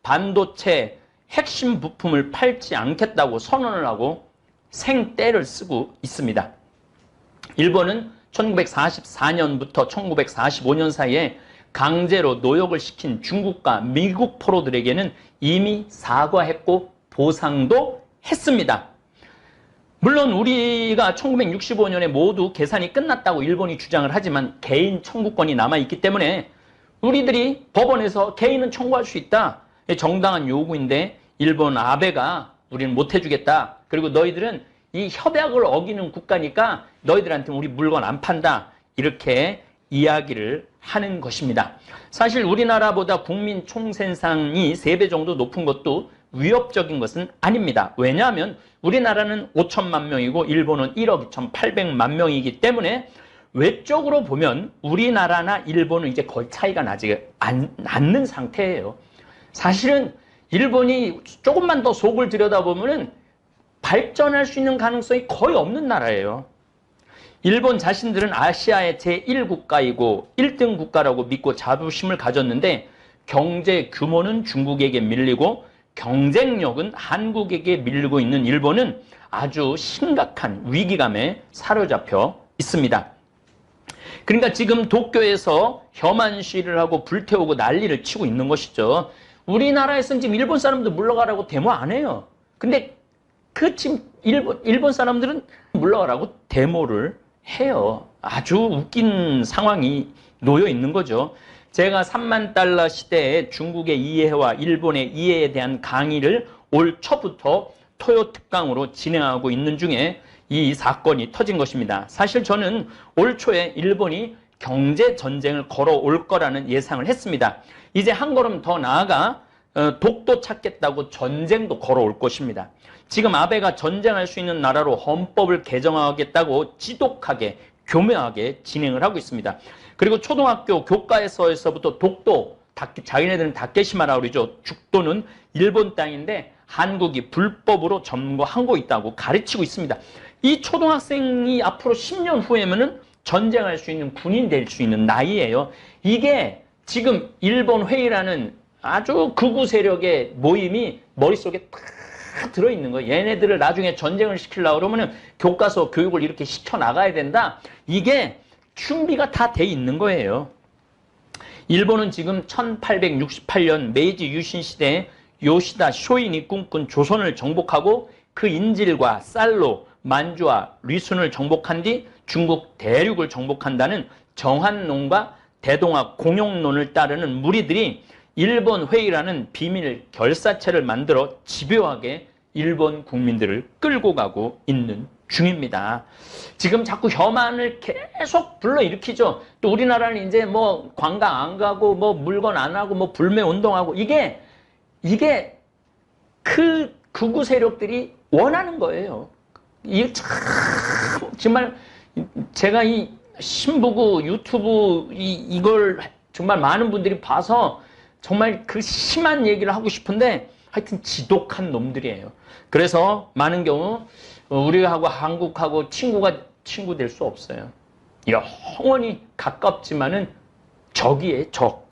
반도체 핵심 부품을 팔지 않겠다고 선언을 하고 생떼를 쓰고 있습니다. 일본은 1944년부터 1945년 사이에 강제로 노역을 시킨 중국과 미국 포로들에게는 이미 사과했고 보상도 했습니다. 물론 우리가 1965년에 모두 계산이 끝났다고 일본이 주장을 하지만 개인 청구권이 남아있기 때문에 우리들이 법원에서 개인은 청구할 수 있다. 정당한 요구인데 일본 아베가 우리는 못 해주겠다. 그리고 너희들은 이 협약을 어기는 국가니까 너희들한테 우리 물건 안 판다. 이렇게 이야기를 하는 것입니다. 사실 우리나라보다 국민 총생산이 3배 정도 높은 것도 위협적인 것은 아닙니다. 왜냐하면 우리나라는 5천만 명이고 일본은 1억 2,800만 명이기 때문에 외적으로 보면 우리나라나 일본은 이제 거의 차이가 나지 않는 상태예요. 사실은 일본이 조금만 더 속을 들여다보면 발전할 수 있는 가능성이 거의 없는 나라예요. 일본 자신들은 아시아의 제1국가이고 1등 국가라고 믿고 자부심을 가졌는데 경제 규모는 중국에게 밀리고 경쟁력은 한국에게 밀리고 있는 일본은 아주 심각한 위기감에 사로잡혀 있습니다. 그러니까 지금 도쿄에서 혐한 시위를 하고 불태우고 난리를 치고 있는 것이죠. 우리나라에서는 지금 일본 사람들 물러가라고 데모 안 해요. 근데 지금 일본 사람들은 물러가라고 데모를 해요. 아주 웃긴 상황이 놓여 있는 거죠. 제가 3만 달러 시대에 중국의 이해와 일본의 이해에 대한 강의를 올 초부터 토요 특강으로 진행하고 있는 중에 이 사건이 터진 것입니다. 사실 저는 올 초에 일본이 경제 전쟁을 걸어올 거라는 예상을 했습니다. 이제 한 걸음 더 나아가 독도 찾겠다고 전쟁도 걸어올 것입니다. 지금 아베가 전쟁할 수 있는 나라로 헌법을 개정하겠다고 지독하게 교묘하게 진행을 하고 있습니다. 그리고 초등학교 교과에서부터 독도, 자기네들은 다케시마라고 그러죠. 죽도는 일본 땅인데 한국이 불법으로 점거하고 있다고 가르치고 있습니다. 이 초등학생이 앞으로 10년 후에는 전쟁할 수 있는 군인 될 수 있는 나이예요. 이게 지금 일본 회의라는 아주 극우 세력의 모임이 머릿속에 다 들어있는 거예요. 얘네들을 나중에 전쟁을 시키려고 그러면 교과서 교육을 이렇게 시켜나가야 된다. 이게 준비가 다 돼 있는 거예요. 일본은 지금 1868년 메이지 유신 시대에 요시다 쇼인이 꿈꾼 조선을 정복하고 그 인질과 쌀로 만주와 리순을 정복한 뒤 중국 대륙을 정복한다는 정한론과 대동학 공용론을 따르는 무리들이 일본 회의라는 비밀 결사체를 만들어 집요하게 일본 국민들을 끌고 가고 있는 중입니다. 지금 자꾸 혐한을 계속 불러일으키죠. 또 우리나라는 이제 뭐 관광 안 가고 뭐 물건 안 하고 뭐 불매 운동하고 이게 그 극우 세력들이 원하는 거예요. 이게 참 정말 제가 이 신부구 유튜브 이걸 정말 많은 분들이 봐서 정말 그 심한 얘기를 하고 싶은데 하여튼 지독한 놈들이에요. 그래서 많은 경우 우리하고 한국하고 친구 될 수 없어요. 영원히 가깝지만은 적이에요, 적.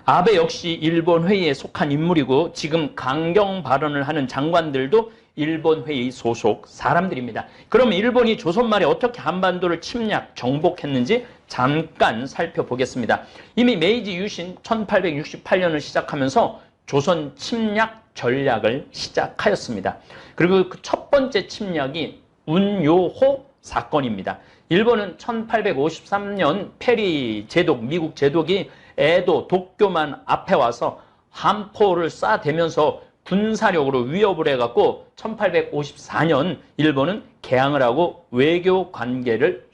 아베 역시 일본 회의에 속한 인물이고 지금 강경 발언을 하는 장관들도 일본 회의 소속 사람들입니다. 그러면 일본이 조선 말에 어떻게 한반도를 침략, 정복했는지 잠깐 살펴보겠습니다. 이미 메이지 유신 1868년을 시작하면서 조선 침략 전략을 시작하였습니다. 그리고 그 첫 번째 침략이 운요호 사건입니다. 일본은 1853년 페리 제독, 미국 제독이 에도, 도쿄만 앞에 와서 함포를 쏴대면서 군사력으로 위협을 해갖고 1854년 일본은 개항을 하고 외교 관계를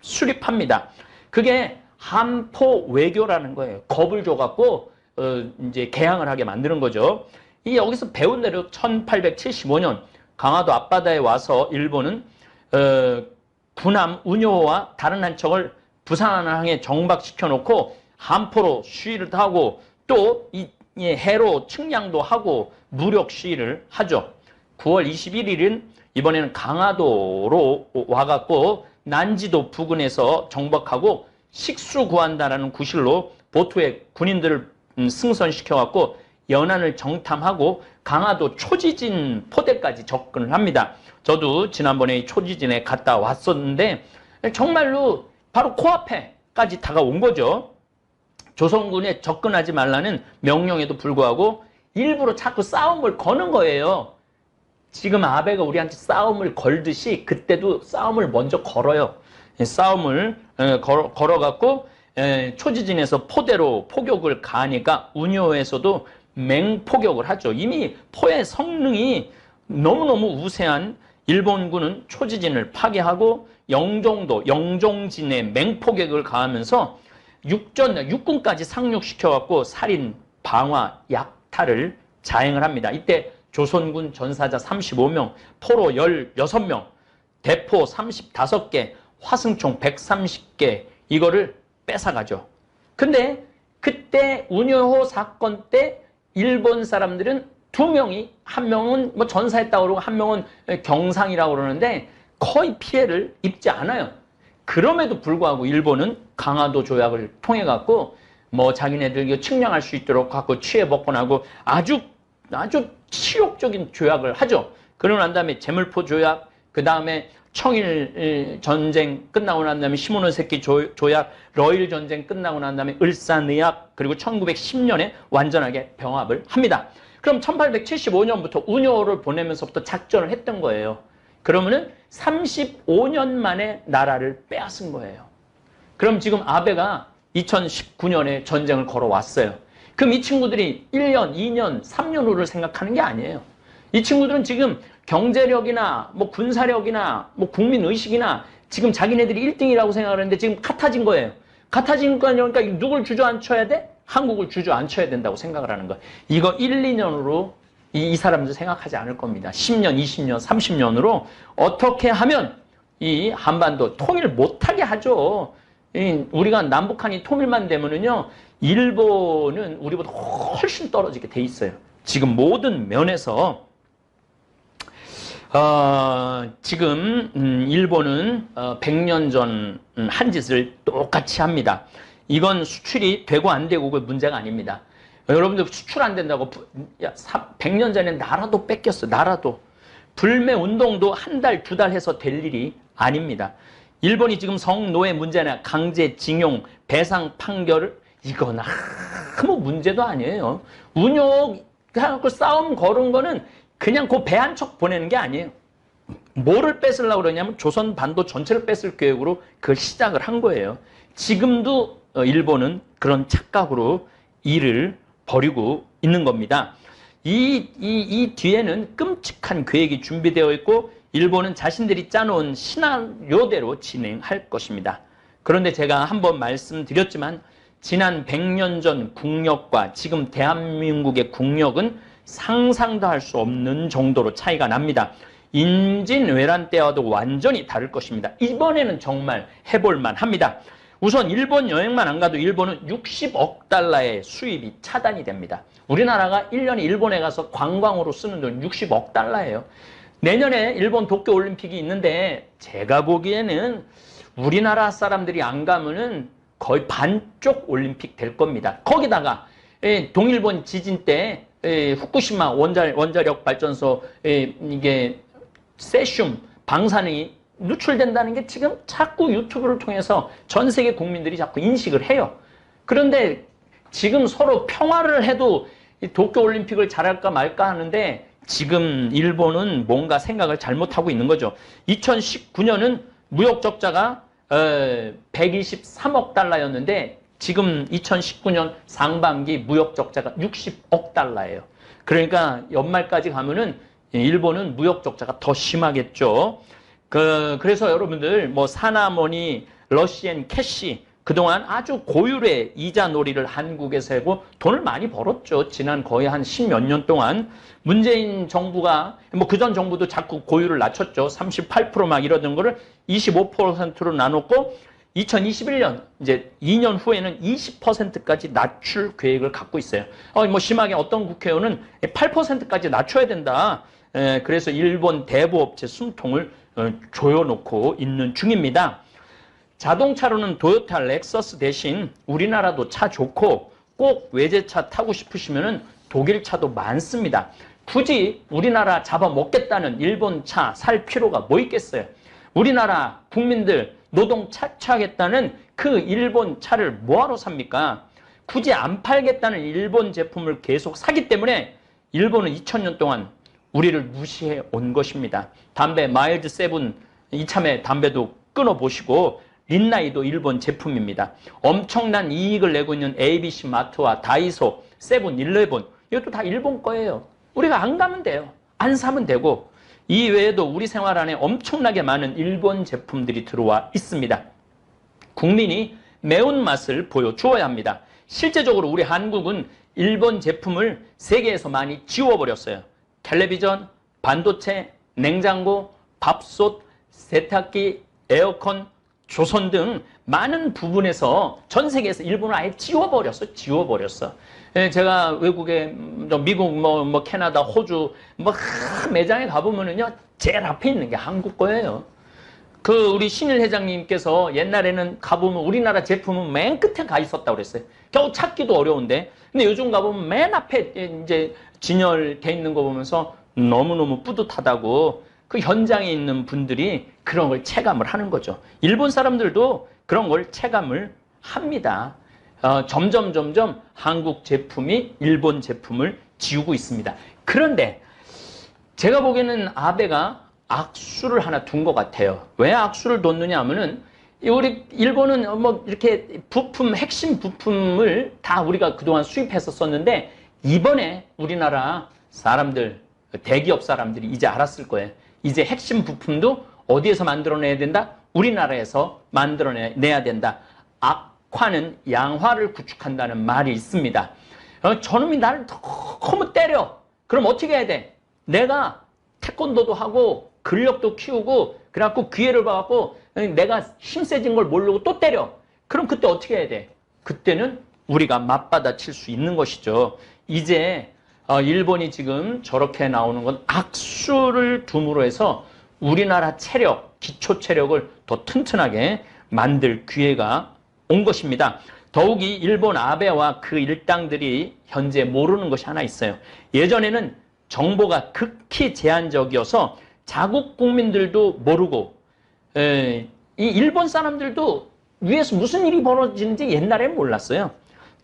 수립합니다. 그게 함포 외교라는 거예요. 겁을 줘갖고 이제 개항을 하게 만드는 거죠. 이 여기서 배운 대로 1875년 강화도 앞바다에 와서 일본은 군함 운요호와 다른 한 척을 부산항에 정박시켜 놓고 함포로 시위를 하고 또 이 해로 측량도 하고 무력 시위를 하죠. 9월 21일은 이번에는 강화도로 와갖고 난지도 부근에서 정박하고 식수 구한다라는 구실로 보트에 군인들을 승선시켜갖고 연안을 정탐하고 강화도 초지진 포대까지 접근을 합니다. 저도 지난번에 초지진에 갔다 왔었는데 정말로 바로 코앞에까지 다가온 거죠. 조선군에 접근하지 말라는 명령에도 불구하고 일부러 자꾸 싸움을 거는 거예요. 지금 아베가 우리한테 싸움을 걸듯이 그때도 싸움을 먼저 걸어요. 싸움을 걸어갖고 초지진에서 포대로 포격을 가하니까 운요에서도 맹포격을 하죠. 이미 포의 성능이 너무너무 우세한 일본군은 초지진을 파괴하고 영종도, 영종진에 맹포격을 가하면서 육군까지 상륙시켜갖고 살인, 방화, 약탈을 자행을 합니다. 이때 조선군 전사자 35명, 포로 16명, 대포 35개, 화승총 130개 이거를 뺏어가죠. 근데 그때 운요호 사건 때 일본 사람들은 두 명이, 한 명은 뭐 전사했다고 그러고 한 명은 경상이라고 그러는데 거의 피해를 입지 않아요. 그럼에도 불구하고 일본은 강화도 조약을 통해 갖고 뭐 자기네들 측량할 수 있도록 갖고 취해 복권하고 아주 치욕적인 조약을 하죠. 그러고 난 다음에 제물포 조약, 그 다음에 청일 전쟁 끝나고 난 다음에 시모노세키 조약, 러일 전쟁 끝나고 난 다음에 을사의약, 그리고 1910년에 완전하게 병합을 합니다. 그럼 1875년부터 운요호를 보내면서부터 작전을 했던 거예요. 그러면은 35년 만에 나라를 빼앗은 거예요. 그럼 지금 아베가 2019년에 전쟁을 걸어왔어요. 그럼 이 친구들이 1년, 2년, 3년 후를 생각하는 게 아니에요. 이 친구들은 지금 경제력이나 뭐 군사력이나 뭐 국민의식이나 지금 자기네들이 1등이라고 생각하는데 지금 같아진 거예요. 같아진 거니까 누굴 주저앉혀야 돼? 한국을 주저앉혀야 된다고 생각을 하는 거예요. 이거 1, 2년으로 이 사람들 생각하지 않을 겁니다. 10년, 20년, 30년으로 어떻게 하면 이 한반도 통일 못하게 하죠. 우리가 남북한이 통일만 되면은요, 일본은 우리보다 훨씬 떨어지게 돼 있어요. 지금 모든 면에서 지금 일본은 100년 전 한 짓을 똑같이 합니다. 이건 수출이 되고 안 되고 그 문제가 아닙니다. 여러분들 수출 안 된다고 100년 전에 나라도 뺏겼어. 나라도. 불매 운동도 한 달, 두 달 해서 될 일이 아닙니다. 일본이 지금 성노예 문제나 강제징용, 배상 판결을 이건 아무 문제도 아니에요. 운용하고 싸움 걸은 거는 그냥 그 배 한 척 보내는 게 아니에요. 뭐를 뺏으려고 그러냐면 조선 반도 전체를 뺏을 계획으로 그걸 시작을 한 거예요. 지금도 일본은 그런 착각으로 일을 벌이고 있는 겁니다. 이 뒤에는 끔찍한 계획이 준비되어 있고 일본은 자신들이 짜놓은 시나리오대로 진행할 것입니다. 그런데 제가 한번 말씀드렸지만 지난 100년 전 국력과 지금 대한민국의 국력은 상상도 할 수 없는 정도로 차이가 납니다. 임진왜란 때와도 완전히 다를 것입니다. 이번에는 정말 해볼만 합니다. 우선 일본 여행만 안 가도 일본은 60억 달러의 수입이 차단이 됩니다. 우리나라가 1년에 일본에 가서 관광으로 쓰는 돈 60억 달러예요. 내년에 일본 도쿄올림픽이 있는데 제가 보기에는 우리나라 사람들이 안 가면은 거의 반쪽 올림픽 될 겁니다. 거기다가 동일본 지진 때 후쿠시마 원자력 발전소 이게 세슘 방사능이 누출된다는 게 지금 자꾸 유튜브를 통해서 전 세계 국민들이 자꾸 인식을 해요. 그런데 지금 서로 평화를 해도 도쿄올림픽을 잘할까 말까 하는데 지금 일본은 뭔가 생각을 잘못하고 있는 거죠. 2019년은 무역 적자가 123억 달러였는데 지금 2019년 상반기 무역 적자가 60억 달러예요. 그러니까 연말까지 가면은 일본은 무역 적자가 더 심하겠죠. 그래서 여러분들 뭐 사나머니, 러시앤 캐시 그동안 아주 고율의 이자 놀이를 한국에서 하고 돈을 많이 벌었죠. 지난 거의 한 10몇 년 동안 문재인 정부가 뭐 그전 정부도 자꾸 고율을 낮췄죠. 38% 이러던 거를 25%로 나눴고 2021년 이제 2년 후에는 20%까지 낮출 계획을 갖고 있어요. 뭐 심하게 어떤 국회의원은 8%까지 낮춰야 된다. 그래서 일본 대부업체 숨통을 조여놓고 있는 중입니다. 자동차로는 도요타, 렉서스 대신 우리나라도 차 좋고 꼭 외제차 타고 싶으시면 독일 차도 많습니다. 굳이 우리나라 잡아먹겠다는 일본 차 살 필요가 뭐 있겠어요. 우리나라 국민들 노동 착취하겠다는 그 일본 차를 뭐하러 삽니까? 굳이 안 팔겠다는 일본 제품을 계속 사기 때문에 일본은 2000년 동안 우리를 무시해 온 것입니다. 담배 마일드 세븐 이참에 담배도 끊어보시고 린나이도 일본 제품입니다. 엄청난 이익을 내고 있는 ABC 마트와 다이소, 세븐일레븐 이것도 다 일본 거예요. 우리가 안 가면 돼요. 안 사면 되고 이 외에도 우리 생활 안에 엄청나게 많은 일본 제품들이 들어와 있습니다. 국민이 매운맛을 보여주어야 합니다. 실제적으로 우리 한국은 일본 제품을 세계에서 많이 지워버렸어요. 텔레비전, 반도체, 냉장고, 밥솥, 세탁기, 에어컨, 조선 등 많은 부분에서 전 세계에서 일본을 아예 지워버렸어. 제가 외국에 미국, 캐나다, 호주 매장에 가보면은요 제일 앞에 있는 게 한국 거예요. 우리 신일 회장님께서 옛날에는 가보면 우리나라 제품은 맨 끝에 가 있었다고 그랬어요. 겨우 찾기도 어려운데. 근데 요즘 가보면 맨 앞에 이제 진열돼 있는 거 보면서 너무너무 뿌듯하다고 그 현장에 있는 분들이 그런 걸 체감을 하는 거죠. 일본 사람들도 그런 걸 체감을 합니다. 점점 한국 제품이 일본 제품을 지우고 있습니다. 그런데 제가 보기에는 아베가 악수를 하나 둔 것 같아요. 왜 악수를 뒀느냐 하면은 우리 일본은 이렇게 핵심 부품을 다 우리가 그동안 수입했었는데 이번에 우리나라 사람들, 대기업 사람들이 이제 알았을 거예요. 이제 핵심 부품도 어디에서 만들어내야 된다? 우리나라에서 만들어내야 된다. 악화는 양화를 구축한다는 말이 있습니다. 저놈이 나를 너무 때려. 그럼 어떻게 해야 돼? 내가 태권도도 하고 근력도 키우고 그래갖고 기회를 봐갖고 내가 힘 세진 걸 모르고 또 때려. 그럼 그때 어떻게 해야 돼? 그때는 우리가 맞받아칠 수 있는 것이죠. 이제 일본이 지금 저렇게 나오는 건 악수를 둠으로 해서 우리나라 체력, 기초 체력을 더 튼튼하게 만들 기회가 온 것입니다. 더욱이 일본 아베와 그 일당들이 현재 모르는 것이 하나 있어요. 예전에는 정보가 극히 제한적이어서 자국 국민들도 모르고 이 일본 사람들도 위에서 무슨 일이 벌어지는지 옛날엔 몰랐어요.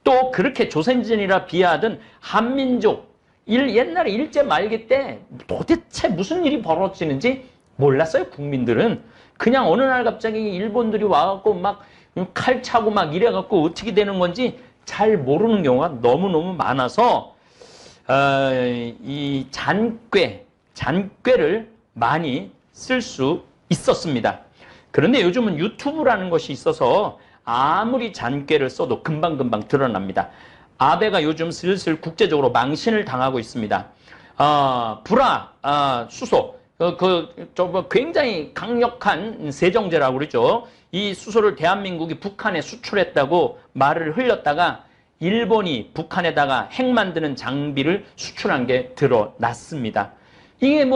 또 그렇게 조선진이라 비하하던 한민족 옛날에 일제 말기 때 도대체 무슨 일이 벌어지는지 몰랐어요. 국민들은 그냥 어느 날 갑자기 일본들이 와갖고 막 칼 차고 막 이래갖고 어떻게 되는 건지 잘 모르는 경우가 너무너무 많아서 이 잔꾀를 많이 쓸 수 있었습니다. 그런데 요즘은 유튜브라는 것이 있어서 아무리 잔꾀를 써도 금방금방 드러납니다. 아베가 요즘 슬슬 국제적으로 망신을 당하고 있습니다. 수소, 굉장히 강력한 세정제라고 그러죠. 이 수소를 대한민국이 북한에 수출했다고 말을 흘렸다가 일본이 북한에다가 핵 만드는 장비를 수출한 게 드러났습니다. 이게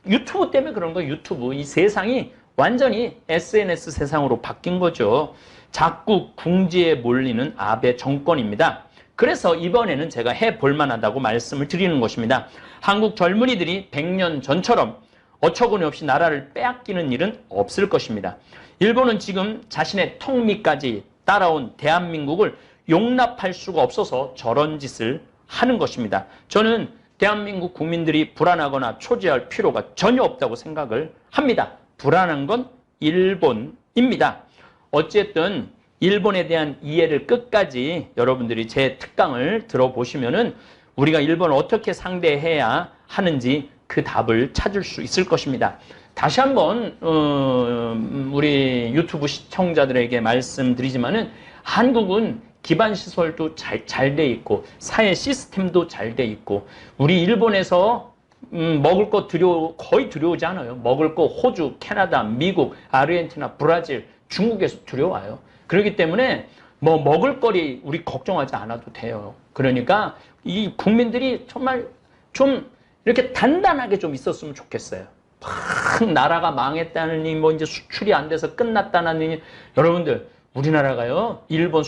유튜브 때문에 그런 거예요. 유튜브. 이 세상이 완전히 SNS 세상으로 바뀐 거죠. 자꾸 궁지에 몰리는 아베 정권입니다. 그래서 이번에는 제가 해볼 만하다고 말씀을 드리는 것입니다. 한국 젊은이들이 100년 전처럼 어처구니 없이 나라를 빼앗기는 일은 없을 것입니다. 일본은 지금 자신의 턱밑까지 따라온 대한민국을 용납할 수가 없어서 저런 짓을 하는 것입니다. 저는 대한민국 국민들이 불안하거나 초조할 필요가 전혀 없다고 생각을 합니다. 불안한 건 일본입니다. 어쨌든 일본에 대한 이해를 끝까지 여러분들이 제 특강을 들어보시면은 우리가 일본을 어떻게 상대해야 하는지 그 답을 찾을 수 있을 것입니다. 다시 한번 우리 유튜브 시청자들에게 말씀드리지만은 한국은 기반 시설도 잘 돼 있고 사회 시스템도 잘 돼 있고 우리 일본에서 먹을 거 거의 들여오지 않아요. 먹을 거 호주, 캐나다, 미국, 아르헨티나, 브라질, 중국에서 들여와요. 그렇기 때문에 뭐 먹을 거리 우리 걱정하지 않아도 돼요. 그러니까 이 국민들이 정말 좀 이렇게 단단하게 좀 있었으면 좋겠어요. 막 나라가 망했다느니 뭐 이제 수출이 안 돼서 끝났다느니 여러분들 우리나라가요 일본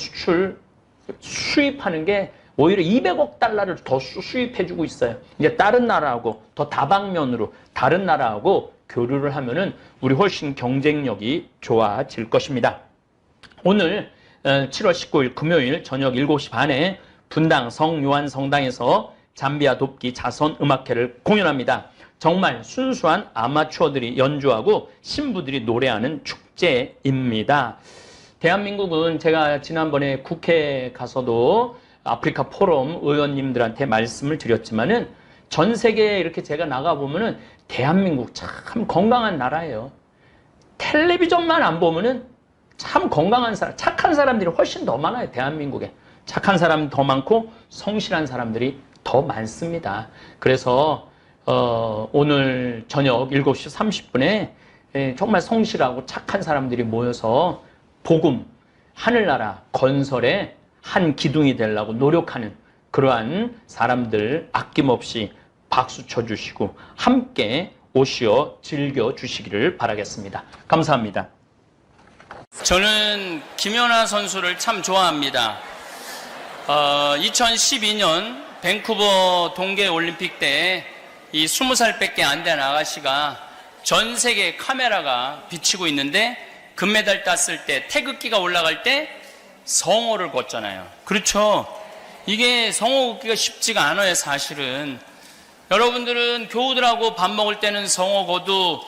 수입하는 게 오히려 200억 달러를 더 수입해주고 있어요. 이제 다른 나라하고 더 다방면으로 다른 나라하고 교류를 하면은 우리 훨씬 경쟁력이 좋아질 것입니다. 오늘 7월 19일 금요일 저녁 7시 반에 분당 성요한 성당에서 잠비아 돕기 자선 음악회를 공연합니다. 정말 순수한 아마추어들이 연주하고 신부들이 노래하는 축제입니다. 대한민국은 제가 지난번에 국회에 가서도 아프리카 포럼 의원님들한테 말씀을 드렸지만은 전 세계에 이렇게 제가 나가보면은 대한민국 참 건강한 나라예요. 텔레비전만 안 보면은 참 건강한 사람, 착한 사람들이 훨씬 더 많아요. 대한민국에. 착한 사람이 더 많고 성실한 사람들이 더 많습니다. 그래서 오늘 저녁 7시 30분에 정말 성실하고 착한 사람들이 모여서 복음, 하늘나라 건설에 한 기둥이 되려고 노력하는 그러한 사람들 아낌없이 박수 쳐주시고 함께 오시어 즐겨주시기를 바라겠습니다. 감사합니다. 저는 김연아 선수를 참 좋아합니다. 2012년 밴쿠버 동계올림픽 때 이 20살밖에 안 된 아가씨가 전 세계 카메라가 비치고 있는데 금메달 땄을 때 태극기가 올라갈 때 성호를 걷잖아요. 그렇죠? 이게 성호 걷기가 쉽지가 않아요, 사실은. 여러분들은 교우들하고 밥 먹을 때는 성호 걷도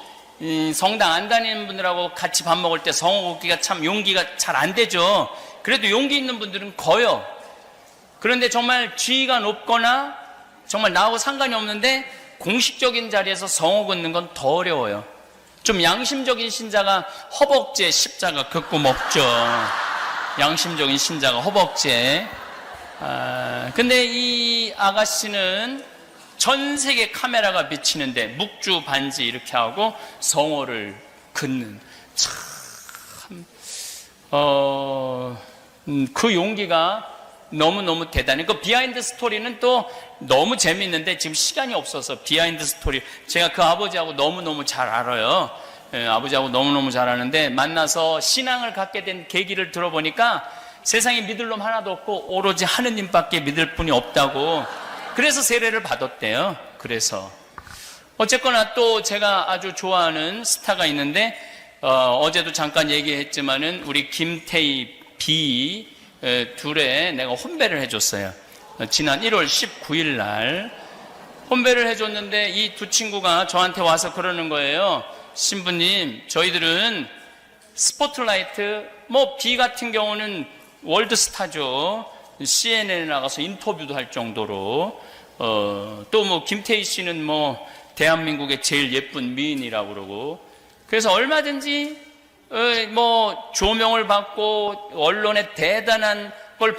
성당 안 다니는 분들하고 같이 밥 먹을 때 성호 걷기가 참 용기가 잘 안 되죠. 그래도 용기 있는 분들은 거요. 그런데 정말 지위가 높거나 정말 나하고 상관이 없는데 공식적인 자리에서 성호 걷는 건 더 어려워요. 좀 양심적인 신자가 허벅지에 십자가 긋고 먹죠. 양심적인 신자가 허벅지에. 근데 이 아가씨는 전 세계 카메라가 비치는데 묵주 반지 이렇게 하고 성호를 긋는 참 그 용기가 너무너무 대단해. 그 비하인드 스토리는 또 너무 재밌는데 지금 시간이 없어서 비하인드 스토리 제가 그 아버지하고 너무너무 잘 알아요. 아버지하고 너무너무 잘 아는데 만나서 신앙을 갖게 된 계기를 들어보니까 세상에 믿을 놈 하나도 없고 오로지 하느님밖에 믿을 분이 없다고 그래서 세례를 받았대요. 그래서 어쨌거나 또 제가 아주 좋아하는 스타가 있는데 어제도 잠깐 얘기했지만은 우리 김태희 B 둘에 내가 혼배를 해줬어요. 지난 1월 19일 날 혼배를 해줬는데 이 두 친구가 저한테 와서 그러는 거예요. 신부님, 저희들은 스포트라이트, 뭐 B 같은 경우는 월드스타죠. CNN에 나가서 인터뷰도 할 정도로 또 뭐 김태희 씨는 뭐 대한민국의 제일 예쁜 미인이라고 그러고 그래서 얼마든지 뭐 조명을 받고 언론의 대단한